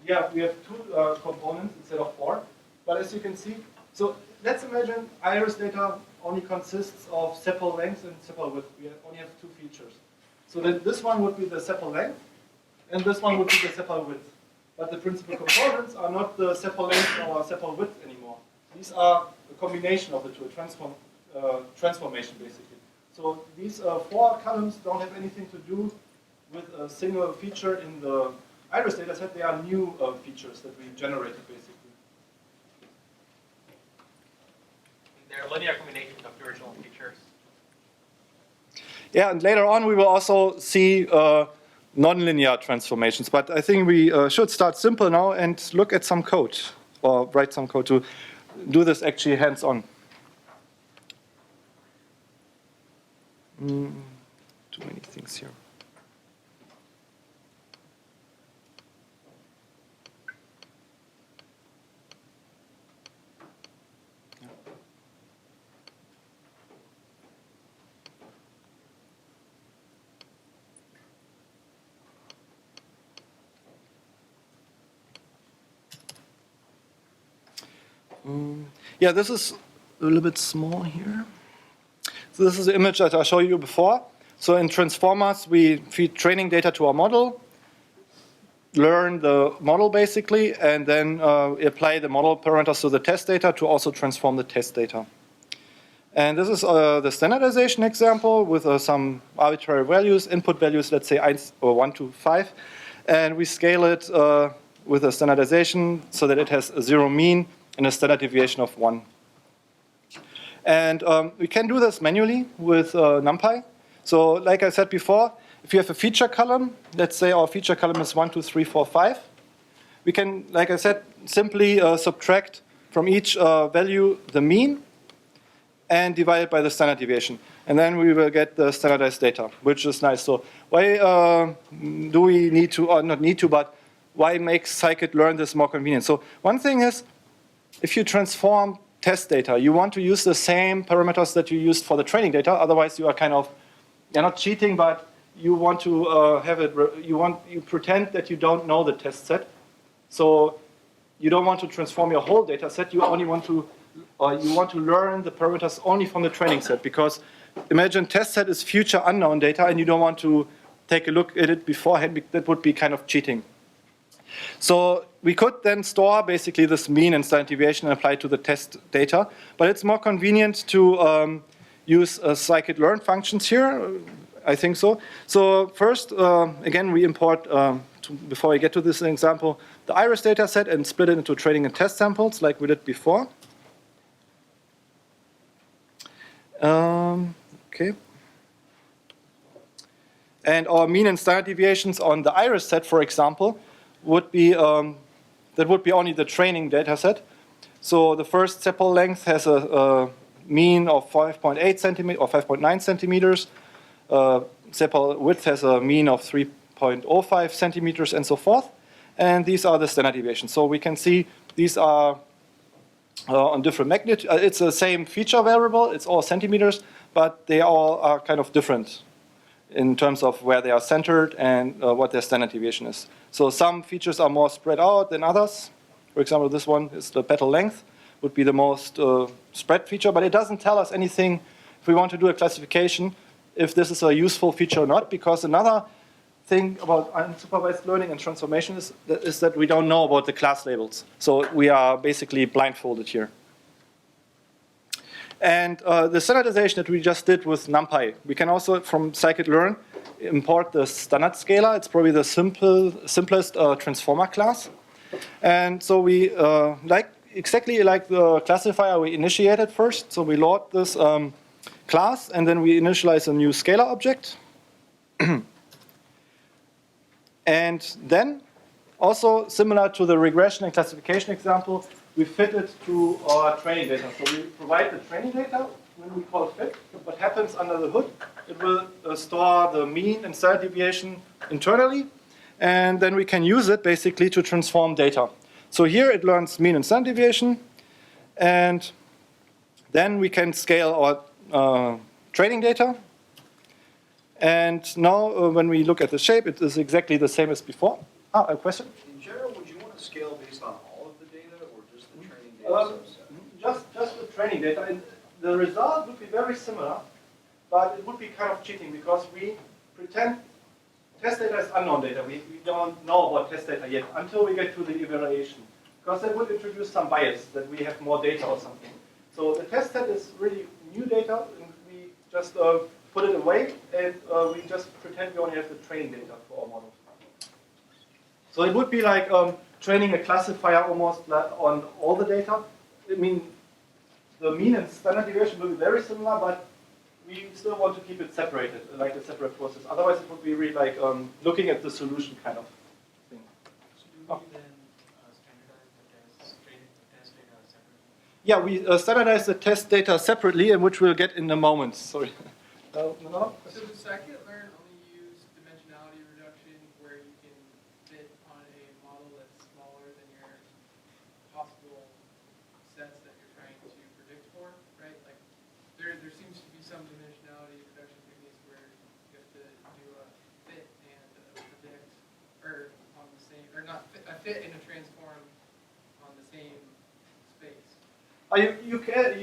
Speaker 1: we have 2 components instead of 4. But as you can see, so let's imagine iris data only consists of sepal length and sepal width. We only have 2 features. So then this one would be the sepal length, and this one would be the sepal width. But the principal components are not the sepal length or sepal width anymore. These are a combination of the 2, transformation basically. So these 4 columns don't have anything to do with a single feature in the iris data set. They are new features that we generated basically.
Speaker 4: They're linear combinations of the original features.
Speaker 1: Yeah, and later on we will also see nonlinear transformations. But I think we should start simple now and look at some code, or write some code to do this actually hands-on. Too many things here. Yeah, this is a little bit small here. So this is the image that I showed you before. So in transformers, we feed training data to our model, learn the model basically, and then apply the model parameters to the test data to also transform the test data. And this is the standardization example with some arbitrary values, input values, let's say 1 to 5. And we scale it with a standardization so that it has a 0 mean and a standard deviation of 1. And we can do this manually with NumPy. So like I said before, if you have a feature column, let's say our feature column is 1, 2, 3, 4, 5, we can, like I said, simply subtract from each value the mean and divide it by the standard deviation. And then we will get the standardized data, which is nice. So why do we need to, or not need to, but why make Scikit-learn this more convenient? So one thing is, if you transform test data, you want to use the same parameters that you used for the training data. Otherwise, you are kind of, you're not cheating, but you want to have it, you pretend that you don't know the test set. So you don't want to transform your whole data set. You only want to, you want to learn the parameters only from the training set, because imagine test set is future unknown data and you don't want to take a look at it beforehand. That would be kind of cheating. So we could then store basically this mean and standard deviation and apply it to the test data. But it's more convenient to use Scikit-learn functions here. I think so. So first, again, we import, before we get to this example, the iris data set and split it into training and test samples like we did before. Okay. And our mean and standard deviations on the iris set, for example, would be that would be only the training data set. So the first sepal length has a mean of 5.8 centimeters or 5.9 centimeters. Sepal width has a mean of 3.05 centimeters and so forth. And these are the standard deviations. So we can see these are on different magnitude. It's the same feature variable. It's all centimeters, but they all are kind of different in terms of where they are centered and what their standard deviation is. So some features are more spread out than others. For example, this one is the petal length, would be the most spread feature, but it doesn't tell us anything if we want to do a classification, if this is a useful feature or not, because another thing about unsupervised learning and transformation is that we don't know about the class labels. So we are basically blindfolded here. And the standardization that we just did with NumPy, we can also, from Scikit-learn, import the standard scalar. It's probably the simplest transformer class. And so we, exactly like the classifier we initiated first. So we load this class, and then we initialize a new scalar object. And then, also similar to the regression and classification example, we fit it to our training data. So we provide the training data when we call fit. What happens under the hood? It will store the mean and standard deviation internally, and then we can use it basically to transform data. So here it learns mean and standard deviation, and then we can scale our training data. And now when we look at the shape, it is exactly the same as before. A question?
Speaker 10: In general, would you want to scale based on all of the data or just the training data subset?
Speaker 1: Just the training data. And the result would be very similar, but it would be kind of cheating because we pretend test data is unknown data. We don't know about test data yet until we get to the evaluation. Because that would introduce some bias that we have more data or something. So the test set is really new data, and we just put it away, and we just pretend we only have the training data for our model. So it would be like training a classifier almost on all the data. I mean, the mean and standard deviation will be very similar, but we still want to keep it separated, like a separate process. Otherwise, it would be really like looking at the solution kind of thing.
Speaker 2: So do we then standardize the test data separately?
Speaker 1: Yeah, we standardize the test data separately, and which we'll get in a moment. Sorry.
Speaker 11: So does Scikit-learn only use dimensionality reduction where you can fit on a model that's smaller than your possible sets that you're trying to predict for, right? Like there seems to be some dimensionality reduction techniques where you have to do a fit and a predict, or on the same, or not fit, a fit and a transform on the same space.
Speaker 1: You can,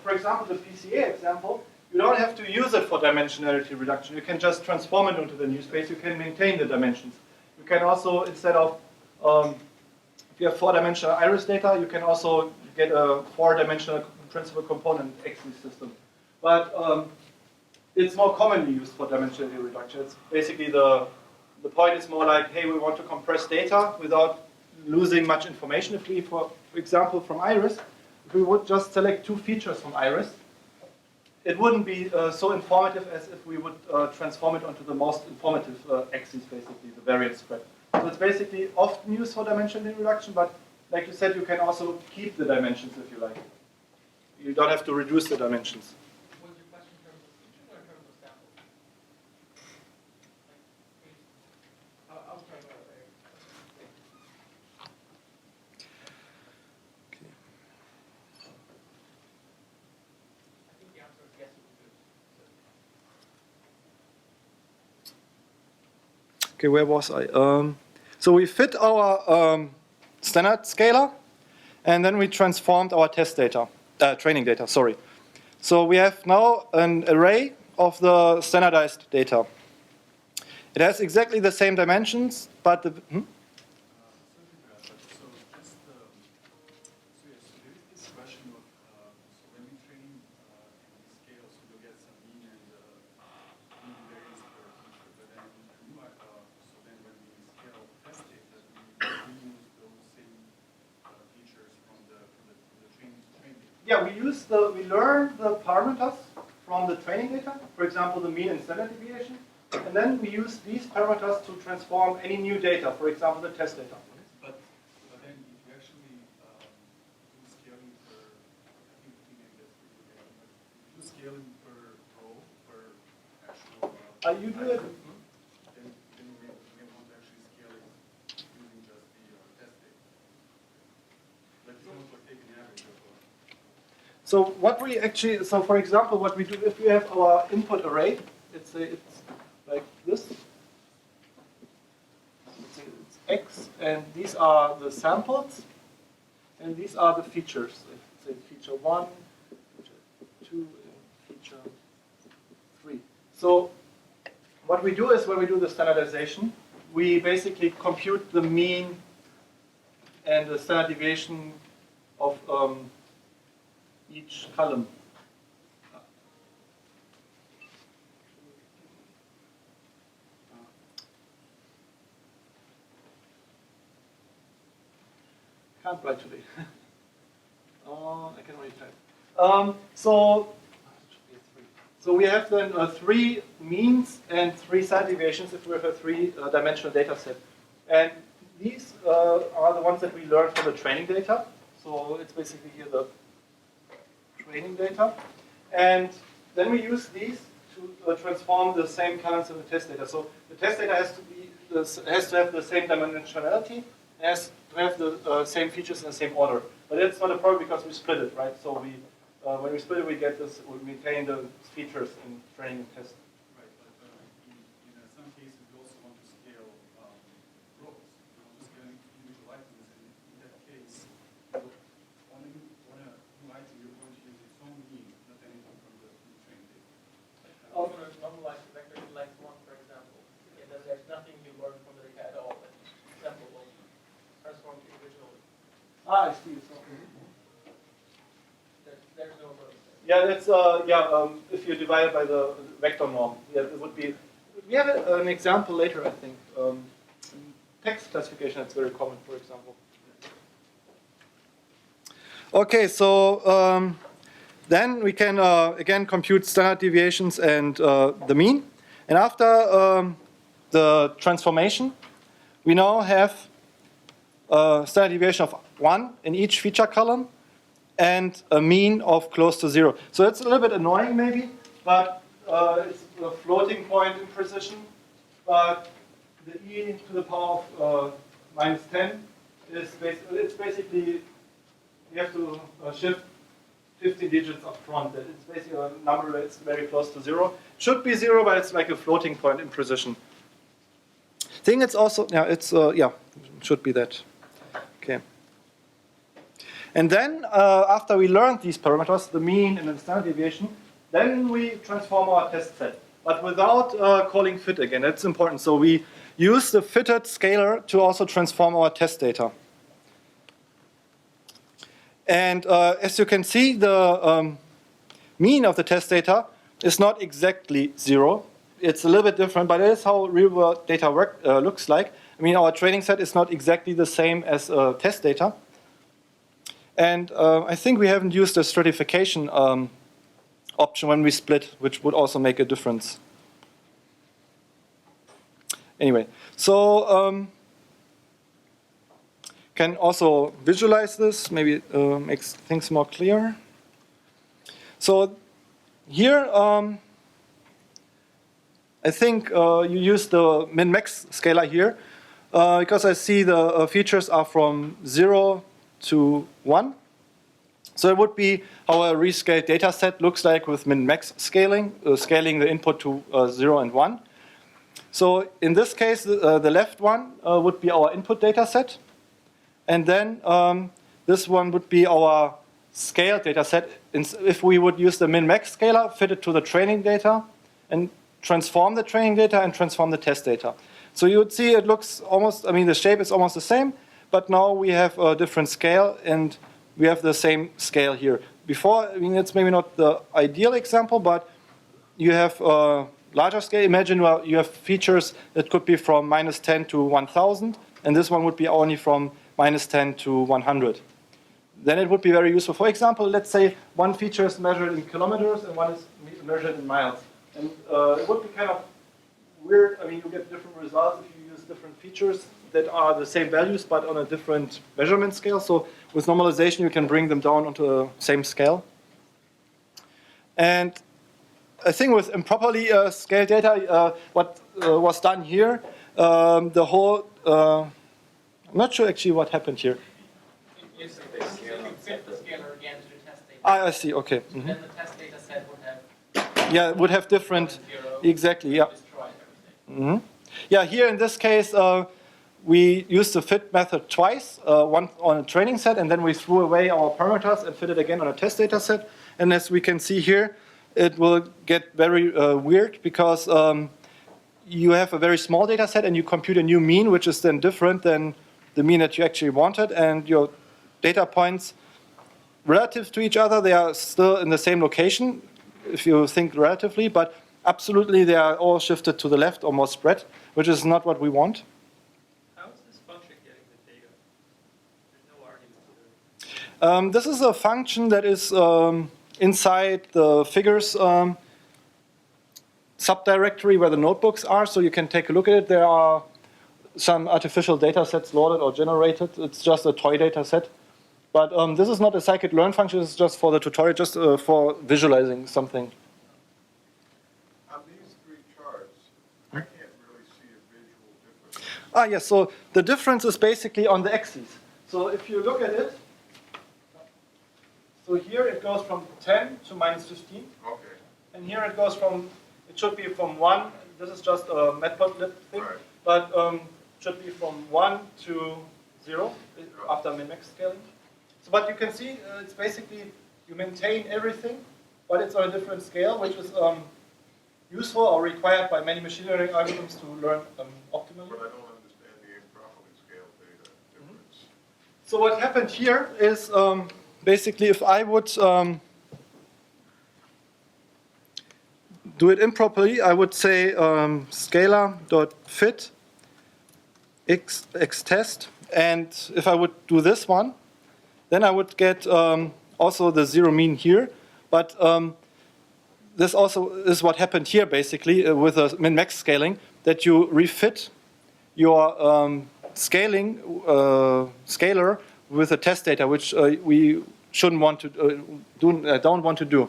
Speaker 1: for example, the PCA example. You don't have to use it for dimensionality reduction. You can just transform it into the new space. You can maintain the dimensions. You can also, instead of, if you have 4-dimensional iris data, you can also get a 4-dimensional principal component axis system. But it's more commonly used for dimensionality reduction. It's basically the point is more like, hey, we want to compress data without losing much information. If we, for example, from iris, if we would just select 2 features from iris, it wouldn't be so informative as if we would transform it onto the most informative axis, basically, the variance spread. So it's basically often used for dimensional reduction, but like you said, you can also keep the dimensions if you like. You don't have to reduce the dimensions.
Speaker 11: Was your question in terms of features or in terms of samples? I'll try about it later.
Speaker 1: Okay, where was I? So we fit our standard scalar, and then we transformed our test data, training data, sorry. So we have now an array of the standardized data. It has exactly the same dimensions, but the... Yeah, we learn the parameters from the training data, for example, the mean and standard deviation, And then we use these parameters to transform any new data, for example, the test data.
Speaker 5: But then if you actually do scaling per, I think maybe that's pretty okay, but if you do scaling per row, per actual,
Speaker 1: You do it.
Speaker 5: then we want to actually scale it using just the test data. Like you want to take an average of
Speaker 1: So what we actually, so for example, what we do, if we have our input array, it's like this. It's X, and these are the samples, and these are the features. Say feature 1, feature 2, and feature 3. So what we do is when we do the standardization, we basically compute the mean and the standard deviation of each column. Can't write today. I can only type. So we have then 3 means and 3 standard deviations if we have a 3-dimensional data set. And these are the ones that we learned from the training data. So it's basically here the training data. And then we use these to transform the same columns in the test data. So the test data has to have the same dimensionality, has to have the same features in the same order. But that's not a problem because we split it, right? So we, when we split it, we get this, we maintain the features in training and test.
Speaker 5: right, but in some cases we also want to scale rows. We want to scale individual items, and in that case, on a new item, you're going to use its own mean, not anything from the training data.
Speaker 3: On a normalized vector like 1, for example, and then there's nothing you learn from the data at all. Example will transform individually.
Speaker 1: I see. So,
Speaker 3: There's no rows.
Speaker 1: yeah, that's if you divide it by the vector norm, yeah, it would be. We have an example later, I think. Text classification, that's very common, for example. Okay, so then we can again compute standard deviations and the mean. And after the transformation, we now have a standard deviation of 1 in each feature column and a mean of close to 0. So it's a little bit annoying maybe, but it's a floating point in precision. But the e to the power of minus 10 is basically, you have to shift 50 digits up front. It's basically a number that's very close to 0. Should be 0, but it's like a floating point in precision. I think it's also, should be that. Okay. And then after we learned these parameters, the mean and the standard deviation, then we transform our test set, but without calling fit again. That's important. So we use the fitted scalar to also transform our test data. And as you can see, the mean of the test data is not exactly 0. It's a little bit different, but it is how real-world data looks like. I mean, our training set is not exactly the same as test data. And I think we haven't used the stratification option when we split, which would also make a difference. Anyway, so can also visualize this, maybe makes things more clear. So here, I think you use the min-max scalar here, because I see the features are from 0 to 1. So it would be how a rescaled data set looks like with min-max scaling, scaling the input to 0 and 1. So in this case, the left one would be our input data set. And then this one would be our scaled data set. If we would use the min-max scalar, fit it to the training data, and transform the training data and transform the test data. So you would see it looks almost, I mean, the shape is almost the same, but now we have a different scale and we have the same scale here. Before, I mean, it's maybe not the ideal example, but you have a larger scale. Imagine you have features that could be from minus 10 to 1,000, and this one would be only from minus 10 to 100. Then it would be very useful. For example, let's say one feature is measured in kilometers and one is measured in miles. And it would be kind of weird. I mean, you get different results if you use different features that are the same values but on a different measurement scale. So with normalization, you can bring them down onto the same scale. And I think with improperly scaled data, what was done here, the whole, I'm not sure actually what happened here.
Speaker 3: You fit the scalar again to the test data.
Speaker 1: I see, okay.
Speaker 3: Then the test data set would have
Speaker 1: Yeah, it would have different, exactly, yeah.
Speaker 3: destroyed everything.
Speaker 1: Yeah, here in this case, we used the fit method twice, one on a training set, and then we threw away our parameters and fit it again on a test data set. And as we can see here, it will get very weird because you have a very small data set and you compute a new mean, which is then different than the mean that you actually wanted, and your data points relative to each other, they are still in the same location, if you think relatively, but absolutely they are all shifted to the left or more spread, which is not what we want.
Speaker 2: How is this function getting the data? There's no argument to it.
Speaker 1: This is a function that is inside the figures subdirectory where the notebooks are, so you can take a look at it. There are some artificial data sets loaded or generated. It's just a toy data set. But this is not a scikit-learn function, it's just for the tutorial, just for visualizing something.
Speaker 7: On these three charts, I can't really see a visual difference.
Speaker 1: Yes, so the difference is basically on the axes. So if you look at it, so here it goes from 10 to minus 15.
Speaker 7: Okay.
Speaker 1: And here it goes from, it should be from 1, this is just a matplotlib thing,
Speaker 7: Right.
Speaker 1: but should be from 1 to 0 after min-max scaling. So, but you can see it's basically, you maintain everything, but it's on a different scale, which is useful or required by many machine learning algorithms to learn optimally.
Speaker 7: But I don't understand the improperly scaled data difference.
Speaker 1: So what happened here is basically if I would do it improperly, I would say scalar.fit x_test, and if I would do this one, then I would get also the zero mean here. But this also is what happened here basically with a min-max scaling, that you refit your scalar with the test data, which we shouldn't want to don't want to do.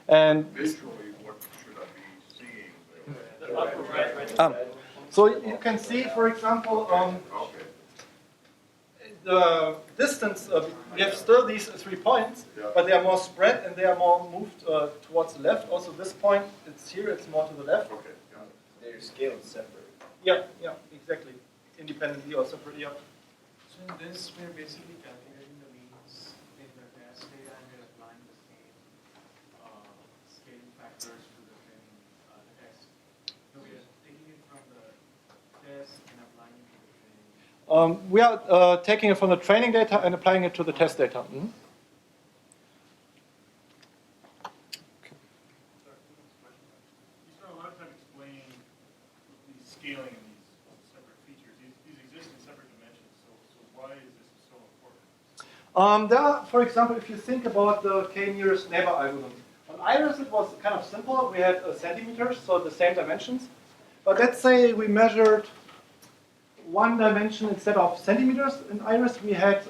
Speaker 1: And
Speaker 7: Visually, what should I be seeing?
Speaker 1: so you can see, for example,
Speaker 7: Okay.
Speaker 1: the distance, we have still these 3 points,
Speaker 7: Yeah.
Speaker 1: but they are more spread and they are more moved towards the left. Also this point, it's here, it's more to the left.
Speaker 7: Okay, got it.
Speaker 6: They're scaled separate.
Speaker 1: Yeah, yeah, exactly. Independently or separately, yeah.
Speaker 5: So in this, we're basically calculating the means in the test data and we're applying the same scaling factors to the training test. So we are taking it from the test and applying it to the training.
Speaker 1: We are taking it from the training data and applying it to the test data. Mhm.
Speaker 5: You spent a lot of time explaining the scaling in these separate features. These exist in separate dimensions, so why is this so important?
Speaker 1: There are, for example, if you think about the k-nearest neighbor algorithm. On Iris it was kind of simple. We had centimeters, so the same dimensions. But let's say we measured one dimension instead of centimeters in Iris, we had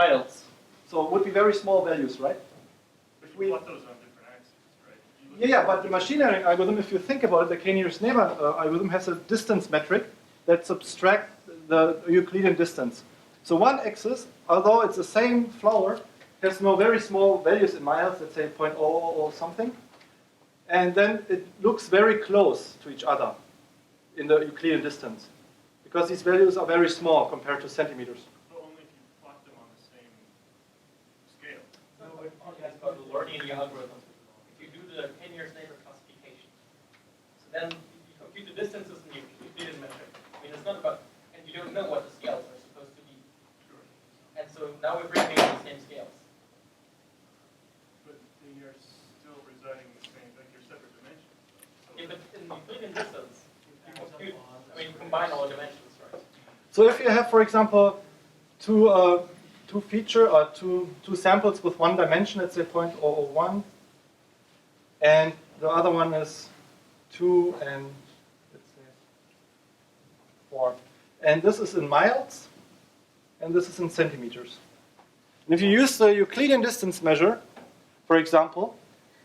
Speaker 1: miles. So it would be very small values, right? If we
Speaker 5: Plot those on different axes, right?
Speaker 1: Yeah, but the machine learning algorithm, if you think about it, the k-nearest neighbor algorithm has a distance metric that subtracts the Euclidean distance. So one axis, although it's the same flower, has no very small values in miles, let's say 0.00 or something. And then it looks very close to each other in the Euclidean distance, because these values are very small compared to centimeters.
Speaker 5: But only if you plot them on the same scale.
Speaker 3: That's called the learning algorithm. If you do the k-nearest neighbor classification, so then you compute the distances and you Euclidean metric. I mean, it's not about, and you don't know what the scales are supposed to be.
Speaker 5: Sure.
Speaker 3: And so now we're bringing in the same scales.
Speaker 5: But then you're still residing in the same, like your separate dimensions. So
Speaker 3: Yeah, but in the Euclidean distance, you compute, I mean, combine all the dimensions, right?
Speaker 1: So if you have, for example, two samples with one dimension, let's say 0.001, and the other one is 2 and 4. And this is in miles, and this is in centimeters. And if you use the Euclidean distance measure, for example,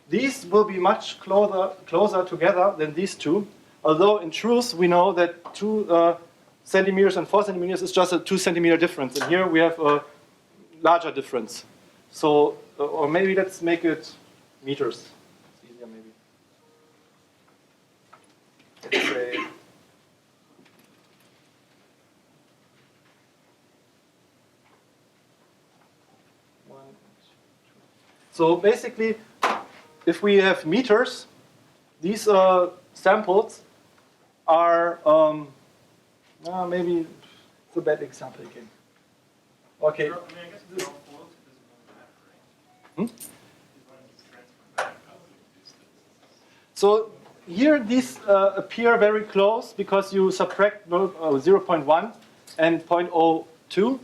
Speaker 1: these will be much closer together than these two, although in truth we know that 2 centimeters and 4 centimeters is just a 2 centimeter difference, and here we have a larger difference. So, or maybe let's make it meters. It's easier maybe. Let's say so basically, if we have meters, these samples are, maybe it's a bad example again. Okay.
Speaker 2: I mean, I guess if they're all floats, it doesn't really matter, right?
Speaker 1: Hmm?
Speaker 2: As long as it's transferred back, how would it do this?
Speaker 1: So here these appear very close because you subtract 0.1 and 0.02,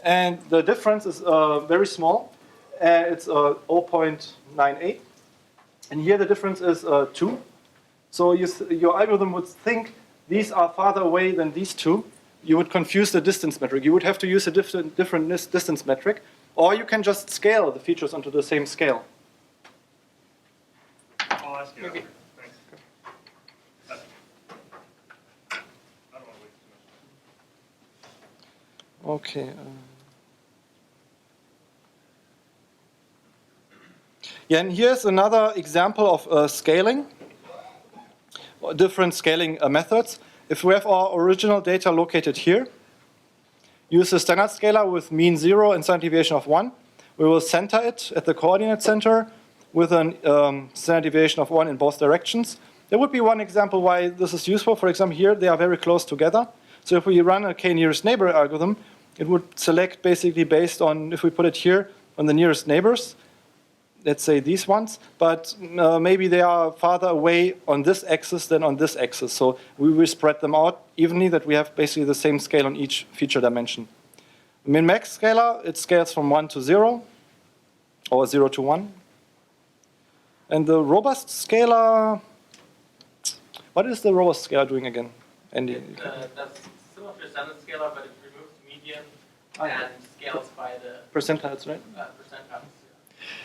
Speaker 1: and the difference is very small. It's 0.98, and here the difference is 2. So your algorithm would think these are farther away than these two. You would confuse the distance metric. You would have to use a different distance metric, or you can just scale the features onto the same scale.
Speaker 2: I'll ask you after. Thanks. I don't want to wait too much.
Speaker 1: Okay. Yeah, and here's another example of scaling, different scaling methods. If we have our original data located here, use a standard scalar with mean 0 and standard deviation of 1. We will center it at the coordinate center with a standard deviation of 1 in both directions. There would be one example why this is useful. For example, here they are very close together. So if we run a k-nearest neighbor algorithm, it would select basically based on, if we put it here, on the nearest neighbors. Let's say these ones, but maybe they are farther away on this axis than on this axis. So we will spread them out evenly, that we have basically the same scale on each feature dimension. Min-max scalar, it scales from 1 to 0, or 0 to 1. And the robust scalar, what is the robust scalar doing again, Andy?
Speaker 4: That's similar to a standard scalar, but it removes the median and scales by the
Speaker 1: Percentiles, right?
Speaker 4: percentiles.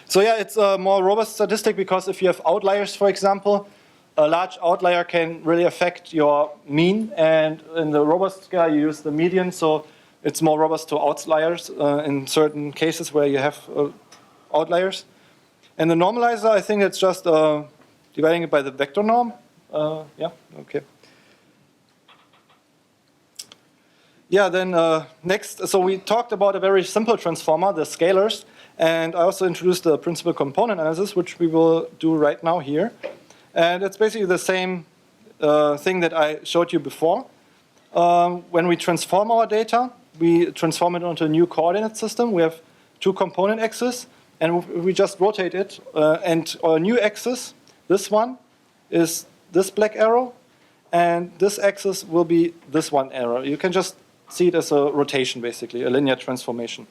Speaker 1: So yeah, it's a more robust statistic because if you have outliers, for example, a large outlier can really affect your mean. And in the robust scale, you use the median, so it's more robust to outliers in certain cases where you have outliers. And the normalizer, I think it's just dividing it by the vector norm. Yeah, okay. Yeah, then next, so we talked about a very simple transformer, the scalars. And I also introduced the principal component analysis, which we will do right now here. And it's basically the same thing that I showed you before. When we transform our data, we transform it onto a new coordinate system. We have 2 component axes, and we just rotate it. And our new axis, this one, is this black arrow, and this axis will be this one arrow. You can just see it as a rotation, basically, a linear transformation.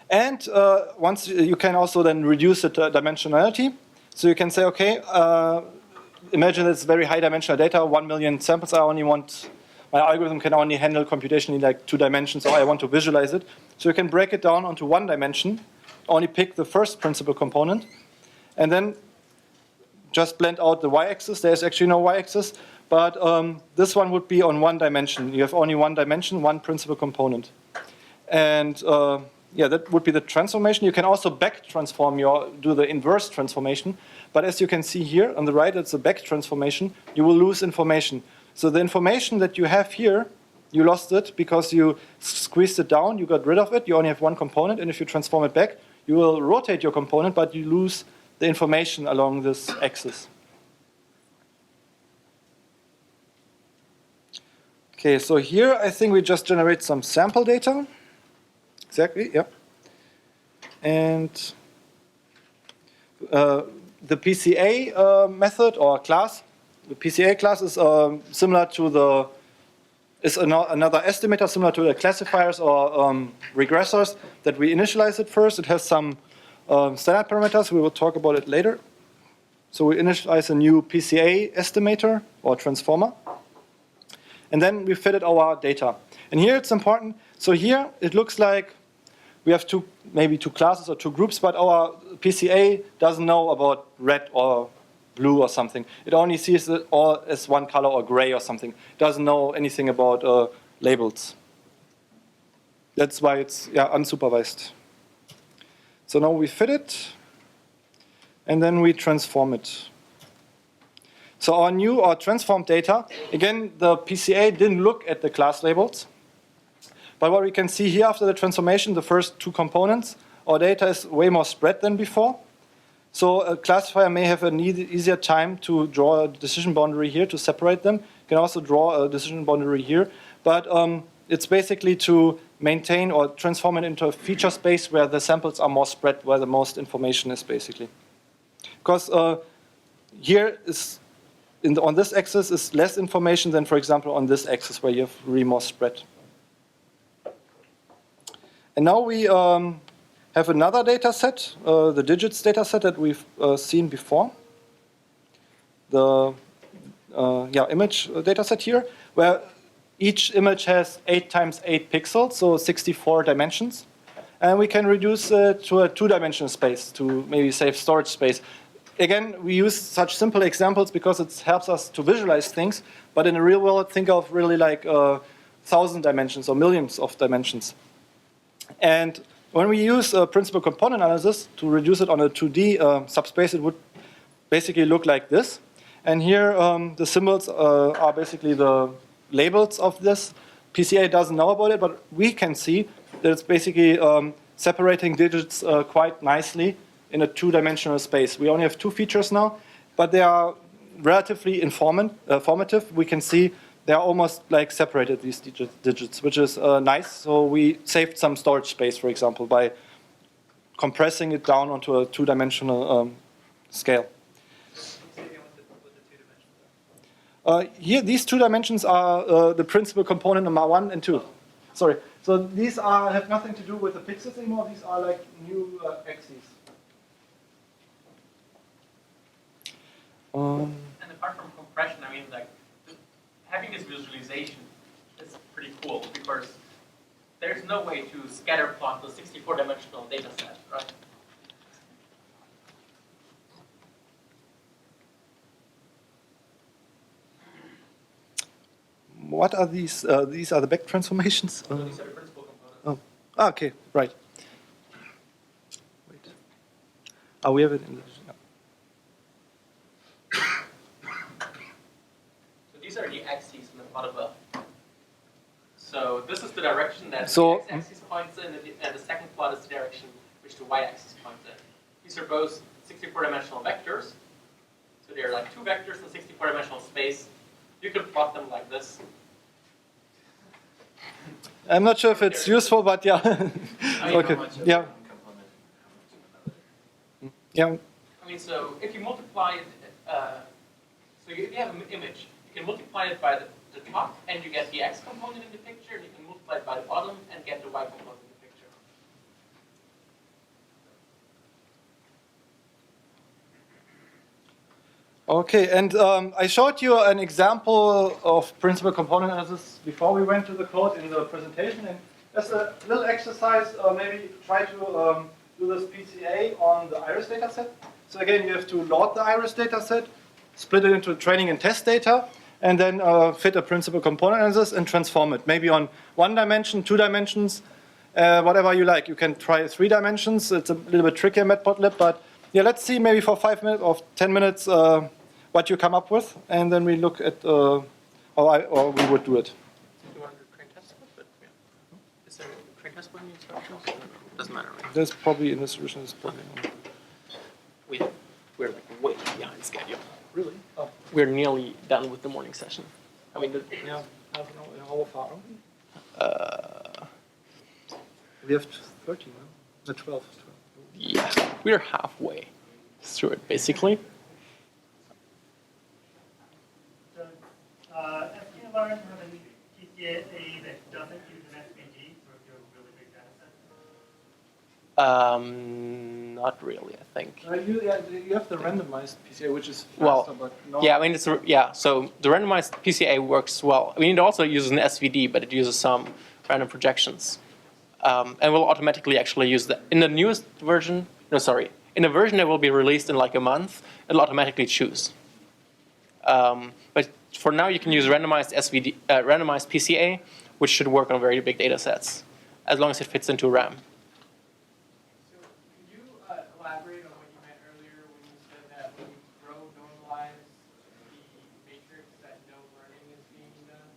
Speaker 1: And once you can also then reduce the dimensionality. So you can say, okay, imagine it's very high dimensional data, 1 million samples. I only want, my algorithm can only handle computation in like 2 dimensions, or I want to visualize it. So you can break it down onto 1 dimension, only pick the first principal component, and then just blend out the y-axis. There's actually no y-axis, but this one would be on 1 dimension. You have only 1 dimension, 1 principal component. And yeah, that would be the transformation. You can also back transform do the inverse transformation. But as you can see here on the right, it's a back transformation. You will lose information. So the information that you have here, you lost it because you squeezed it down, you got rid of it, you only have 1 component, and if you transform it back, you will rotate your component, but you lose the information along this axis. Okay, so here I think we just generate some sample data. Exactly, yeah. And the PCA method or class, the PCA class is similar to another estimator, similar to the classifiers or regressors that we initialize it first. It has some standard parameters. We will talk about it later. So we initialize a new PCA estimator or transformer. And then we fitted our data. And here it's important. So here it looks like we have maybe two classes or two groups, but our PCA doesn't know about red or blue or something. It only sees it all as one color or gray or something. It doesn't know anything about labels. That's why it's unsupervised. So now we fit it, and then we transform it. So our new or transformed data, again, the PCA didn't look at the class labels. But what we can see here after the transformation, the first two components, our data is way more spread than before. So a classifier may have an easier time to draw a decision boundary here to separate them. You can also draw a decision boundary here. But it's basically to maintain or transform it into a feature space where the samples are more spread, where the most information is basically. Because here is, on this axis is less information than, for example, on this axis where you have really more spread. And now we have another data set, the digits data set that we've seen before. The image data set here, where each image has 8 × 8 pixels, so 64 dimensions. And we can reduce it to a 2-dimensional space to maybe save storage space. Again, we use such simple examples because it helps us to visualize things. But in the real world, think of really like 1,000 dimensions or millions of dimensions. And when we use principal component analysis to reduce it on a 2D subspace, it would basically look like this. And here, the symbols are basically the labels of this. PCA doesn't know about it, but we can see that it's basically separating digits quite nicely in a 2-dimensional space. We only have 2 features now, but they are relatively informative. We can see they are almost like separated, these digits, which is nice. So we saved some storage space, for example, by compressing it down onto a 2-dimensional scale. Here, these 2 dimensions are the principal component number 1 and 2. Sorry. So these have nothing to do with the pixels anymore. These are like new axes.
Speaker 4: And apart from compression, I mean, like, having this visualization is pretty cool because there's no way to scatter plot the 64-dimensional data set, right?
Speaker 1: What are these? These are the back transformations?
Speaker 4: So these are the principal components.
Speaker 1: Oh. Okay, right. Wait. Oh, we have it in the...
Speaker 4: So these are the axes in the plot above. So this is the direction that
Speaker 1: So,
Speaker 4: the x-axis points in, and the second plot is the direction which the y-axis points in. These are both 64-dimensional vectors. So they're like 2 vectors in 64-dimensional space. You can plot them like this.
Speaker 1: I'm not sure if it's useful, but yeah. Okay. Yeah. Yeah.
Speaker 4: I mean, so if you multiply it, so if you have an image, you can multiply it by the top, and you get the x component in the picture, and you can multiply it by the bottom and get the y component in the picture.
Speaker 1: Okay, and I showed you an example of principal component analysis before we went to the code in the presentation. And as a little exercise, maybe try to do this PCA on the iris dataset. So again, you have to load the iris dataset, split it into training and test data, and then fit a principal component analysis and transform it. Maybe on 1 dimension, 2 dimensions, whatever you like. You can try 3 dimensions. It's a little bit trickier matplotlib, but yeah, let's see maybe for 5 minutes or 10 minutes what you come up with, and then we look at, or we would do it.
Speaker 4: Do you want to do train test split? But yeah. Is there a train test split in the instructions? Doesn't matter, right?
Speaker 1: There's probably in the solution. Is probably
Speaker 4: We're like way behind schedule.
Speaker 1: really. Oh,
Speaker 4: We're nearly done with the morning session. I mean,
Speaker 1: yeah. How far are we? We have 13 now. The 12.
Speaker 4: yeah, we're halfway through it, basically.
Speaker 12: Does Scikit-learn have any PCA that doesn't use an SVG for your really big data set?
Speaker 4: not really, I think.
Speaker 1: You have the randomized PCA, which is faster,
Speaker 4: Well,
Speaker 1: but no.
Speaker 4: yeah, I mean, so the randomized PCA works well. I mean, it also uses an SVD, but it uses some random projections. And will automatically actually use that. In the newest version, in a version that will be released in like a month, it'll automatically choose. But for now, you can use randomized randomized PCA, which should work on very big data sets, as long as it fits into RAM.
Speaker 11: So could you elaborate on what you meant earlier when you said that when you grow normalize the matrix that no learning is being done?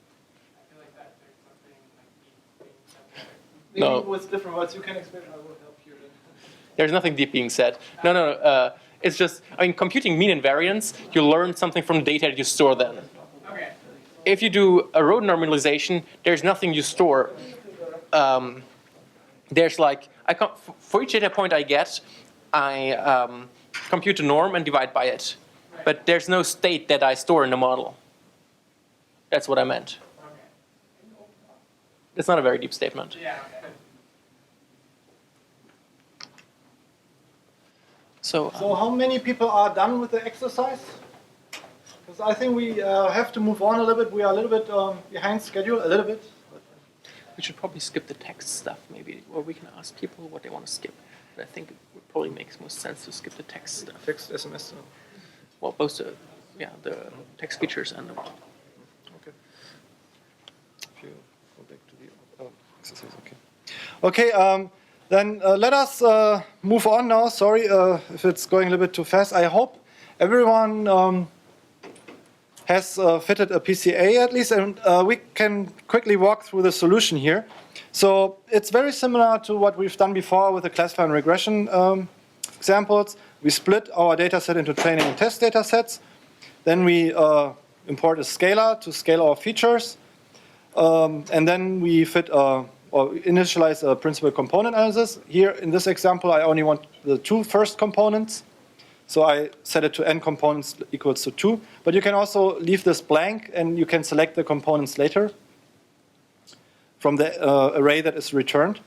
Speaker 11: I feel like that there's something like being said there.
Speaker 4: No.
Speaker 1: Maybe with different words you can explain. I will help you.
Speaker 4: There's nothing deep being said. No. It's just, I mean, computing mean and variance, you learn something from the data that you store then.
Speaker 11: Okay.
Speaker 4: If you do a row normalization, there's nothing you store. There's like, for each data point I get, I compute the norm and divide by it. But there's no state that I store in the model. That's what I meant.
Speaker 11: Okay.
Speaker 4: It's not a very deep statement.
Speaker 11: Yeah. Okay.
Speaker 4: So
Speaker 1: how many people are done with the exercise? Because I think we have to move on a little bit. We are a little bit behind schedule, a little bit.
Speaker 4: we should probably skip the text stuff maybe, or we can ask people what they want to skip. But I think it would probably makes most sense to skip the text stuff.
Speaker 1: Text, SMS.
Speaker 4: Well, both the text features and the
Speaker 1: Okay. If you go back to the exercise, okay. Okay, then let us move on now. Sorry if it's going a little bit too fast. I hope everyone has fitted a PCA at least, and we can quickly walk through the solution here. So it's very similar to what we've done before with the classifier and regression examples. We split our data set into training and test data sets. Then we import a scalar to scale our features. And then we fit or initialize a principal component analysis. Here in this example, I only want the two first components. So I set it to n components equals to 2. But you can also leave this blank, and you can select the components later from the array that is returned.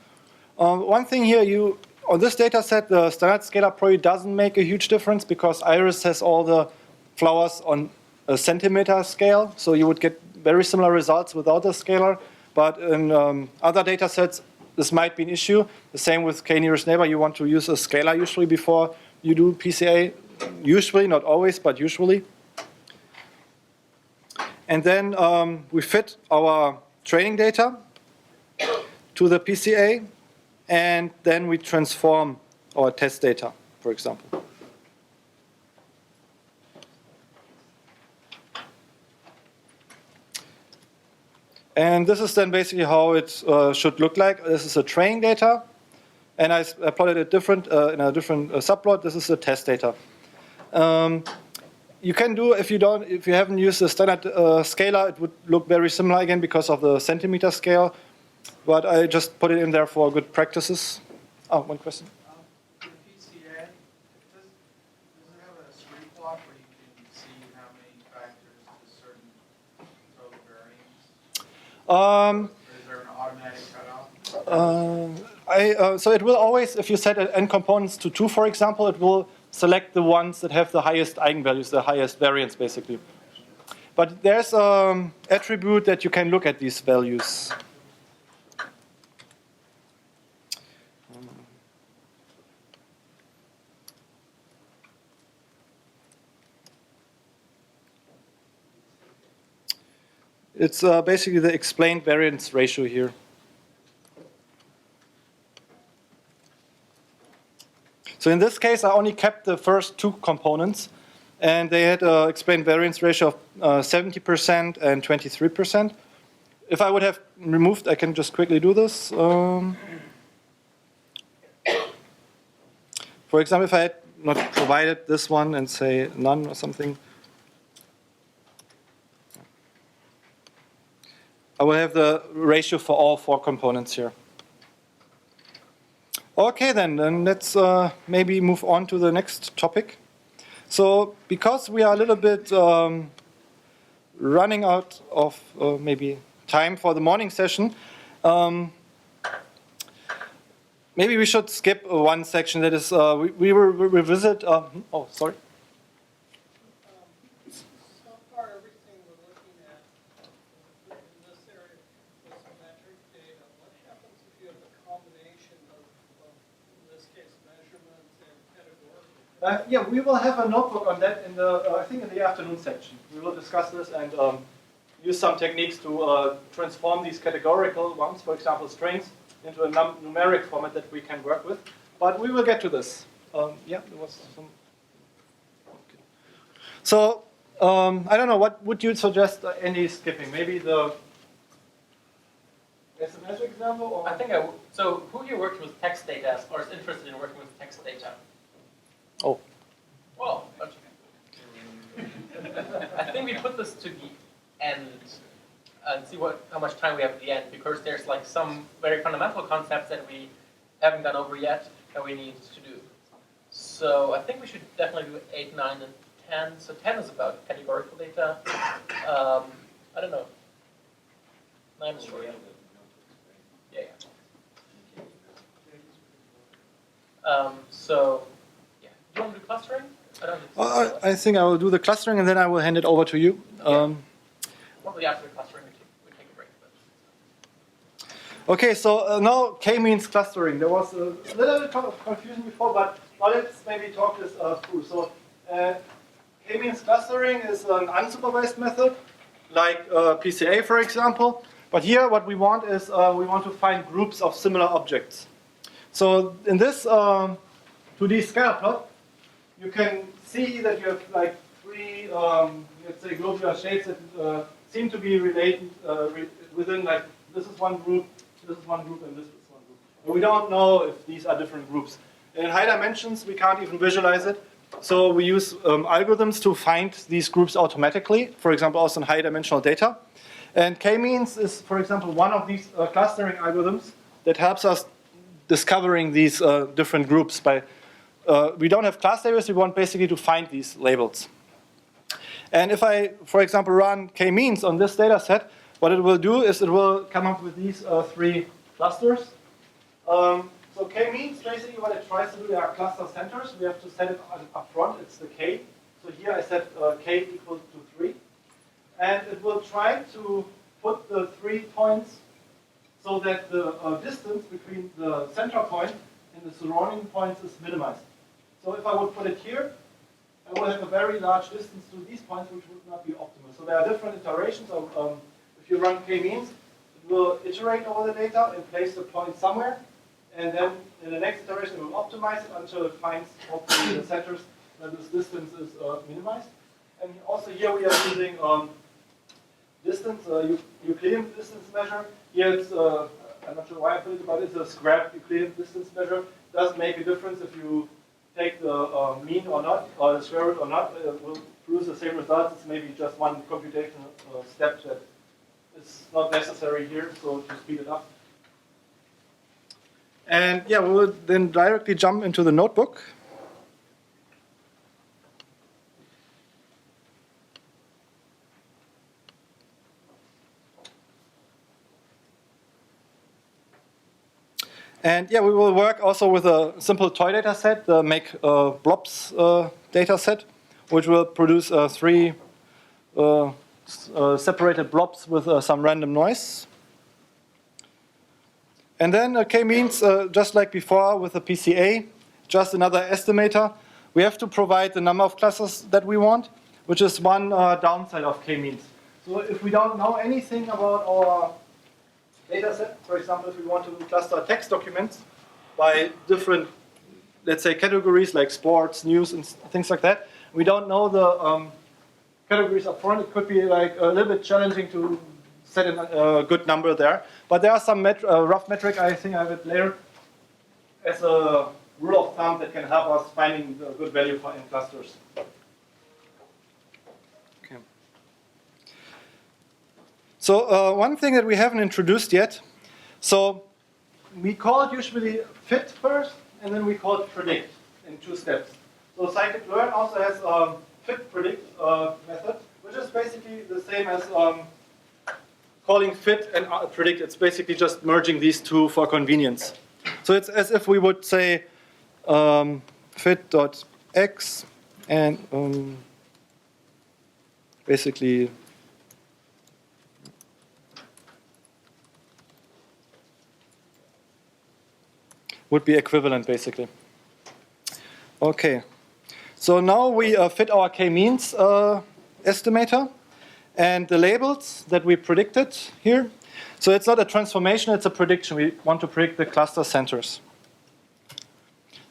Speaker 1: One thing here, on this data set, the standard scalar probably doesn't make a huge difference because Iris has all the flowers on a centimeter scale. So you would get very similar results without a scalar. But in other data sets, this might be an issue. The same with k-nearest neighbor. You want to use a scalar usually before you do PCA. Usually, not always, but usually. And then we fit our training data to the PCA. And then we transform our test data, for example. And this is then basically how it should look like. This is a training data. And I plotted it different in a different subplot. This is the test data. You can do, if you haven't used the standard scalar, it would look very similar again because of the centimeter scale. But I just put it in there for good practices. Oh, one question.
Speaker 8: The PCA, does it have a screen plot where you can see how many factors to certain total variance? Or is there an automatic cutoff?
Speaker 1: So it will always, if you set n components to 2, for example, it will select the ones that have the highest eigenvalues, the highest variance, basically. But there's an attribute that you can look at these values. It's basically the explained variance ratio here. So in this case, I only kept the first 2 components, and they had an explained variance ratio of 70% and 23%. If I would have removed, I can just quickly do this. For example, if I had not provided this one and say none or something, I will have the ratio for all 4 components here. Okay, then let's maybe move on to the next topic. So because we are a little bit running out of maybe time for the morning session, maybe we should skip one section that is, we will revisit, oh, sorry.
Speaker 8: So far, everything we're looking at in this area was metric data. What happens if you have a combination of in this case, measurements and categorical?
Speaker 1: Yeah, we will have a notebook on that in the, I think in the afternoon section. We will discuss this and use some techniques to transform these categorical ones, for example, strings, into a numeric format that we can work with. But we will get to this. Yeah, there was some. Okay. So, I don't know, what would you suggest, Andy, skipping? Maybe the SMS example? Or?
Speaker 4: I think so who here works with text data or is interested in working with text data?
Speaker 1: Oh.
Speaker 4: Well, I think we put this to the end and see how much time we have at the end, because there's like some very fundamental concepts that we haven't gone over yet that we need to do. So I think we should definitely do 8, 9, and 10. So 10 is about categorical data. I don't know. 9 is short. Yeah. So, yeah. Do you want to do clustering?
Speaker 1: I think I will do the clustering and then I will hand it over to you.
Speaker 4: Probably after the clustering, we take a break.
Speaker 1: Okay, so now k-means clustering. There was a little bit of confusion before, but now let's maybe talk this through. So k-means clustering is an unsupervised method, like PCA, for example. But here, what we want is we want to find groups of similar objects. So in this 2D scatter plot, you can see that you have like 3, let's say, globular shapes that seem to be related within, like, this is one group, this is one group, and this is one group. But we don't know if these are different groups. In high dimensions, we can't even visualize it. So we use algorithms to find these groups automatically, for example, also in high dimensional data. And k-means is, for example, one of these clustering algorithms that helps us discovering these different groups. By we don't have class labels, we want basically to find these labels. And if I, for example, run k-means on this data set, what it will do is it will come up with these 3 clusters. So k-means, basically what it tries to do, there are cluster centers. We have to set it up front, it's the k. So here I set k equal to 3. And it will try to put the 3 points so that the distance between the center point and the surrounding points is minimized. So if I would put it here, I will have a very large distance to these points, which would not be optimal. So there are different iterations of, if you run k-means, it will iterate over the data and place the point somewhere. And then in the next iteration, it will optimize it until it finds hopefully the centers where this distance is minimized. And also here we are using distance, Euclidean distance measure. Here it's, I'm not sure why I put it, but it's a scrap Euclidean distance measure. It doesn't make a difference if you take the mean or not, or the square root or not. It will produce the same results. It's maybe just one computational step that is not necessary here, so to speed it up. And yeah, we will then directly jump into the notebook. And yeah, we will work also with a simple toy data set, the make blobs data set, which will produce 3 separated blobs with some random noise. And then k-means, just like before with the PCA, just another estimator. We have to provide the number of clusters that we want, which is one downside of k-means. So if we don't know anything about our data set, for example, if we want to cluster text documents by different, let's say, categories like sports, news, and things like that, we don't know the categories up front. It could be like a little bit challenging to set a good number there. But there are some rough metric, I think I have it later, as a rule of thumb that can help us finding a good value for in clusters. Okay. So one thing that we haven't introduced yet, so we call it usually fit first, and then we call it predict in 2 steps. So Scikit-learn also has a fit predict method, which is basically the same as calling fit and predict. It's basically just merging these 2 for convenience. So it's as if we would say fit.x and basically would be equivalent, basically. Okay. So now we fit our k-means estimator and the labels that we predicted here. So it's not a transformation, it's a prediction. We want to predict the cluster centers.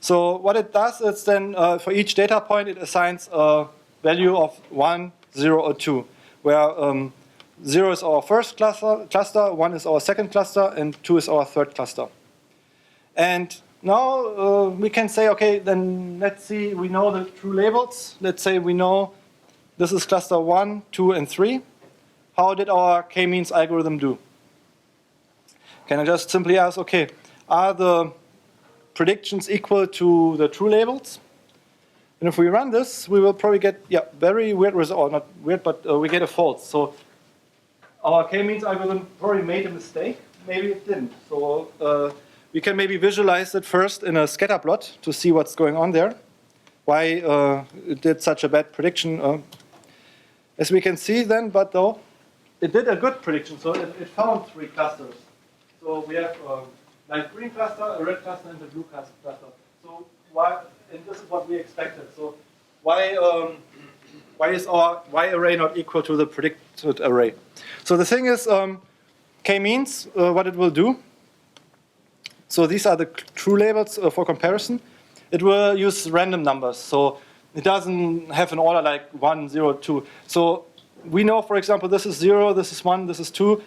Speaker 1: So what it does is then for each data point, it assigns a value of 1, 0, or 2, where 0 is our first cluster, 1 is our second cluster, and 2 is our third cluster. And now we can say, okay, then let's see, we know the true labels. Let's say we know this is cluster 1, 2, and 3. How did our k-means algorithm do? Can I just simply ask, okay, are the predictions equal to the true labels? And if we run this, we will probably get, very weird result, or not weird, but we get a false. So our k-means algorithm probably made a mistake. Maybe it didn't. So we can maybe visualize it first in a scatter plot to see what's going on there. Why it did such a bad prediction. As we can see then, but though, it did a good prediction. So it found 3 clusters. So we have a light green cluster, a red cluster, and a blue cluster. So why? And this is what we expected. So why is our Y array not equal to the predicted array? So the thing is, k-means, what it will do. So these are the true labels for comparison. It will use random numbers. So it doesn't have an order like 1, 0, 2. So we know, for example, this is 0, this is 1, this is 2.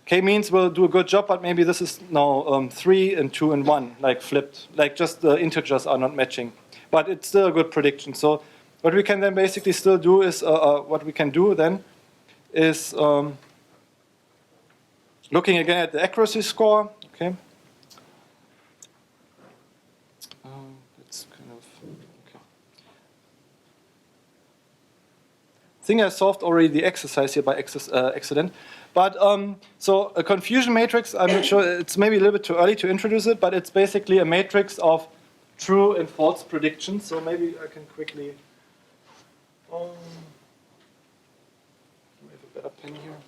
Speaker 1: K-means will do a good job, but maybe this is now 3 and 2 and 1, like flipped. Like just the integers are not matching. But it's still a good prediction. So what we can then basically still do is, what we can do then is looking again at the accuracy score. Okay. It's kind of, okay. I think I solved already the exercise here by accident. But so a confusion matrix, I'm not sure, it's maybe a little bit too early to introduce it, but it's basically a matrix of true and false predictions. So maybe I can quickly, we have a better pen here.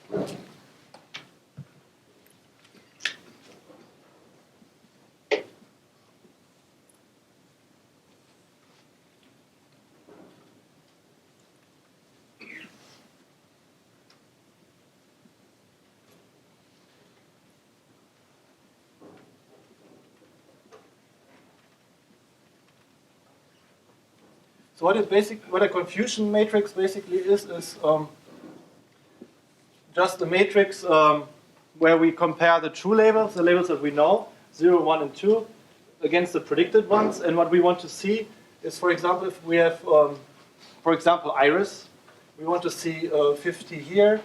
Speaker 1: So what a confusion matrix basically is just a matrix where we compare the true labels, the labels that we know, 0, 1, and 2, against the predicted ones. And what we want to see is, for example, if we have, for example, iris, we want to see 50 here,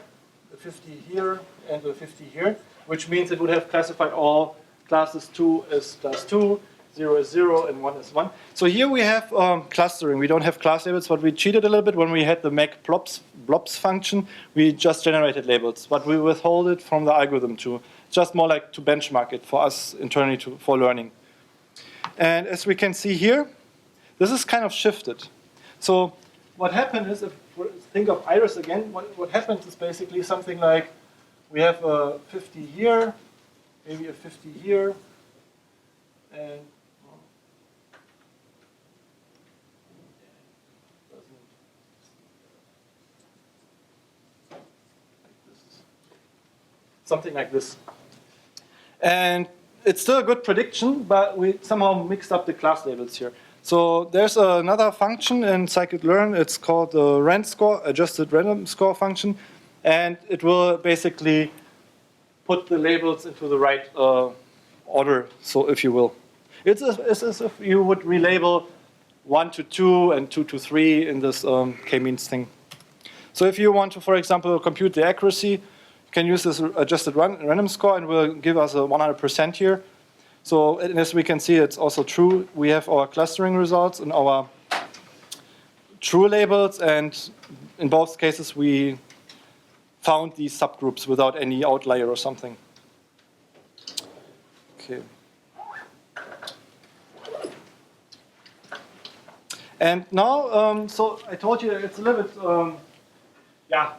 Speaker 1: a 50 here, and a 50 here, which means it would have classified all classes 2 as class 2, 0 is 0, and 1 is 1. So here we have clustering. We don't have class labels, but we cheated a little bit. When we had the matplotlib function, we just generated labels, but we withhold it from the algorithm too. Just more like to benchmark it for us internally for learning. And as we can see here, this is kind of shifted. So what happened is, if we think of iris again, what happens is basically something like we have a 50 here, maybe a 50 here, and something like this. And it's still a good prediction, but we somehow mixed up the class labels here. So there's another function in Scikit-learn. It's called the rand score, adjusted random score function. And it will basically put the labels into the right order, so if you will. It's as if you would relabel 1 to 2 and 2 to 3 in this k-means thing. So if you want to, for example, compute the accuracy, you can use this adjusted random score and will give us a 100% here. So as we can see, it's also true. We have our clustering results and our true labels, and in both cases we found these subgroups without any outlier or something. Okay. And now, so I told you it's a little bit, yeah,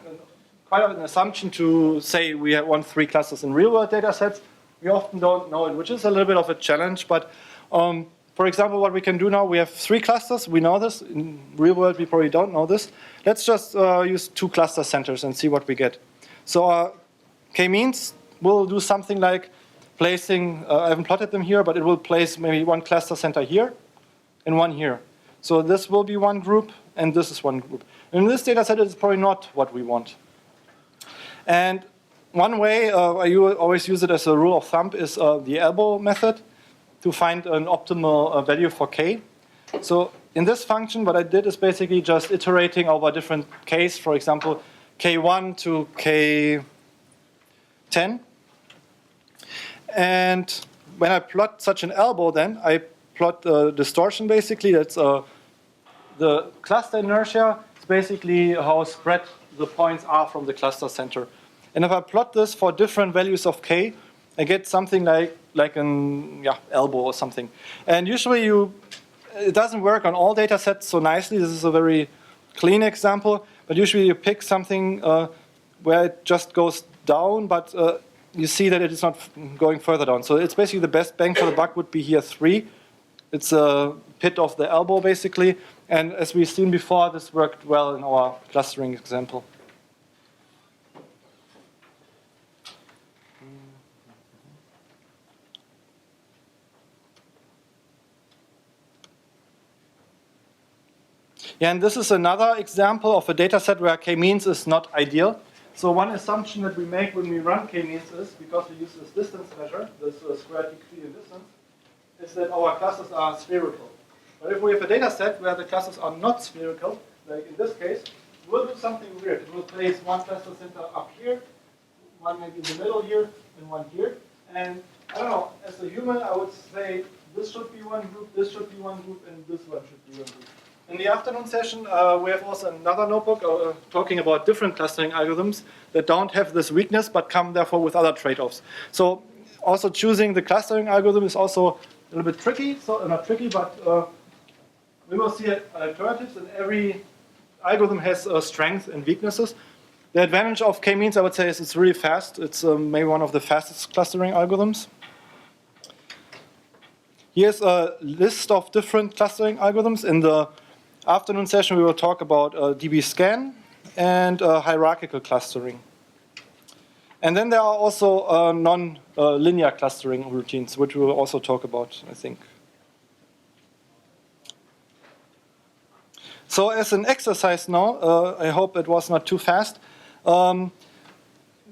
Speaker 1: quite an assumption to say we want 3 clusters in real-world data sets. We often don't know it, which is a little bit of a challenge. But for example, what we can do now, we have 3 clusters. We know this. In real world, we probably don't know this. Let's just use 2 cluster centers and see what we get. So our k-means will do something like placing, I haven't plotted them here, but it will place maybe 1 cluster center here and 1 here. So this will be 1 group, and this is 1 group. In this data set, it's probably not what we want. And one way, I always use it as a rule of thumb, is the elbow method to find an optimal value for k. So in this function, what I did is basically just iterating over different k's, for example, k1 to k10. And when I plot such an elbow, then I plot the distortion, basically. That's the cluster inertia. It's basically how spread the points are from the cluster center. And if I plot this for different values of k, I get something like an elbow or something. And usually it doesn't work on all data sets so nicely. This is a very clean example. But usually you pick something where it just goes down, but you see that it is not going further down. So it's basically the best bang for the buck would be here 3. It's a pit of the elbow, basically. And as we've seen before, this worked well in our clustering example. Yeah, and this is another example of a data set where k-means is not ideal. So one assumption that we make when we run k-means is, because we use this distance measure, this squared Euclidean distance, is that our clusters are spherical. But if we have a data set where the clusters are not spherical, like in this case, we'll do something weird. It will place 1 cluster center up here, 1 maybe in the middle here, and 1 here. And I don't know, as a human, I would say this should be 1 group, this should be 1 group, and this one should be 1 group. In the afternoon session, we have also another notebook talking about different clustering algorithms that don't have this weakness, but come therefore with other trade-offs. So also choosing the clustering algorithm is also a little bit tricky. So not tricky, but we will see alternatives, and every algorithm has strengths and weaknesses. The advantage of k-means, I would say, is it's really fast. It's maybe one of the fastest clustering algorithms. Here's a list of different clustering algorithms. In the afternoon session, we will talk about dbScan and hierarchical clustering. And then there are also non-linear clustering routines, which we will also talk about, I think. So as an exercise now, I hope it was not too fast.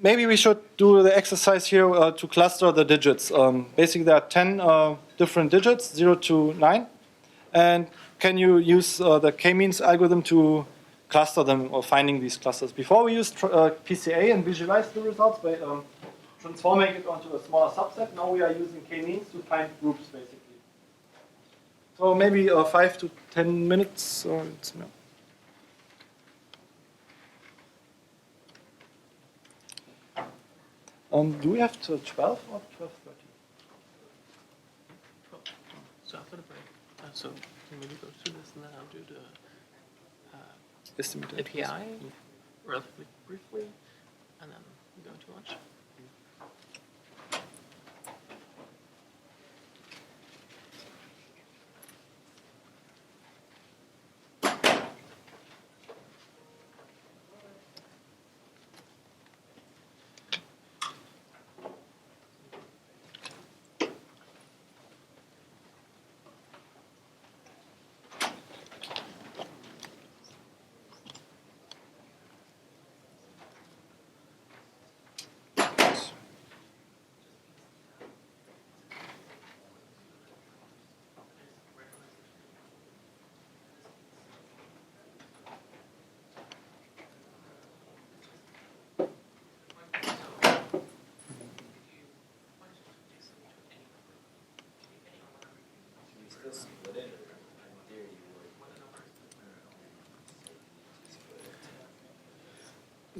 Speaker 1: Maybe we should do the exercise here to cluster the digits. Basically, there are 10 different digits, 0 to 9. And can you use the k-means algorithm to cluster them or finding these clusters? Before we used PCA and visualized the results by transforming it onto a smaller subset. Now we are using k-means to find groups, basically. So maybe 5 to 10 minutes. Or it's, no. Do we have to 12 or 12:30?
Speaker 4: So after the break, so maybe go through this and then I'll do the
Speaker 1: Estimator.
Speaker 4: API relatively briefly, and then we go to lunch.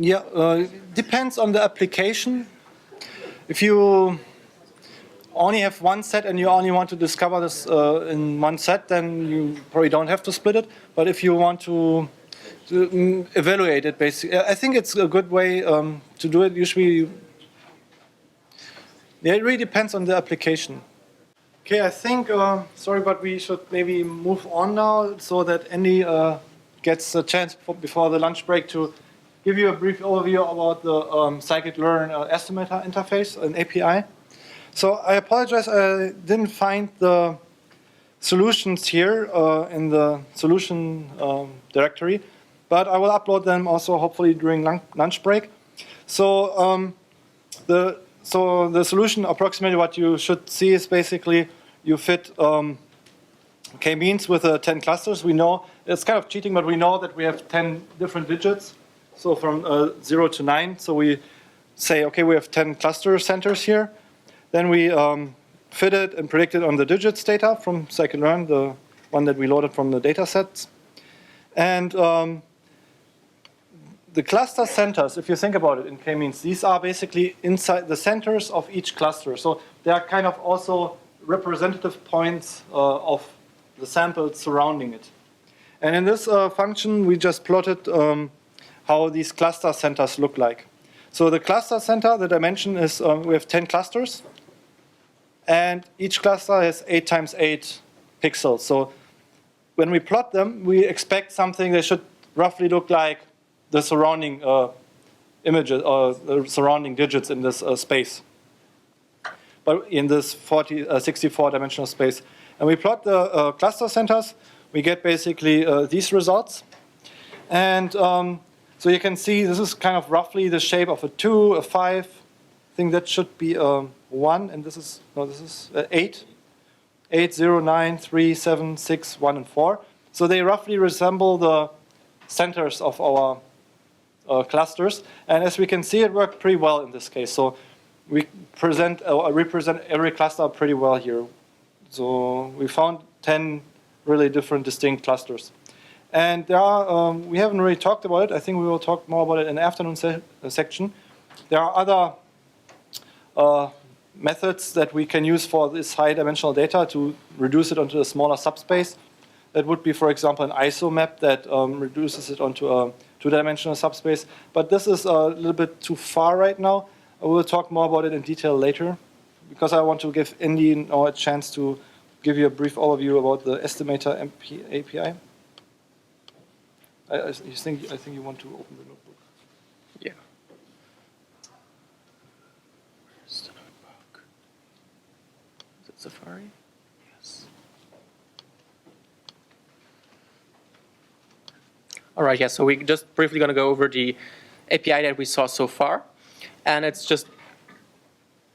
Speaker 4: Yeah, depends on the application. If you
Speaker 1: only have one set and you only want to discover this in one set, then you probably don't have to split it. But if you want to evaluate it, basically, I think it's a good way to do it. Usually, yeah, it really depends on the application. Okay, I think, sorry, but we should maybe move on now so that Andy gets a chance before the lunch break to give you a brief overview about the Scikit-learn estimator interface, an API. So I apologize, I didn't find the solutions here in the solution directory, but I will upload them also hopefully during lunch break. So the solution, approximately what you should see is basically you fit k-means with 10 clusters. We know, it's kind of cheating, but we know that we have 10 different digits. So from 0 to 9. So we say, okay, we have 10 cluster centers here. Then we fit it and predict it on the digits data from Scikit-learn, the one that we loaded from the datasets. And the cluster centers, if you think about it in k-means, these are basically inside the centers of each cluster. So they are kind of also representative points of the samples surrounding it. And in this function, we just plotted how these cluster centers look like. So the cluster center, the dimension is, we have 10 clusters. And each cluster has 8 times 8 pixels. So when we plot them, we expect something that should roughly look like the surrounding images or the surrounding digits in this space. But in this 64-dimensional space. And we plot the cluster centers. We get basically these results. And so you can see this is kind of roughly the shape of a 2, a 5. I think that should be 1, and this is 8. 8, 0, 9, 3, 7, 6, 1, and 4. So they roughly resemble the centers of our clusters. And as we can see, it worked pretty well in this case. So we represent every cluster pretty well here. So we found 10 really different distinct clusters. And there are, we haven't really talked about it. I think we will talk more about it in the afternoon section. There are other methods that we can use for this high-dimensional data to reduce it onto a smaller subspace. That would be, for example, an ISO map that reduces it onto a 2-dimensional subspace. But this is a little bit too far right now. I will talk more about it in detail later, because I want to give Indy now a chance to give you a brief overview about the estimator API. I think you want to open the notebook.
Speaker 4: Yeah. Where's the notebook? Is it Safari? Yes. All right, yeah, so we're just briefly going to go over the API that we saw so far. And it's just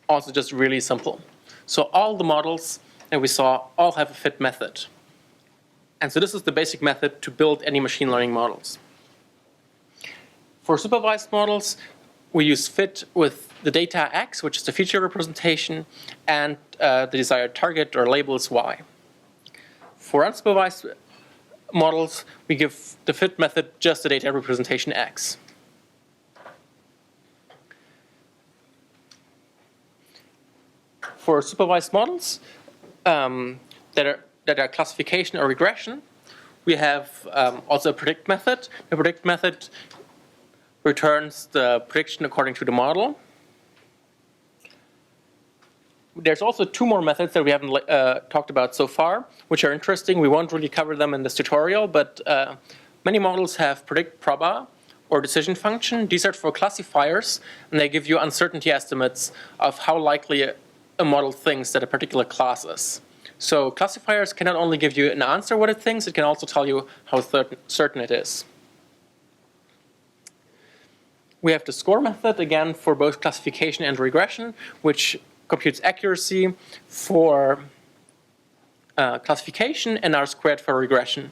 Speaker 4: also just really simple. So all the models that we saw all have a fit method. And so this is the basic method to build any machine learning models. For supervised models, we use fit with the data X, which is the feature representation, and the desired target or labels Y. For unsupervised models, we give the fit method just the data representation X. For supervised models that are classification or regression, we have also a predict method. The predict method returns the prediction according to the model. There's also 2 more methods that we haven't talked about so far, which are interesting. We won't really cover them in this tutorial, but many models have predict proba or decision function. These are for classifiers, and they give you uncertainty estimates of how likely a model thinks that a particular class is. So classifiers can not only give you an answer what it thinks, it can also tell you how certain it is. We have the score method, again, for both classification and regression, which computes accuracy for classification and R² for regression.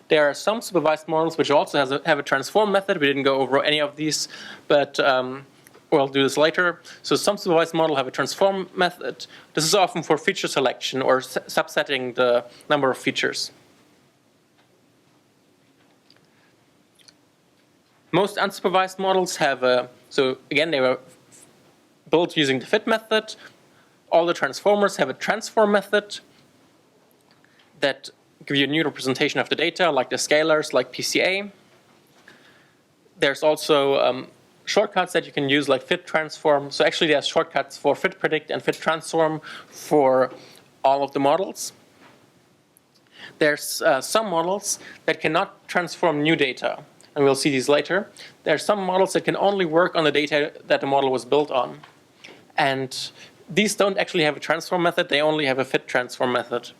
Speaker 4: There are some supervised models which also have a transform method. We didn't go over any of these, but we'll do this later. So some supervised model have a transform method. This is often for feature selection or subsetting the number of features. Most unsupervised models have so again, they were built using the fit method. All the transformers have a transform method that give you a new representation of the data, like the scalars, like PCA. There's also shortcuts that you can use, like fit transform. So actually there's shortcuts for fit predict and fit transform for all of the models. There's some models that cannot transform new data, and we'll see these later. There's some models that can only work on the data that the model was built on. And these don't actually have a transform method, they only have a fit transform method.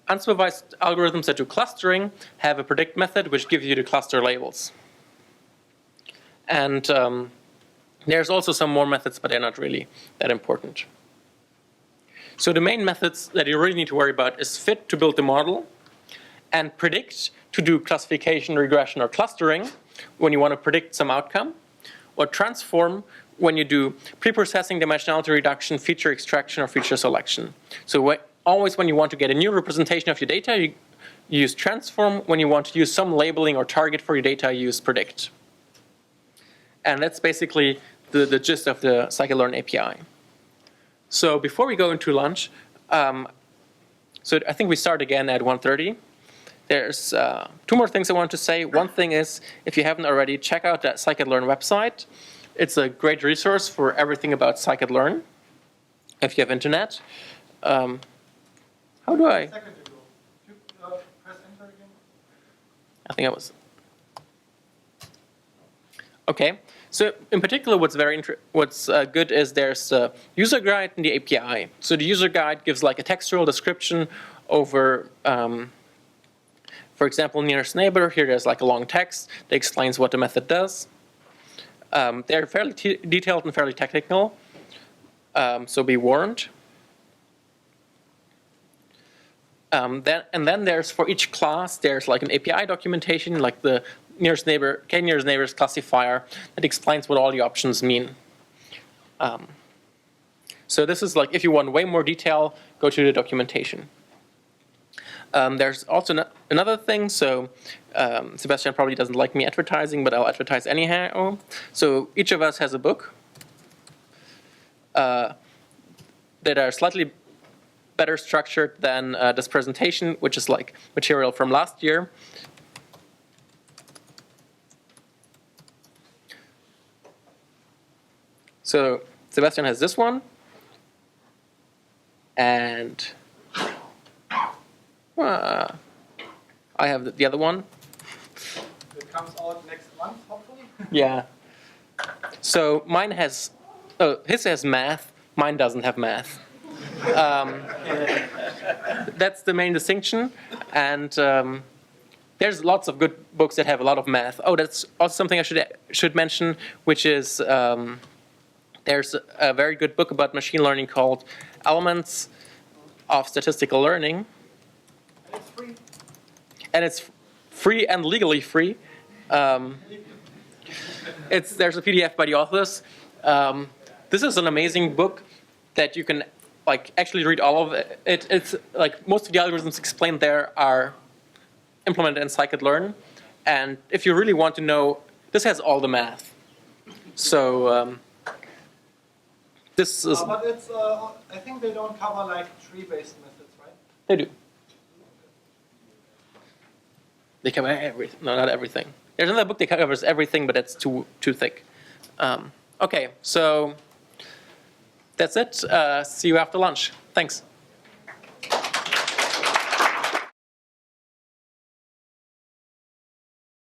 Speaker 4: Unsupervised algorithms that do clustering have a predict method which gives you the cluster labels. And there's also some more methods, but they're not really that important. So the main methods that you really need to worry about is fit to build the model, and predict to do classification, regression, or clustering when you want to predict some outcome, or transform when you do preprocessing, dimensionality reduction, feature extraction, or feature selection. So always when you want to get a new representation of your data, you use transform. When you want to use some labeling or target for your data, you use predict. And that's basically the gist of the Scikit-learn API. So before we go into lunch, so I think we start again at 1:30. There's 2 more things I want to say. One thing is, if you haven't already, check out that Scikit-learn website. It's a great resource for everything about Scikit-learn, if you have internet. How do I?
Speaker 1: Second ago. You, press enter again.
Speaker 4: I think I was. Okay. So in particular, what's good is there's a user guide in the API. So the user guide gives like a textual description over, for example, nearest neighbor. Here there's like a long text that explains what the method does. They're fairly detailed and fairly technical, so be warned. Then there's, for each class, there's like an API documentation, like the nearest neighbor, k-nearest neighbors classifier that explains what all the options mean. So this is like, if you want way more detail, go to the documentation. There's also another thing. So Sebastian probably doesn't like me advertising, but I'll advertise anyhow. So each of us has a book that are slightly better structured than this presentation, which is like material from last year. So Sebastian has this one, and I have the other one.
Speaker 1: It comes out next month, hopefully.
Speaker 4: Yeah. So mine has, his has math, mine doesn't have math. That's the main distinction, and there's lots of good books that have a lot of math. Oh, that's also something I should mention, which is there's a very good book about machine learning called Elements of Statistical Learning.
Speaker 1: And it's free.
Speaker 4: And it's free and legally free. There's a PDF by the authors. This is an amazing book that you can like actually read all of it. It's like most of the algorithms explained there are implemented in Scikit-learn. And if you really want to know, this has all the math. So this is.
Speaker 1: But it's, I think they don't cover like tree-based methods, right?
Speaker 4: They do. They cover everything. No, not everything. There's another book that covers everything, but it's too thick. Okay, so that's it. See you after lunch. Thanks.